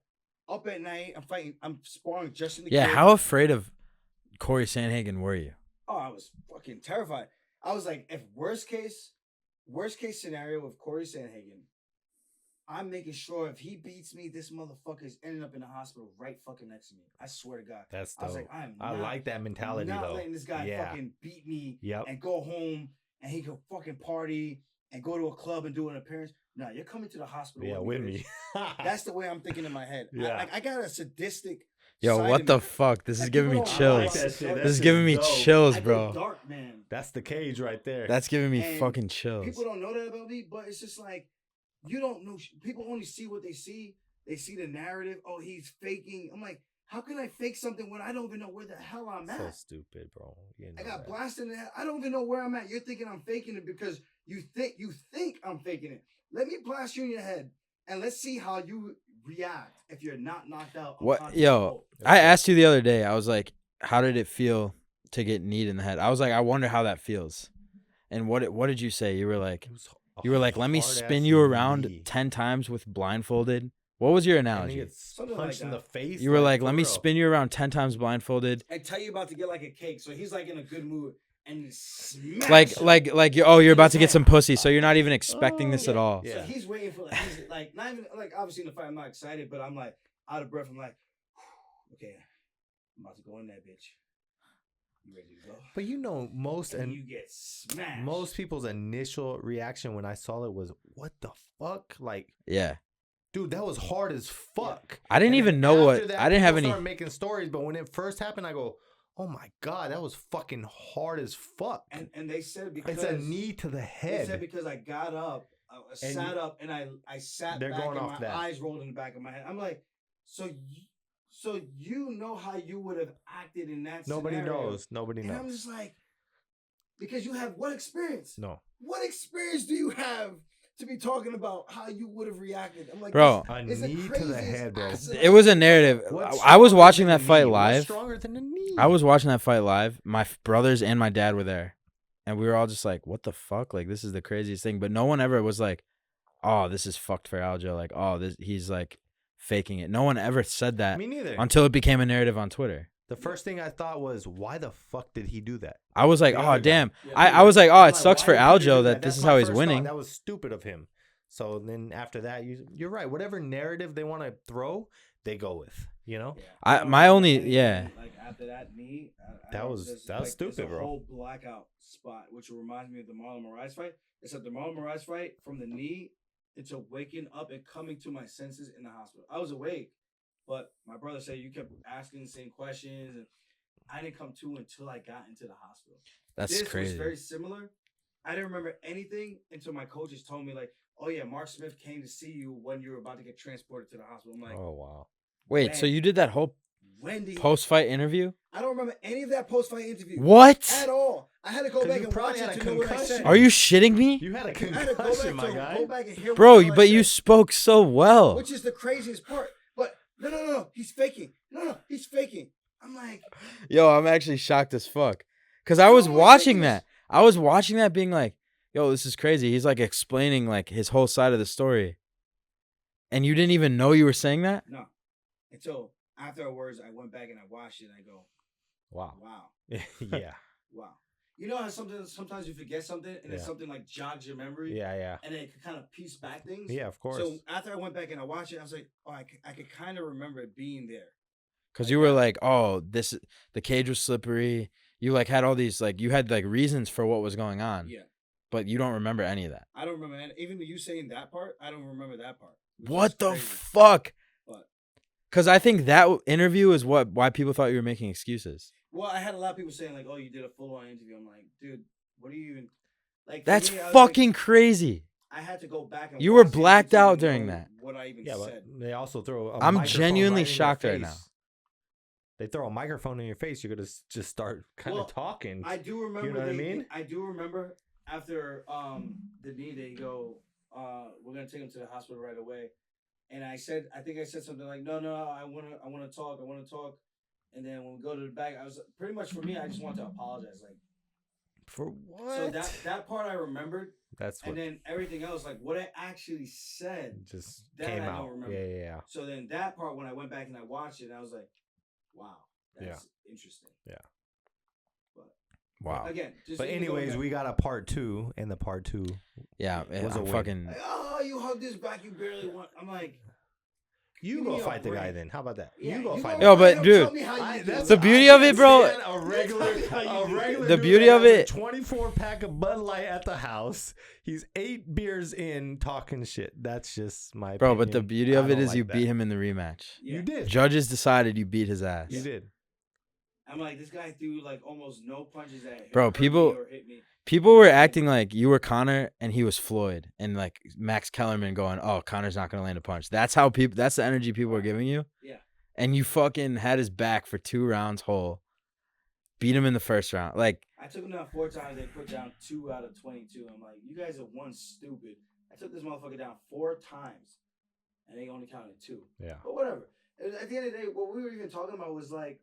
up at night. I'm sparring just in the Yeah, crib. how afraid of Corey Sandhagen were you? Oh, I was fucking terrified. I was like, if worst case scenario with Corey Sandhagen, I'm making sure if he beats me, this motherfucker's ending up in the hospital right fucking next to me. I swear to God. That's dope. I was like, I like that mentality, not though. letting this guy fucking beat me Yep. and go home and he can fucking party and go to a club and do an appearance. No, you're coming to the hospital. Yeah, with me. That's the way I'm thinking in my head. Yeah. I got a sadistic. Yo, side what of the me. fuck? This is Like, giving me people don't chills. like that shit. That This is shit giving me dope. chills, I go bro. dark, man. That's the cage right there. That's giving me And fucking chills. People don't know that about me, but it's just like, you don't know. People only see what they see. They see the narrative. Oh, he's faking. I'm like, how can I fake something when I don't even know where the hell I'm at? so stupid, bro. You I know got that. blasted in the head. I don't even know where I'm at. You're thinking I'm faking it because you think I'm faking it. Let me blast you in your head and let's see how you react if you're not knocked out. What? Yo, I asked you the other day. I was like, how did it feel to get kneed in the head? I was like, I wonder how that feels. And what did you say? You were like, let me spin you around 10 times with blindfolded. What was your And he analogy? gets Something punched like in the that. face. You were like, for let me real. spin you around 10 times blindfolded. I tell you about to get like a cake. So he's like in a good mood and smash him. Like you're about to get some pussy, so you're not even expecting this at all. Yeah. So he's waiting for he's like not even like obviously in the fight I'm not excited, but I'm like out of breath. I'm like, okay, I'm about to go in that bitch. You ready to go? But you know, And you get smashed. most people's initial reaction when I saw it was, "What the fuck?" Like, Yeah. dude, that was hard as fuck. I didn't And even then know after what that, I didn't have people any. started making stories, but when it first happened, I go, "Oh my god, that was fucking hard as fuck." and they said because It's a knee to the They head. said because I got up, I sat up, and I sat They're back, going and off my that. eyes rolled in the back of my head. I'm like, so you know how you would have acted in that Nobody scenario. knows. Nobody And I'm knows. just like, because you have what experience? No. What experience do you have to be talking about how you would have reacted? I'm like, Bro. A this is knee to the craziest head, bro. accident It was a narrative. What's I was stronger watching than that a fight knee? What's live. stronger than a knee? I was watching that fight live. My brothers and my dad were there, and we were all just like, "What the fuck? Like, this is the craziest thing." But no one ever was like, "Oh, this is fucked for Aljo." Like, "Oh, he's like faking it." No one ever said that Me neither. until it became a narrative on Twitter. The first thing I thought was, why the fuck did he do that? I was like, The "Oh, other guy. damn." Yeah, I was like, "Oh, I'm it like, sucks why for did he do Aljo that That's this is my how he's first thought. winning." That was stupid of him. So then after that, you're right. Whatever narrative they want to throw, they go with. You know? Yeah. I my only And yeah. Like after that knee, That was there's stupid, a bro. whole blackout spot, which reminds me of the Marlon Moraes fight. Except the Marlon Moraes fight from the knee until waking up and coming to my senses in the hospital. I was awake, but my brother said you kept asking the same questions, and I didn't come to until I got into the hospital. That's This crazy. was very similar. I didn't remember anything until my coaches told me, like, "Oh yeah, Mark Smith came to see you when you were about to get transported to the hospital." I'm like, Oh wow. Wait, so man. you did that whole "When did he?" post-fight interview? I don't remember any of that post-fight interview. What? At all. I had to go 'Cause back you and watch probably it had a to know what I concussion. said. Are you shitting me? You had a I had to go concussion, back my guy. go back and hear Bro, what but I you said, spoke so well. which is the craziest part. But no, he's faking. No, he's faking. I'm like, Yo, I'm actually shocked as fuck. Because I was No, watching ridiculous. that. I was watching that being like, yo, this is crazy. He's like explaining like his whole side of the story. And you didn't even know you were saying that? no. Until afterwards, I went back and I watched it and I go, Wow. wow. Yeah. Wow. You know how sometimes you forget something and then Yeah. something like jogs your memory? Yeah. And then it can kind of piece back things? Yeah, of course. So after I went back and I watched it, I was like, oh, I could kind of remember it being there. Because you were like, oh, the cage was slippery. You like had all these, like, you had like reasons for what was going on. Yeah. But you don't remember any of that. I don't remember any, even you saying that part, I don't remember that part. which What is the crazy. fuck? But, Because I think that interview is why people thought you were making excuses. well, I had a lot of people saying, like, oh, you did a full-on interview. I'm like, dude, what are you even... Like, for That's me, I was fucking like, crazy. I had to go back and You were watch the blacked interview out to during know that. What I even Yeah, but said. they also throw a I'm microphone genuinely right in your shocked right face. now. They throw a microphone in your face, you're going to just start kind Well, of talking. I do remember. You know what I mean? I do remember after the knee, they go, we're gonna take him to the hospital right away. And I think I said something like, no, I wanna talk. And then when we go to the back, I was pretty much, for me, I just want to apologize. Like, For what? so that part I remembered, That's what and then everything else, like what I actually said, just that came I don't out. remember. Yeah. So then that part, when I went back and I watched it, I was like, wow, that's interesting. Wow. Again, just But even going anyways, back- we got a part 2, and the part 2 Yeah, was a I'm win. fucking. Like, oh, you hugged this back, you barely want. I'm like, You Give go me a fight the guy break. then. How about that? yeah, you go fight. Yo, the but guy. dude, tell me how you do that's it. the beauty of it, bro- stand A regular A The dude beauty that of has a it- 24-pack of Bud Light at the house. He's 8 beers in, talking shit. That's just my Bro, but the opinion. beauty of I it don't is like you that. beat him in the rematch. Yeah. You did. Judges decided you beat his ass. You did. I'm like, this guy threw like almost no punches at him. Bro, hurt me people- or hit me. People were acting like you were Conor and he was Floyd, and like Max Kellerman going, "Oh, Conor's not gonna land a punch." That's how people. That's the energy people were giving you. Yeah. And you fucking had his back for 2 rounds whole. Beat him in the first round. Like, I took him down 4 times. They put down 2 out of 22. I'm like, you guys are one stupid. I took this motherfucker down 4 times, and they only counted 2. Yeah. But whatever. At the end of the day, what we were even talking about was like,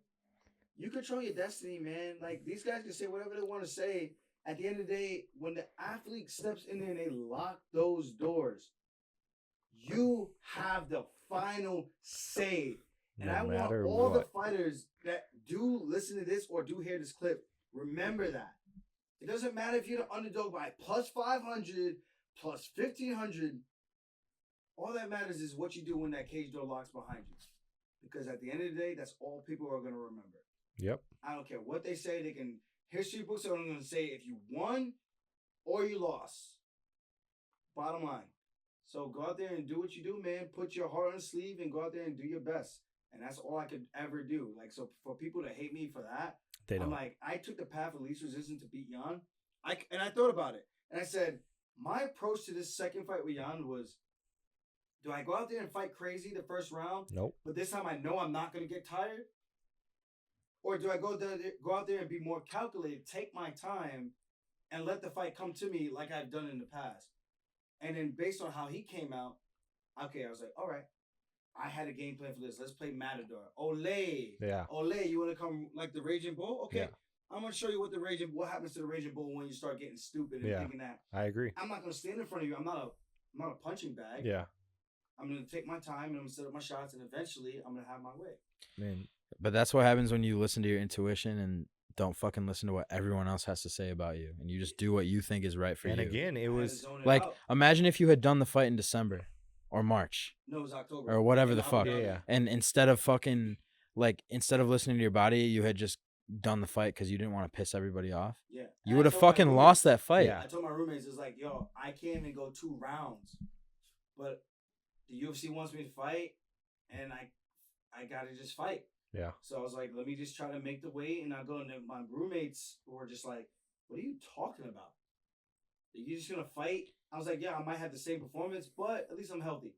you control your destiny, man. Like, these guys can say whatever they want to say. At the end of the day, when the athlete steps in there and they lock those doors, you have the final say. And No I want matter all the what. fighters that do listen to this or do hear this clip, remember that. It doesn't matter if you're the underdog by plus 500, plus 1,500. All that matters is what you do when that cage door locks behind you. Because at the end of the day, that's all people are going to remember. Yep. I don't care what they say. They can, history books are going to say if you won or you lost. Bottom line. So go out there and do what you do, man. Put your heart on the sleeve and go out there and do your best. And that's all I could ever do. Like, so for people to hate me for that, They I'm don't. like, I took the path of least resistance to beat Jan. And I thought about it. And I said, my approach to this second fight with Jan was, do I go out there and fight crazy the first round? Nope. But this time I know I'm not going to get tired? Or do I go out there and be more calculated, take my time, and let the fight come to me like I've done in the past? And then based on how he came out, okay, I was like, all right, I had a game plan for this. Let's play Matador. Ole. Yeah. Ole, you want to come like the Raging Bull? Okay. Yeah. I'm going to show you what happens to the Raging Bull when you start getting stupid and Yeah. thinking that I agree. I'm not going to stand in front of you. I'm not a punching bag. Yeah. I'm going to take my time and I'm going to set up my shots, and eventually I'm going to have my way. Man. but that's what happens when you listen to your intuition and don't fucking listen to what everyone else has to say about you, and you just do what you think is right for And you. again, it I had to was zone it Like, out. imagine if you had done the fight in December or March No, it was October. or whatever In the Abu fuck, Dhabi. Yeah. and instead of listening to your body, you had just done the fight because you didn't want to piss everybody off. Yeah. You And would I have told my fucking roommates- lost that fight. Yeah. I told my roommates, it's like, yo, I can't even go 2 rounds, but the UFC wants me to fight, and I gotta just fight. Yeah. So I was like, let me just try to make the weight, and I go, and then my roommates were just like, what are you talking about? You just gonna fight? I was like, yeah, I might have the same performance, but at least I'm healthy,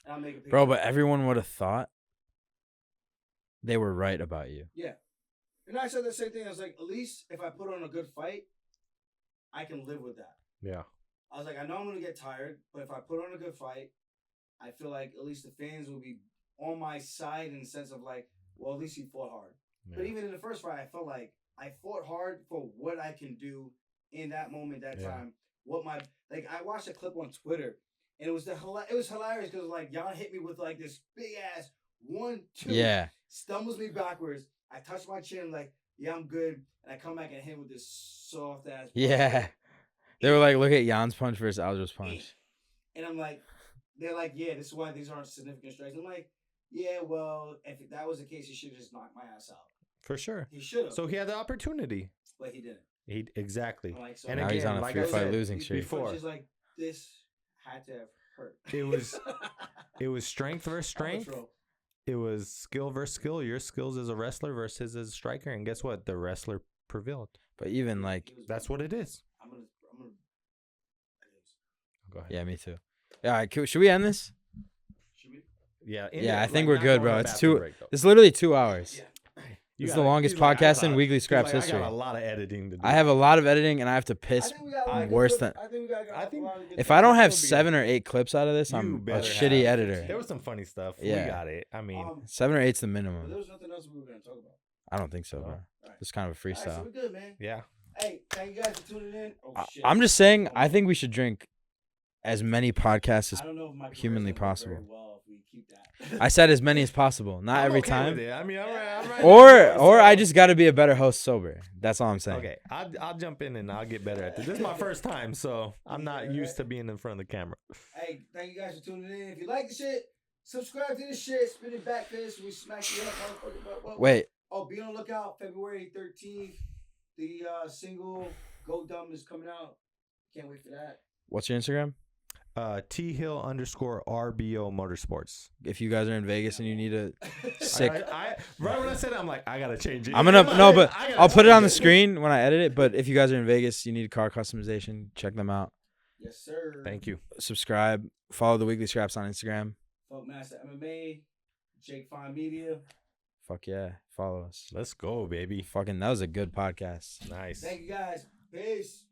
and I'll make a picture. Bro, but everyone would have thought they were right about you. yeah, And I said the same thing. I was like, at least if I put on a good fight, I can live with that. Yeah. I was like, I know I'm gonna get tired, but if I put on a good fight, I feel like at least the fans will be on my side in the sense of like, well, at least he fought hard. Yeah. But even in the first fight, I felt like I fought hard for what I can do in that moment, that time. I watched a clip on Twitter, and it was hilarious because like Jan hit me with like this big ass 1-2. Yeah. Stumbles me backwards. I touch my chin like, yeah, I'm good, and I come back and hit him with this soft ass. Yeah. They were like, look at Jan's punch versus Aljo's punch. And I'm like, they're like, yeah, this is why these aren't significant strikes. I'm like, yeah, well, if that was the case, he should have just knocked my ass out. For sure. He should have. So he had the opportunity. But he didn't. Exactly. I'm like, so And now again, he's on a like 3-fight losing these streak. before. punches like this had to have hurt. It was strength versus strength. It was skill versus skill. Your skills as a wrestler versus as a striker. And guess what? The wrestler prevailed. But even like, That's what it is. I'm gonna. Go ahead. yeah, me too. All right, should we end this? Should we? Yeah. Yeah, I think we're not good, going bro. to It's bathroom two. break, though. It's literally 2 hours. Yeah. This is the longest podcast in Weekly Scraps I history. got a lot of editing to do. I have a lot of editing, and I have to piss worse than. If I don't have 7 or 8 clips out of this, You I'm a better shitty have- editor. There was some funny stuff. Yeah. We got it. I mean, 7 or 8's the There minimum. was nothing else we were gonna talk about. I don't think so, bro. It's kind of a All right, so freestyle. we're good, man. yeah. Hey, thank you guys for tuning in. Oh shit. I'm just saying, I think we should drink as many podcasts as I don't know if my humanly career's gonna go possible. very well if we keep that. I said as many as possible, not I'm every okay time. with it. I mean, I'm right. Or I just got to be a better host sober. That's all I'm saying. Okay, I'll jump in and I'll get better at this. This is my first time, so I'm not used to being in front of the camera. Hey, thank you guys for tuning in. If you like the shit, subscribe to the shit. Spin it back fist. We smack you up, motherfucker. Wait, Oh, be on the lookout. February 13th. The single Go Dumb is coming out. Can't wait for that. what's your Instagram? T-Hill_RBO Motorsports. If you guys are in Vegas and you need a sick, Right when I said it, I'm like, I gotta change it. I'm gonna no, but I'll put it on the screen when I edit it. But if you guys are in Vegas, you need car customization, check them out. Yes, sir. Thank you. Subscribe, follow the Weekly Scraps on Instagram. Funkmaster MMA, Jake Fine Media. Fuck yeah, follow us. Let's go, baby. Fucking, that was a good podcast. Nice. Thank you guys. Peace.